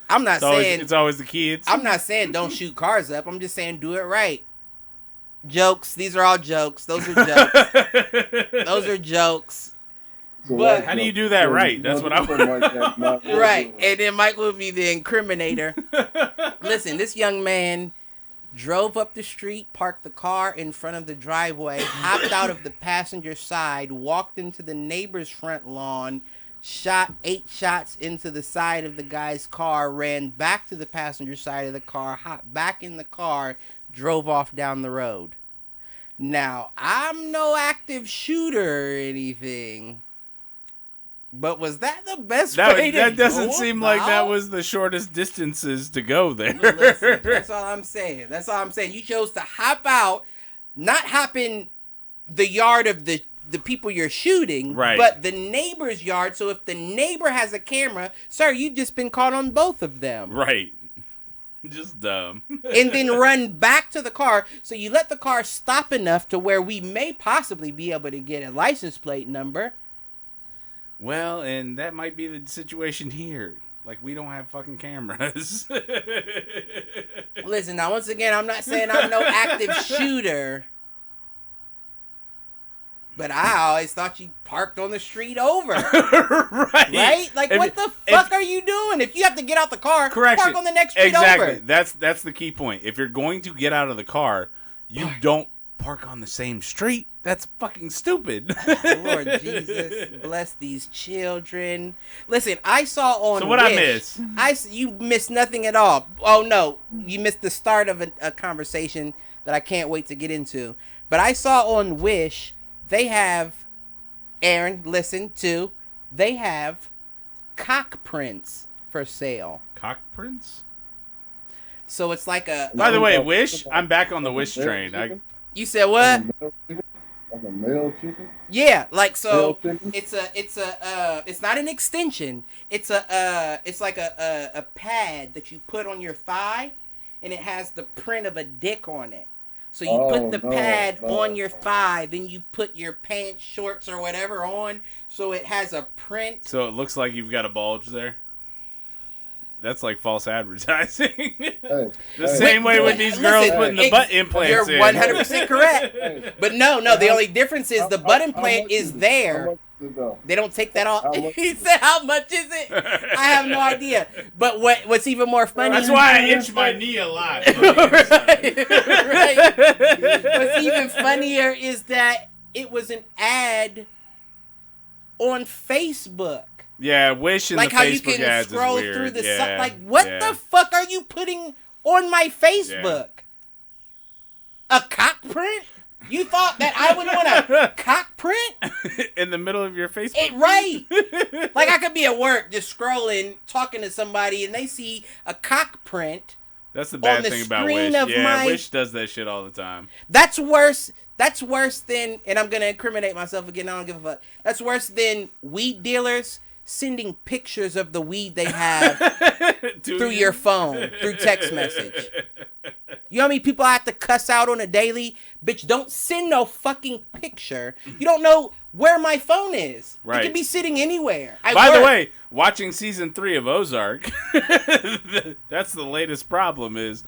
I'm not saying it's always the kids. I'm not saying don't shoot cars up. I'm just saying do it right. Jokes. These are all jokes. Those are jokes. Those are jokes. So But- How do you do that right? That's what I want. Right. And then Mike will be the incriminator. Listen, this young man drove up the street, parked the car in front of the driveway, hopped out of the passenger side, walked into the neighbor's front lawn, shot 8 shots into the side of the guy's car, ran back to the passenger side of the car, hopped back in the car, drove off down the road. Now, I'm no active shooter or anything, but was that the best way to That doesn't go seem like that about? was the shortest distances to go there. Listen, that's all I'm saying. That's all I'm saying. You chose to hop out, not hop in the yard of the people you're shooting, Right. but the neighbor's yard. So if the neighbor has a camera, sir, you've just been caught on both of them. Right. Just dumb. And then run back to the car. So you let the car stop enough to where we may possibly be able to get a license plate number. Well, and that might be the situation here. Like, we don't have fucking cameras. Listen, now, once again, I'm not saying I'm no active shooter. But I always thought you parked on the street over. Right. Right? Like, what the fuck are you doing? If you have to get out the car, park on the next street exactly. over. That's the key point. If you're going to get out of the car, you don't park on the same street. That's fucking stupid. Lord Jesus, bless these children. Listen, I saw on So what I Wish, miss? You missed nothing at all. Oh, no. You missed the start of a conversation that I can't wait to get into. But I saw on Wish, they have, Aaron, listen to, they have cock prints for sale. Cock prints? So it's like a... By the way, Wish, I'm back on the Wish train. You said what? Like a male chicken? Yeah, like so. Male chicken? It's not an extension. It's like a pad that you put on your thigh, and it has the print of a dick on it. So you put the pad on your thigh, then you put your pants, shorts, or whatever on, so it has a print. So it looks like you've got a bulge there? That's like false advertising. The same way with these girls putting the butt implants in. You're 100% correct. But no, the only difference is the butt implant is there. They don't take that off. He said, "How much is it?" I have no idea. But what's even more funny? That's why I itch my knee a lot. right. What's even funnier is that it was an ad on Facebook. Yeah, Wish and like the how Facebook you can ads scroll is weird. through the yeah, like what the fuck are you putting on my Facebook? A cock print? You thought that I would want a cock print in the middle of your Facebook? Right. Like I could be at work just scrolling, talking to somebody, and they see a cock print. That's the bad thing about Wish. Wish does that shit all the time. That's worse. That's worse than, and I'm gonna incriminate myself again. I don't give a fuck. That's worse than weed dealers sending pictures of the weed they have through your phone, through text message. You know how many people I have to cuss out on a daily? Bitch, don't send no fucking picture. You don't know where my phone is. Right. It could be sitting anywhere. By the way, watching season 3 of Ozark, that's the latest problem is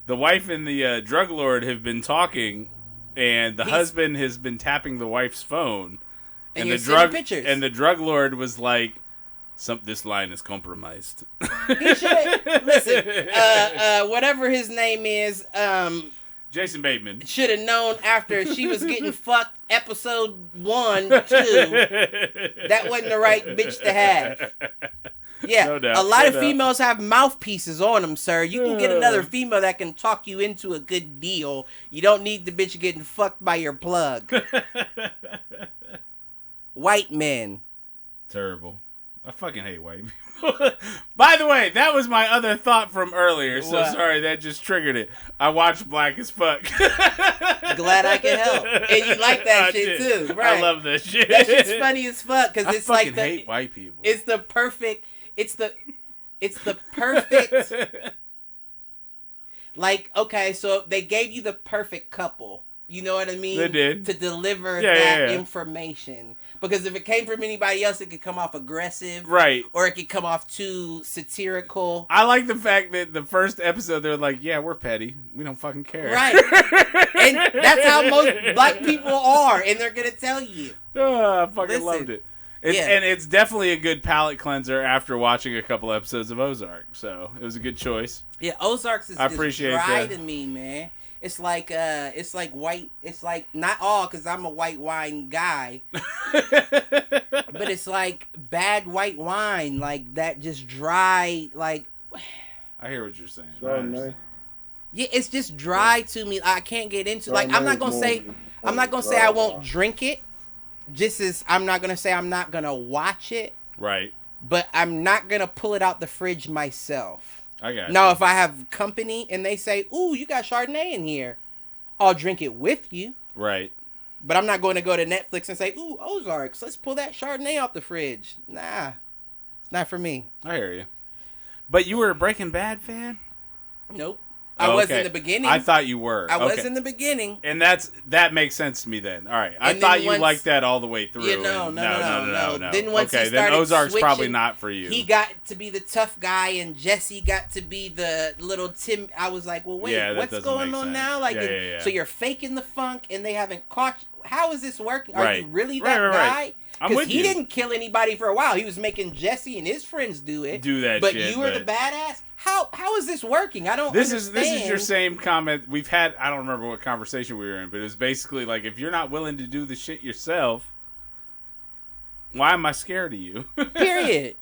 the wife and the drug lord have been talking, and the husband has been tapping the wife's phone. And the drug lord was like, this line is compromised. He should listen. Whatever his name is, Jason Bateman should have known after she was getting fucked. Episode 1, 2, that wasn't the right bitch to have. Yeah, no doubt, a lot of females have mouthpieces on them, sir. You can get another female that can talk you into a good deal. You don't need the bitch getting fucked by your plug. White men. Terrible. I fucking hate white people. By the way, that was my other thought from earlier, so sorry, that just triggered it. I watched Black as Fuck. Glad I can help. And you like that shit too, right? I love that shit. That shit's funny as fuck, because it's like I hate white people. It's the perfect, like, okay, so they gave you the perfect couple. You know what I mean? They did. To deliver that information. Because if it came from anybody else, it could come off aggressive. Right. Or it could come off too satirical. I like the fact that the first episode, they're like, yeah, we're petty. We don't fucking care. Right. And that's how most black people are. And they're going to tell you. I fucking loved it. And it's definitely a good palate cleanser after watching a couple episodes of Ozark. So it was a good choice. Yeah, Ozark's is I appreciate dry that. to me, man. It's like white. It's like not all, because I'm a white wine guy, but it's like bad white wine, like that, just dry. Like I hear what you're saying. Yeah, it's just dry to me. I can't get into. Like I'm not gonna say I won't drink it. Just as I'm not gonna say I'm not gonna watch it. Right. But I'm not gonna pull it out the fridge myself. I got now, if I have company and they say, "Ooh, you got Chardonnay in here," I'll drink it with you. Right. But I'm not going to go to Netflix and say, "Ooh, Ozarks, let's pull that Chardonnay out the fridge." Nah, it's not for me. I hear you. But you were a Breaking Bad fan? Nope. I was in the beginning. I thought you were. I was in the beginning. And that makes sense to me then. All right. I thought you liked that all the way through. Yeah, no. Then once he started then Ozark's switching, probably not for you. He got to be the tough guy and Jesse got to be the little Tim. I was like, well, wait, what's going on now? Like, so you're faking the funk and they haven't caught you. How is this working? Are you really that guy? Because he didn't kill anybody for a while. He was making Jesse and his friends do that but shit. You were the badass? How is this working? I don't understand. This is your same comment we've had. I don't remember what conversation we were in, but it was basically like, if you're not willing to do the shit yourself, why am I scared of you? Period.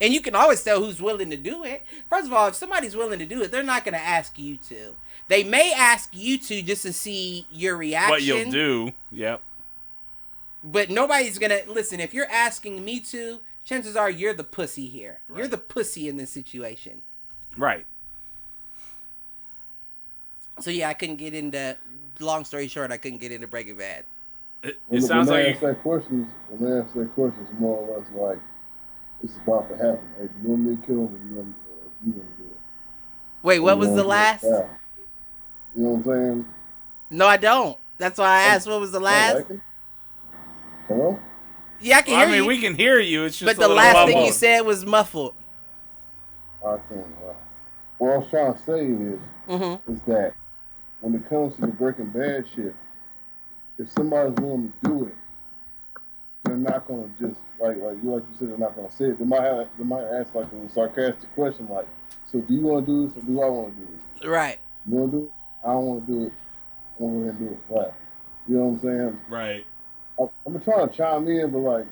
And you can always tell who's willing to do it. First of all, if somebody's willing to do it, they're not going to ask you to. They may ask you to just to see your reaction. What you'll do. Yep. But nobody's going to... Listen, if you're asking me to, chances are you're the pussy here. Right. You're the pussy in this situation. Right. So, yeah, I couldn't get into... Long story short, I couldn't get into Breaking Bad. It sounds like... When they ask that question, it's more or less like, it's about to happen. Hey, do you want me to kill him or you want to do it? Wait, what was the last? You know what I'm saying? No, I don't. That's why I asked. What was the last? Like it? Hello? Yeah, I can hear you. we can hear you. It's just but a the little last muffled. thing you said was muffled. I can't. What I was trying to say is that when it comes to the Breaking Bad shit, if somebody's willing to do it, they're not gonna just like you said, they're not gonna say it. They might ask like a sarcastic question like, "So do you want to do this or do I want to do this?" Right. You want to do it? I don't want to do it. I'm gonna go ahead and do it. Right. You know what I'm saying? Right. I've been trying to chime in, but like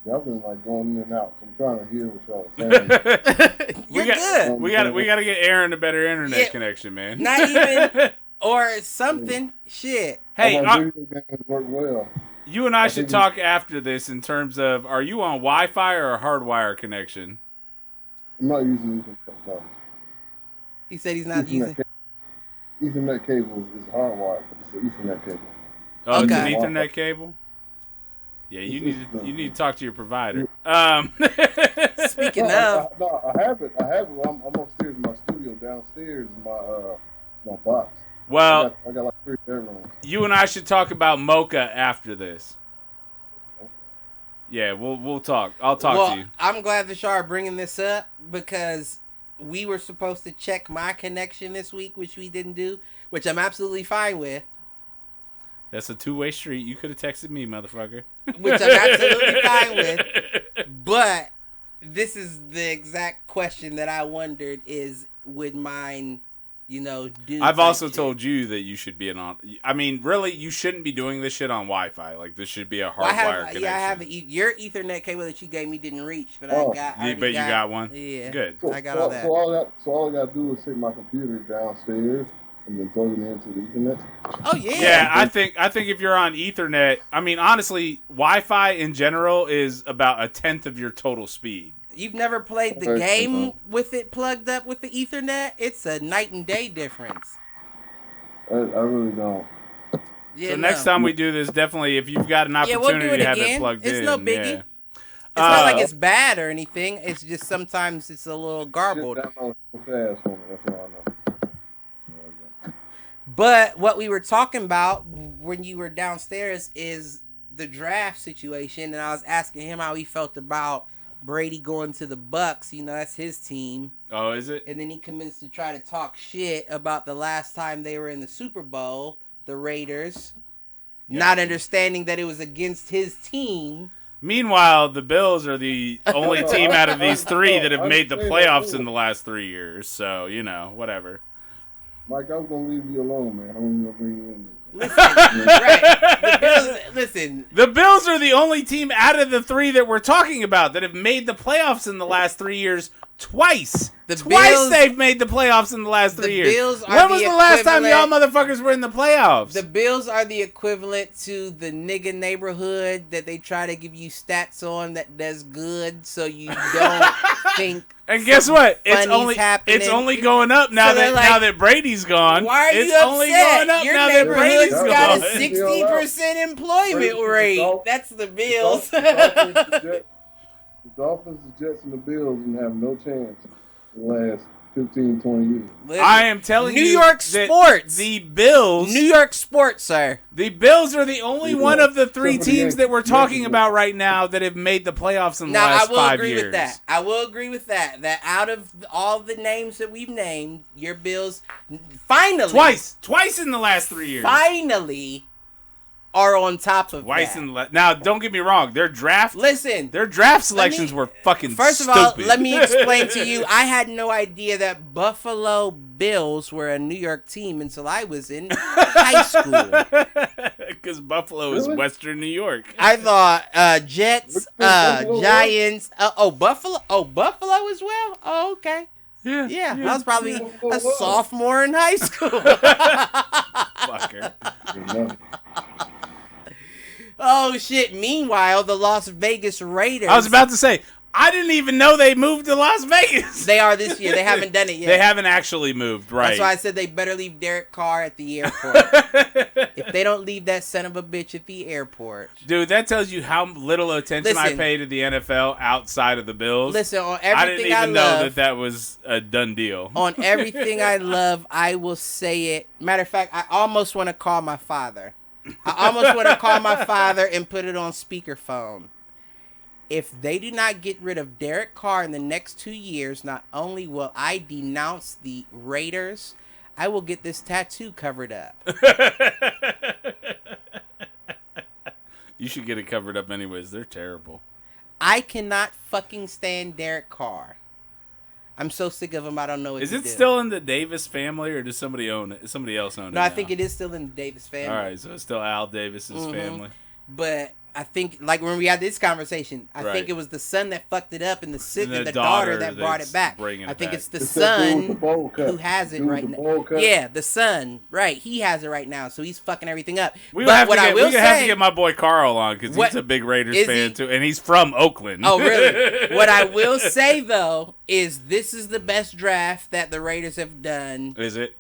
y'all been like going in and out. So I'm trying to hear what y'all are saying. You're good. We got to get Aaron a better internet connection, man. Not even or something. Shit. Hey, video games work well. You and I should talk after this in terms of, are you on Wi-Fi or a hardwire connection? I'm not using Ethernet. No. He said he's not using. Ethernet cable is hardwired. It's an Ethernet cable. Oh, Okay. It's an Ethernet cable? Yeah, you need to talk to your provider. Speaking of, I have it. I'm upstairs in my studio. Downstairs is my box. Well, I got like 3 bedrooms. You and I should talk about Mocha after this. Yeah, we'll talk. I'll talk to you. I'm glad that y'all are bringing this up because we were supposed to check my connection this week, which we didn't do, which I'm absolutely fine with. That's a two-way street. You could have texted me, motherfucker. Which I'm absolutely fine with. But this is the exact question that I wondered is, would mine, do... I've also told you that you should be I mean, really, you shouldn't be doing this shit on Wi-Fi. Like, this should be a hardwire connection. Yeah, I have your Ethernet cable that you gave me didn't reach, but I got... You got one? Yeah. Good. I got all that. So all I got to do is take my computer downstairs and then plug it into the Ethernet. Oh, yeah. Yeah, I think if you're on Ethernet, I mean, honestly, Wi-Fi in general is about 1/10 of your total speed. You've never played the game with it plugged up with the Ethernet? It's a night and day difference. I really don't. Yeah, so next time we do this, definitely, if you've got an opportunity to have it plugged in. It's no biggie. Yeah. It's not like it's bad or anything. It's just sometimes it's a little garbled. Shit downloads so fast for me. That's all I know. But what we were talking about when you were downstairs is the draft situation, and I was asking him how he felt about Brady going to the Bucks. That's his team. Oh, is it? And then he commenced to try to talk shit about the last time they were in the Super Bowl, the Raiders, not understanding that it was against his team. Meanwhile, the Bills are the only team out of these 3 that have made the playoffs in the last 3 years. So, whatever. Mike, I was going to leave you alone, man. I'm going to bring you in. Listen, right. The Bills, listen. The Bills are the only team out of the 3 that we're talking about that have made the playoffs in the last 3 years twice. Twice they've made the playoffs in the last 3 years. Bills are when was the last time y'all motherfuckers were in the playoffs? The Bills are the equivalent to the nigga neighborhood that they try to give you stats on that does good, so you don't think. And guess what? It's only going up now so now that Brady's gone. Why are you upset? Only going up Your now that Brady's got a 60% employment rate. That's the Bills. The Dolphins, the Jets, and the Bills and have no chance in the last 15, 20 years. Listen, I am telling you, New York sports. The Bills. New York sports, sir. The Bills are the only one of the 3 teams that we're talking about right now that have made the playoffs in the last 5 years. I will agree with that. I will agree with that. That out of all the names that we've named, your Bills finally twice in the last 3 years, finally are on top of twice that. Now, don't get me wrong. Their draft selections were fucking First stupid. of all, let me explain to you. I had no idea that Buffalo Bills were a New York team until I was in high school. Because Buffalo is Western New York. I thought Jets, Giants. Buffalo as well. Oh, okay. Yeah. I was probably a sophomore in high school. Fucker. Oh, shit. Meanwhile, the Las Vegas Raiders. I was about to say, I didn't even know they moved to Las Vegas. They are this year. They haven't done it yet. They haven't actually moved, right? That's why I said they better leave Derek Carr at the airport. If they don't leave that son of a bitch at the airport. Dude, that tells you how little attention I pay to the NFL outside of the Bills. Listen, on everything I didn't even know that was a done deal. On everything I love, I will say it. Matter of fact, I almost want to call my father. And put it on speakerphone. If they do not get rid of Derek Carr in the next 2 years, not only will I denounce the Raiders, I will get this tattoo covered up. You should get it covered up anyways. They're terrible. I cannot fucking stand Derek Carr. I'm so sick of him, I don't know what to do. Is it still in the Davis family, or does somebody own it? Somebody else own it? No, I think it is still in the Davis family. All right, so it's still Al Davis's family. But I think, like when we had this conversation, I think it was the son that fucked it up and the daughter that brought it back. I think it's the son who has it right now. Yeah, the son, right? He has it right now, so he's fucking everything up. We have to get my boy Carl on because he's a big Raiders fan too, and he's from Oakland. Oh, really? What I will say though is this is the best draft that the Raiders have done. Is it?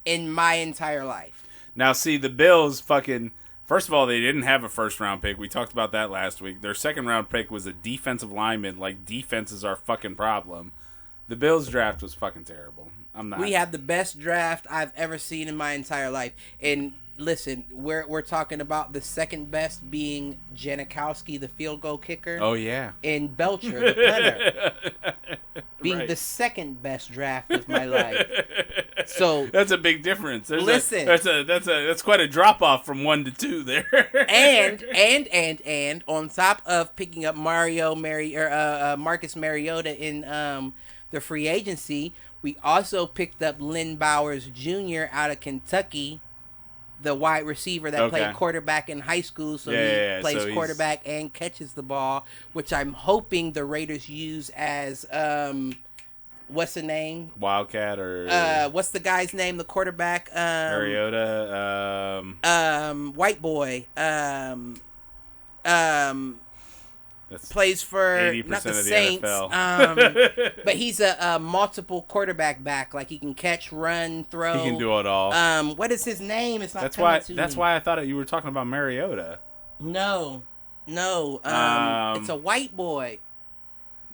In my entire life. Now, see, the Bills fucking. First of all, they didn't have a first-round pick. We talked about that last week. Their second-round pick was a defensive lineman. Like, defense is our fucking problem. The Bills' draft was fucking terrible. We have the best draft I've ever seen in my entire life. And listen, we're talking about the second best being Janikowski, the field goal kicker. Oh, yeah. And Belcher, the punter. Being the second best draft of my life. So that's a big difference. Listen, that's quite a drop off from 1 to 2 there. and on top of picking up Marcus Mariota in the free agency, we also picked up Lynn Bowers Jr. out of Kentucky, the wide receiver that played quarterback in high school. So he plays quarterback and catches the ball, which I'm hoping the Raiders use as what's the name? Wildcat or what's the guy's name? The quarterback. Mariota. White boy. Plays for 80% not the of the Saints, NFL. but he's a multiple quarterback back. Like he can catch, run, throw. He can do it all. What is his name? It's not. That's why I thought you were talking about Mariota. No. It's a white boy.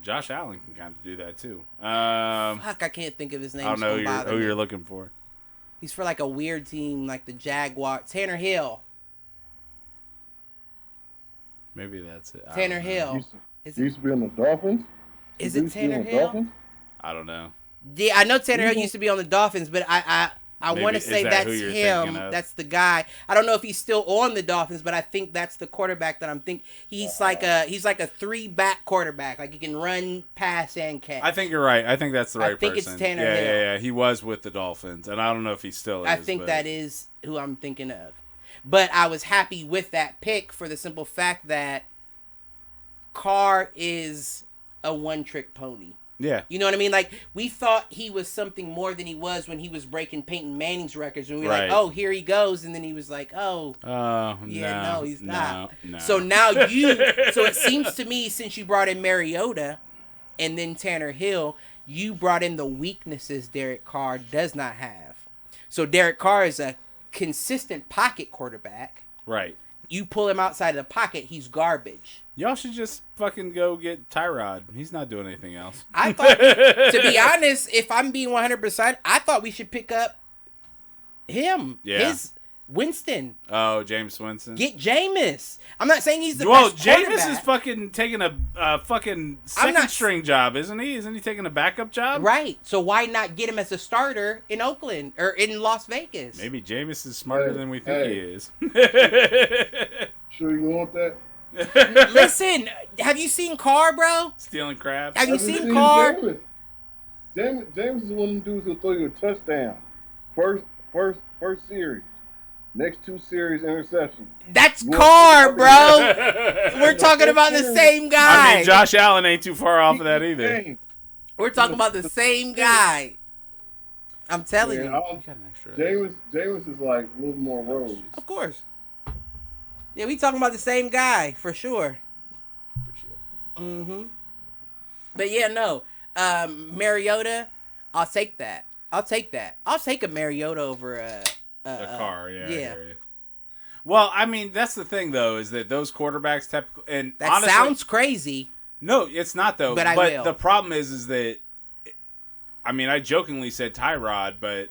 Josh Allen can kind of do that too. Fuck, I can't think of his name. I don't know who you're looking for. He's for like a weird team, like the Jaguars. Tanner Hill. Maybe that's it. Tanner Hill. He used to be on the Dolphins. Is it Tanner Hill? I don't know. Yeah, I know Tanner Hill used to be on the Dolphins, but I want to say that's him. That's the guy. I don't know if he's still on the Dolphins, but I think that's the quarterback that I'm thinking. He's like a 3-back quarterback. Like he can run, pass, and catch. I think you're right. I think that's the right person. I think it's Tanner Hill. Yeah. He was with the Dolphins, and I don't know if he still is. I think that is who I'm thinking of. But I was happy with that pick for the simple fact that Carr is a one-trick pony. Yeah. You know what I mean? Like, we thought he was something more than he was when he was breaking Peyton Manning's records. And we were like, oh, here he goes. And then he was like, no, he's not. No. So now so it seems to me, since you brought in Mariota and then Tanner Hill, you brought in the weaknesses Derek Carr does not have. So Derek Carr is a consistent pocket quarterback. Right. You pull him outside of the pocket, he's garbage. Y'all should just fucking go get Tyrod. He's not doing anything else. I thought, to be honest, if I'm being 100%, I thought we should pick up him. Yeah. His Winston. Oh, James Winston. Get Jameis. I'm not saying he's the best quarterback. Jameis is fucking taking a fucking second-string job, isn't he? Isn't he taking a backup job? Right. So why not get him as a starter in Oakland or in Las Vegas? Maybe Jameis is smarter than we think he is. Sure you want that? Listen, have you seen Carr, bro? Stealing crabs. Have you seen Carr? James is one of the dudes who'll throw you a touchdown. First series. Next 2 series interception. That's Carr, bro. We're talking about the same guy. I mean, Josh Allen ain't too far off of that either. We're talking about the same guy. I'm telling you. James is like a little more rogue. Of course. Yeah, we talking about the same guy for sure. Mm-hmm. But yeah, no. Mariota, I'll take that. I'll take that. I'll take a Mariota over A car, yeah. I Yeah. hear you. Well, I mean, that's the thing, though, is that those quarterbacks typically, and That honestly, sounds crazy. no, it's not though. But I will. The problem is that, I mean, I jokingly said Tyrod, but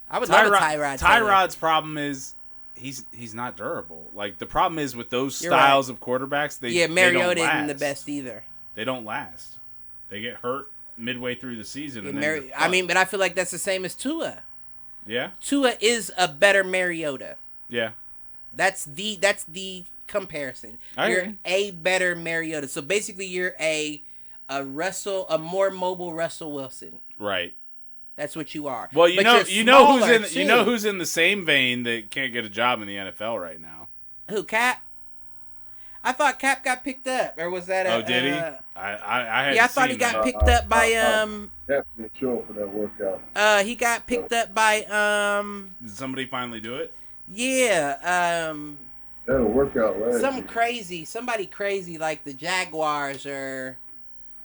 I would love a Tyrod. Tyrod's problem is he's not durable. Like the problem is with those You're styles of quarterbacks, Mariota they don't isn't the last. best either. They don't last. They get hurt midway through the season. Yeah, And then I mean, but I feel like that's the same as Tua. yeah, Tua is a better Mariota. yeah. That's the comparison. I You're agree. a better Mariota. So basically, you're a more mobile Russell Wilson. Right. That's what you are. Well, But you know smaller, who's in the same vein that can't get a job in the NFL right now. Who, Cap? I thought Cap got picked up, or was that? Oh, did he? I had. Yeah, I thought he got picked up by Cap didn't show up for that workout. He got picked up by Did somebody finally do it? yeah That'll work out last some year. crazy somebody crazy like the Jaguars or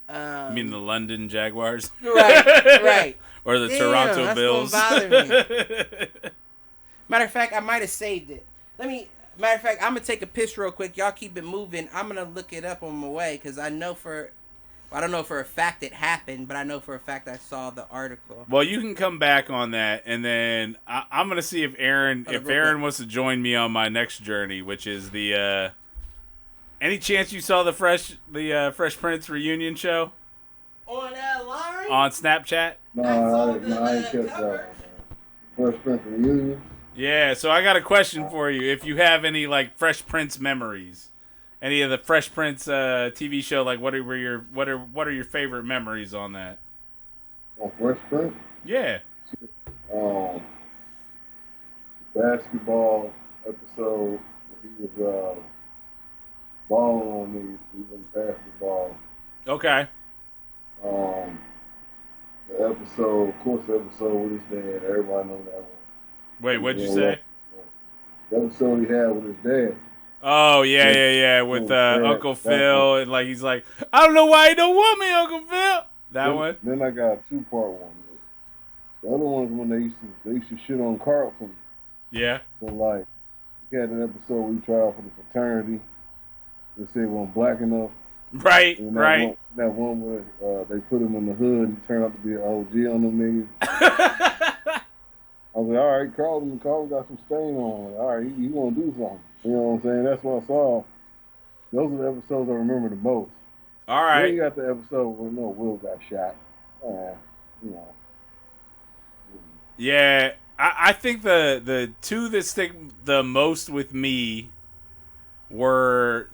I mean the London Jaguars, right. or the Damn, Toronto that's Bills. gonna bother Matter of fact, I might have saved it. Matter of fact, I'm gonna take a piss real quick. Y'all keep it moving. I'm gonna look it up on my way because I don't know for a fact it happened, but I know for a fact I saw the article. Well, you can come back on that, and then I'm gonna see if Aaron wants to join me on my next journey, which is the. Any chance you saw the Fresh Prince reunion show On line? on Snapchat? No, I ain't catch that one, man. First Prince reunion. Yeah, so I got a question for you. If you have any like Fresh Prince memories, any of the Fresh Prince TV show, like what are your favorite memories on that? On Fresh Prince? Yeah. Basketball episode where he was balling on me. He was in basketball. Okay. The episode, of course, the episode with his dad. Everybody know that one. Wait, what'd you say? The episode he had with his dad. Oh yeah, with Uncle Phil, and like he's like, I don't know why you don't want me, Uncle Phil. One. Then I got a 2-part one. The other one is when they used to shit on Carlton. Yeah. So like, he had an episode where he tried out for the fraternity. They said he wasn't black enough. Right, And right. That one where they put him in the hood and turned out to be an OG on them niggas. I was like, all right, Carlton got some stain on. Like, all right, he want to do something. You know what I'm saying? That's what I saw. Those are the episodes I remember the most. All right. Then you got the episode where Will got shot. You know. Yeah, I think the two that stick the most with me were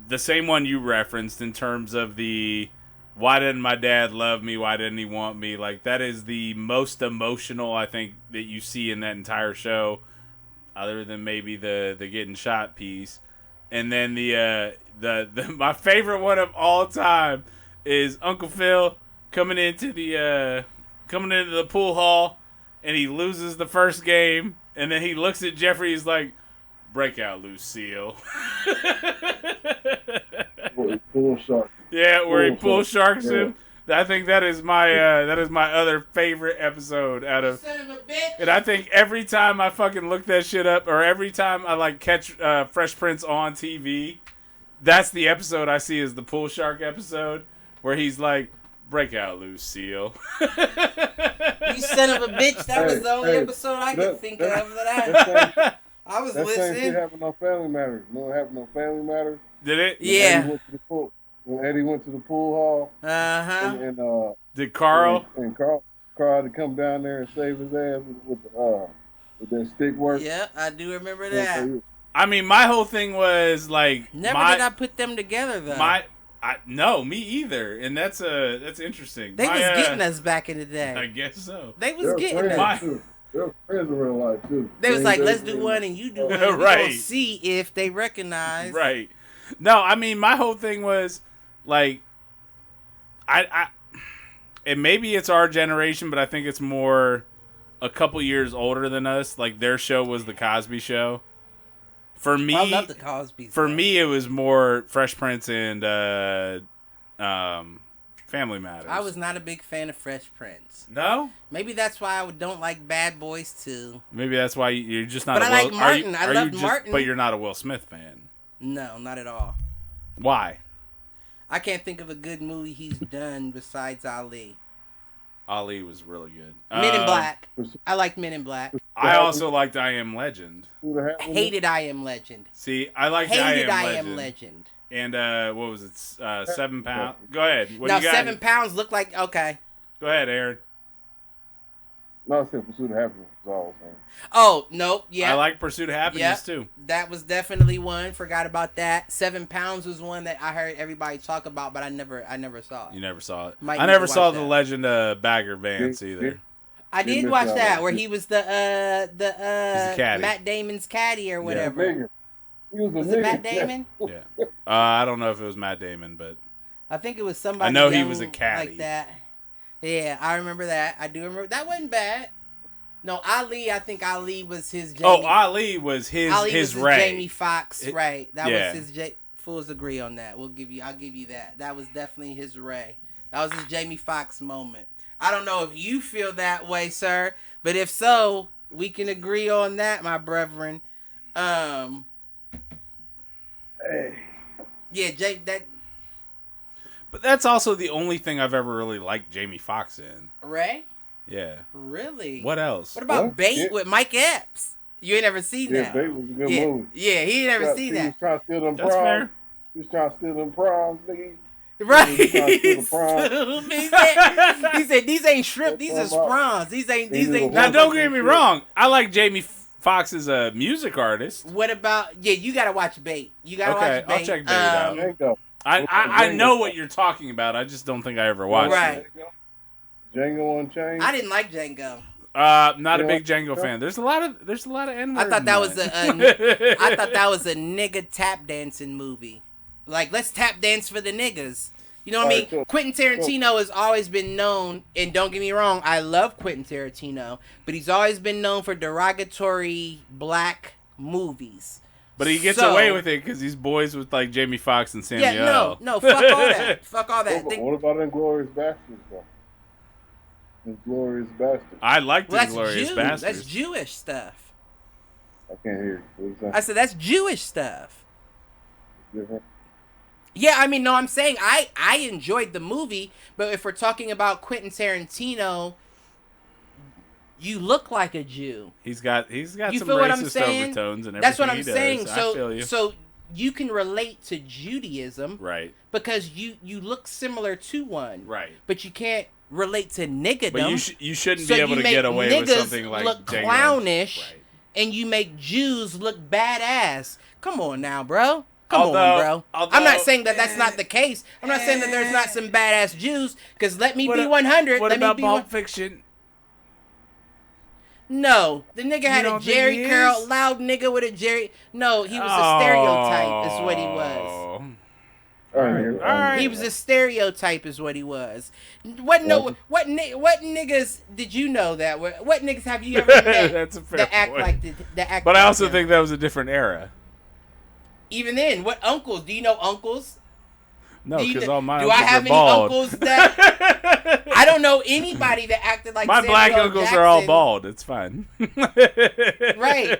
the same one you referenced in terms of the why didn't my dad love me? Why didn't he want me? Like that is the most emotional I think that you see in that entire show, other than maybe the getting shot piece. And then the my favorite one of all time is Uncle Phil coming into the pool hall, and he loses the first game, and then he looks at Jeffrey. He's like, "Breakout, Lucille." Pool shark. Yeah, where he pool sharks Yeah. him. I think that is my other favorite episode out of. Son of a bitch. And I think every time I fucking look that shit up, or every time I like catch Fresh Prince on TV, that's the episode I see is the pool shark episode where he's like, "Breakout, Lucille." You son of a bitch. That was the only Hey, episode I could think of that. That I was same shit listening. happened on Family Matters. You know what happened on Family Matters? Did it? Yeah. When Eddie went to the pool hall, Uh-huh. and Did Carl? and Carl had to come down there and save his ass with that stick work. Yeah, I do remember that. I mean, my whole thing was like, Never did I put them together, though. no, me either, and that's interesting. They was getting us back in the day. I guess so. They was getting us. They were friends in real life, too. They was like, let's do one and you do one. Right. We gonna see if they recognize. Right. No, I mean, my whole thing was like, and maybe it's our generation, but I think it's more a couple years older than us. Like their show was the Cosby Show. For me, I love the Cosby. For me, it was more Fresh Prince and Family Matters. I was not a big fan of Fresh Prince. No? Maybe that's why I don't like Bad Boys 2. Maybe that's why you're just not But a I Will... like Martin. I love Martin. But you're not a Will Smith fan. No, not at all. Why? I can't think of a good movie he's done besides Ali. Ali was really good. Men in Black. I liked Men in Black. I also liked I Am Legend. Hated I Am Legend. See, I liked Hated I Am Legend. And what was it? 7 pounds. Go ahead. What now, do you got? 7 pounds looked like okay. Go ahead, Aaron. No, I said Pursuit of Happiness was all the same. Oh no, yeah. I like Pursuit of Happiness too. That was definitely one. Forgot about that. 7 pounds was one that I heard everybody talk about, but I never saw it. You never saw it. Might I need never to saw watch The that. Legend of Bagger Vance either. I did watch that where he was the caddy. Matt Damon's caddy or whatever. Yeah. He was it Matt Damon? Yeah. I don't know if it was Matt Damon, but I think it was somebody. I know he young was a caddy. like that. Yeah, I remember that. I do remember that wasn't bad. No, Ali. I think Ali was his. Ali was his. Ali his was Ray. Jamie Foxx, right? That yeah. was his. Fools agree on that. I'll give you that. That was definitely his Ray. That was his Jamie Foxx moment. I don't know if you feel that way, sir, but if so, we can agree on that, my brethren. Yeah, Jake. But that's also the only thing I've ever really liked Jamie Foxx in. Ray. Yeah. Really? What else? What about Bait with Mike Epps? You ain't never seen that. Yeah, Bait was a good movie. Yeah, he ain't never seen that. He was trying to steal them That's proms. fair. He was trying to steal them proms, nigga. Right. He was trying to steal the proms. he said these ain't shrimp, these are prawns. These ain't. Now don't get me wrong. I like Jamie Foxx as a music artist. What about you gotta watch Bait. You gotta watch Bait. I'll check Bait out. Django. I know what you're talking about. I just don't think I ever watched it. Django Unchained. I didn't like Django. Not a big Django fan. There's a lot of N-word. I thought that was a nigga tap dancing movie. Like, let's tap dance for the niggas. You know what I mean? Cool. Quentin Tarantino has always been known, and don't get me wrong, I love Quentin Tarantino, but he's always been known for derogatory black movies. But he gets away with it because he's boys with like Jamie Foxx and Samuel. Yeah, no, fuck all that. Fuck all that. What about Inglourious Basterds, though? Inglourious Basterds. I like the Well, that's Inglourious Jew. Basterds. That's Jewish stuff. I can't hear you. What is that? I said that's Jewish stuff. Different. Yeah, I mean, no, I'm saying I enjoyed the movie, but if we're talking about Quentin Tarantino, you look like a Jew. He's got You some feel what I'm racist saying? overtones and everything. That's what I'm he saying. does. I feel you. So you can relate to Judaism, Right. Because you look similar to one, Right. But you can't relate to niggerdom. But you shouldn't So be able you to make get away with niggas something like look Django. clownish, Right. and you make Jews look badass. Come on now, bro. Come on, bro. I'm not saying that that's not the case. I'm not saying that there's not some badass Jews. Because let me be 100. What let about me be Pulp Fiction? No, the nigga had a Jerry curl, loud nigga with a Jerry. No, he was a stereotype. Is what he was. All right. He was a stereotype, is what he was. What niggas did you know that? What niggas have you ever met That's a fair that act point. like that act? But I like also him? think that was a different era. Even then, what uncles? Do you know uncles? No, because all my do I uncles have are any bald. uncles that I don't know anybody that acted like My Samuel black L. uncles Jackson. are all bald. It's fine. Right.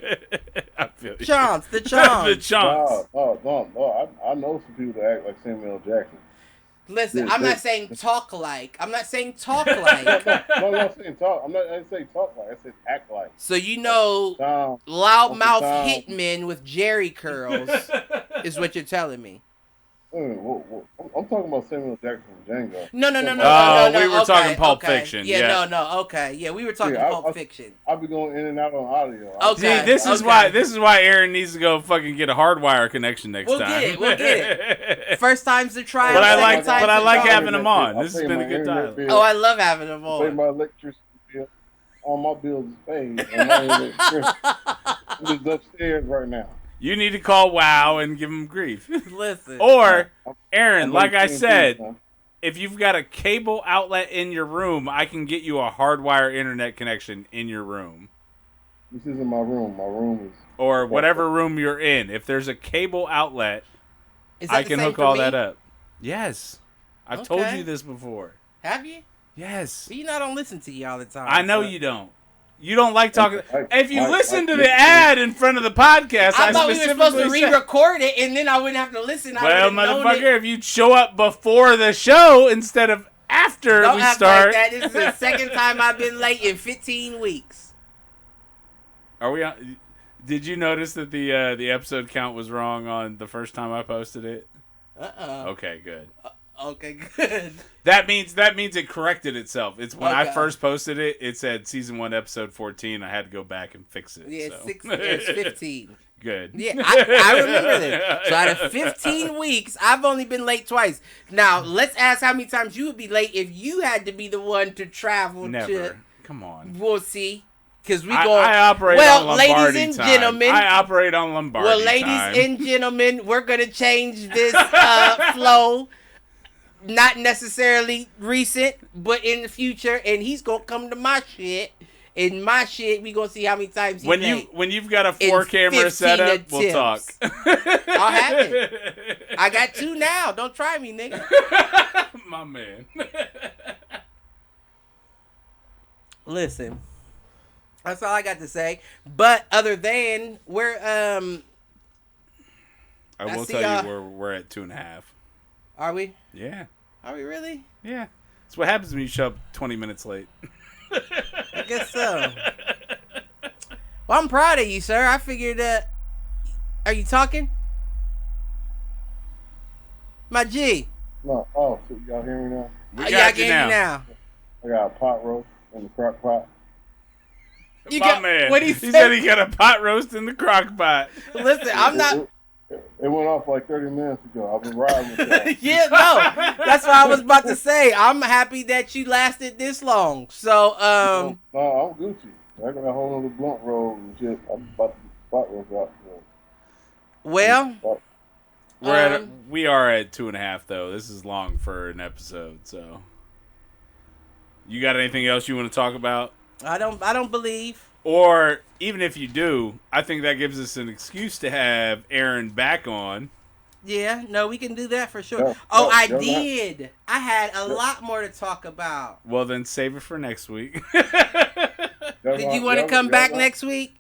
I feel you. The chomps. The chomps. No. I know some people that act like Samuel L. Jackson. Listen, Yeah, I'm not saying talk like. I'm not saying talk like. No, I'm not saying talk. I didn't say talk like. I said act like. So you know, loudmouth hitmen with Jerry curls is what you're telling me. I'm talking about Samuel Jackson from Django. No. We were talking Pulp Fiction. Yeah, okay. Yeah, we were talking Pulp Fiction. I'll be going in and out on audio. Okay. See, this is why Aaron needs to go fucking get a hardwire connection next time. We'll get it. First time's the trial. But I like having. having them on. This has been a good time. Oh, I love having them Pay on. my electricity bill. All my bills is paid. And my electricity is upstairs right now. You need to call WoW and give them grief. Listen. Or, Aaron, I'm like I said, huh? if you've got a cable outlet in your room, I can get you a hardwire internet connection in your room. This isn't my room. My room is... Or whatever room you're in. If there's a cable outlet, I can hook all that up. Yes. I've told Okay. you this before. Have you? Yes. But I don't listen to you all the time. I know so. you don't. You don't like talking. If you listen to the listen. ad in front of the podcast, I thought we were supposed to specifically said- re-record it, and then I wouldn't have to listen. Well, motherfucker, if you show up before the show instead of after don't we act start. like that. This is the second time I've been late in 15 weeks. Are we on? Did you notice that the episode count was wrong on the first time I posted it? Okay, good. Okay, good. That means it corrected itself. It's when I Okay. first posted it, it said season 1, episode 14. I had to go back and fix it. Yeah, so. it's 15. Good. Yeah, I remember this. So out of 15 weeks, I've only been late twice. Now, let's ask how many times you would be late if you had to be the one to travel Never. to... Come on. We'll see. Because we go... I operate on Lombardi ladies and time. gentlemen... I operate on Lombardi Well, ladies time. and gentlemen, we're going to change this flow. Not necessarily recent, but in the future. And he's going to come to my shit. In my shit, we going to see how many times he's late. When you've got a 4-camera setup, we'll talk. I'll have it. I got 2 now. Don't try me, nigga. My man. Listen. That's all I got to say. But other than we're I will see, tell you we're at 2.5. are we? Yeah. Are we really? Yeah. That's what happens when you show up 20 minutes late. I guess so. Well, I'm proud of you, sir. I figured are you talking? My G. No, so y'all hear me now? We Yeah, I got can you hear now. you now. I got a pot roast in the crock pot. You My got, man. What he He said he got a pot roast in the crock pot. Listen, I'm not. It went off like 30 minutes ago. I've been riding with that. Yeah, no. That's what I was about to say. I'm happy that you lasted this long. So, No, I'm Gucci. I got a whole other blunt roll and shit. I'm about to pot roast out. well, We are at 2.5 though. This is long for an episode, so. You got anything else you want to talk about? I don't believe. Or even if you do, I think that gives us an excuse to have Aaron back on. Yeah, no, we can do that for sure. Yeah, I yeah, did. I had a lot more to talk about. Well, then save it for next week. Did you want to come back next week?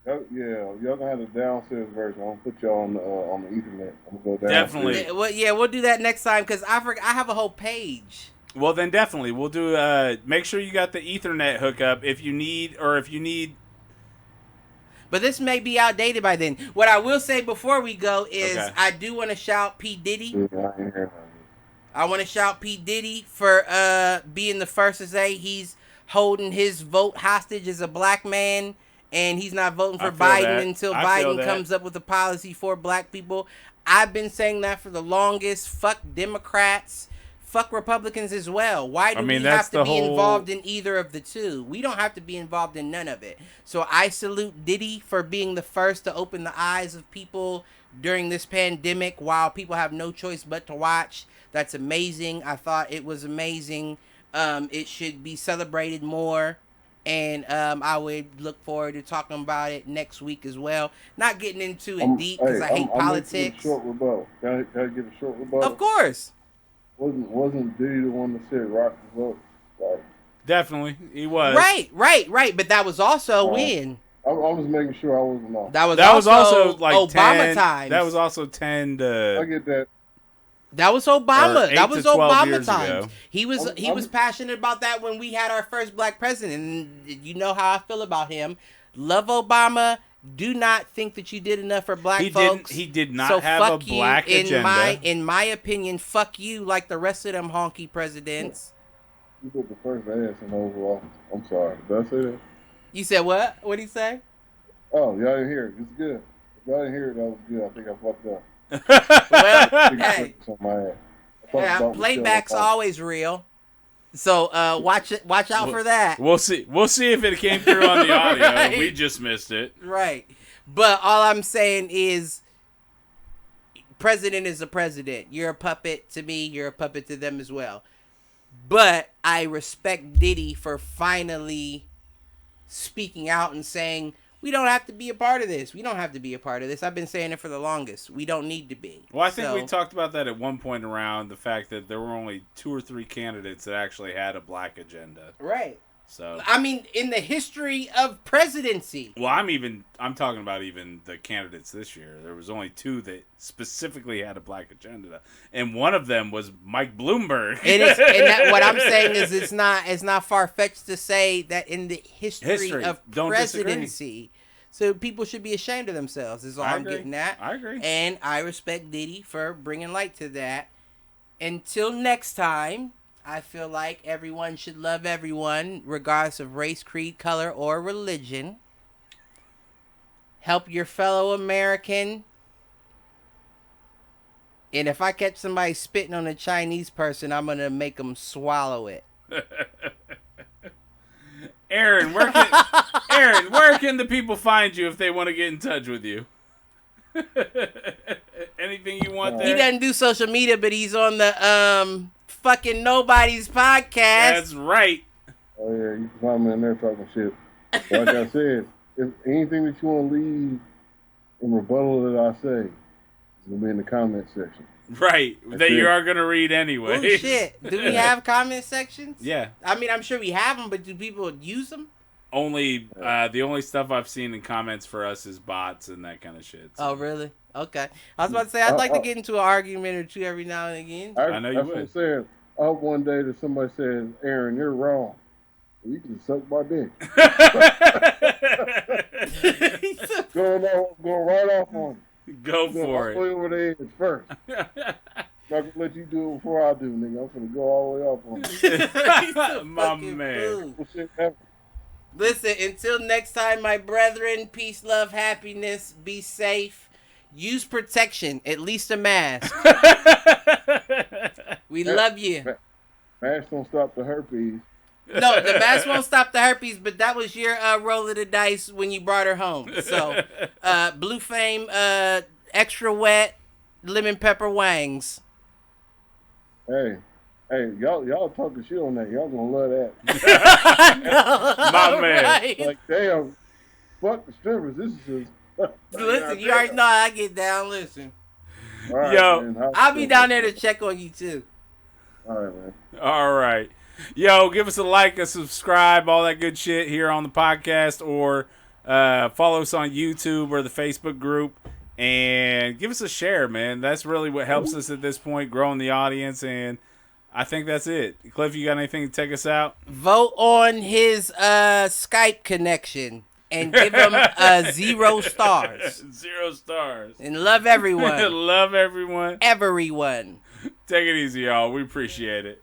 Yeah, y'all gonna have the downstairs version. I'm gonna put y'all on the Ethernet. I'm gonna go down. Definitely. We'll do that next time because I have a whole page. Well, then definitely. We'll do, make sure you got the Ethernet hookup if you need. But this may be outdated by then. What I will say before we go is I do want to shout P. Diddy. Yeah, I ain't heard I want to shout P. Diddy for being the first to say he's holding his vote hostage as a black man, and he's not voting for Biden until Biden comes up with a policy for black people. I've been saying that for the longest. Fuck Democrats. Fuck Republicans as well. Why do we have to be involved in either of the two? We don't have to be involved in none of it. So I salute Diddy for being the first to open the eyes of people during this pandemic while people have no choice but to watch. That's amazing. I thought it was amazing. It should be celebrated more. And I would look forward to talking about it next week as well. Not getting into it deep because I hate politics. Short rebuttal. Can I give a short rebuttal? Of course. Wasn't Diddy the one that said rock the vote? Like, Definitely, he was. Right. But that was also when. I was making sure I wasn't off. That was also like Obama 10, times. That was also 10 to. I get that. That was Obama. That was Obama times. Ago. He was passionate about that when we had our first black president. And you know how I feel about him. Love Obama. Do not think that you did enough for black folks. He did not have a black agenda. In my opinion, fuck you like the rest of them honky presidents. You put the first ass in overall. I'm sorry. Did I say that? You said what? What'd he say? Oh, y'all didn't hear it. It's good. If y'all didn't hear it, that was good. I think I fucked up. Well, hey, playback's always real. So watch out for that. We'll see if it came through on the audio. Right. We just missed it. Right. But all I'm saying is president is a president. You're a puppet to me, you're a puppet to them as well. But I respect Diddy for finally speaking out and saying we don't have to be a part of this. We don't have to be a part of this. I've been saying it for the longest. We don't need to be. Well, I think we talked about that at one point around the fact that there were only 2 or 3 candidates that actually had a black agenda. Right. So I mean, in the history of presidency. Well, I'm talking about even the candidates this year. There was only 2 that specifically had a black agenda, and one of them was Mike Bloomberg. What I'm saying is, it's not far fetched to say that in the history of presidency, so people should be ashamed of themselves. Is all I'm getting at. I agree, and I respect Diddy for bringing light to that. Until next time. I feel like everyone should love everyone, regardless of race, creed, color, or religion. Help your fellow American. And if I catch somebody spitting on a Chinese person, I'm going to make them swallow it. Aaron, where can the people find you if they want to get in touch with you? Anything you want there? He doesn't do social media, but he's on the fucking Nobody's podcast. That's right. Oh yeah, you can find me in there talking shit. Like I said, if anything that you want to leave in rebuttal that I say, it's gonna be in the comment section. Right, that you are gonna read anyway. Oh shit! Do we have comment sections? Yeah. I mean, I'm sure we have them, but do people use them? Only the only stuff I've seen in comments for us is bots and that kind of shit. So. Oh really? Okay. I was about to say I'd like to get into an argument or two every now and again. I know you would. What I'm saying. I hope one day that somebody says, "Aaron, you're wrong." You can suck my dick. go right off on it. Go for it. I'll over the edge first. I'm not gonna let you do it before I do, nigga. I'm gonna go all the way off on it. My man. Listen, until next time, my brethren, peace, love, happiness, be safe. Use protection, at least a mask. We love you. Mask don't stop the herpes. No, the mask won't stop the herpes, but that was your roll of the dice when you brought her home. So, Blue Flame, extra wet, lemon pepper wangs. Hey, y'all talking shit on that. Y'all gonna love that. My man. Right. Like, damn, fuck the strippers. This is Listen, you already know how I get down. Listen. All right, Yo, man. I'll be down there to check on you, too. All right, man. All right. Yo, give us a like, a subscribe, all that good shit here on the podcast, or follow us on YouTube or the Facebook group, and give us a share, man. That's really what helps us at this point, growing the audience, and I think that's it. Cliff, you got anything to take us out? Vote on his Skype connection and give him 0 stars. 0 stars. And love everyone. Love everyone. Everyone. Take it easy, y'all. We appreciate it.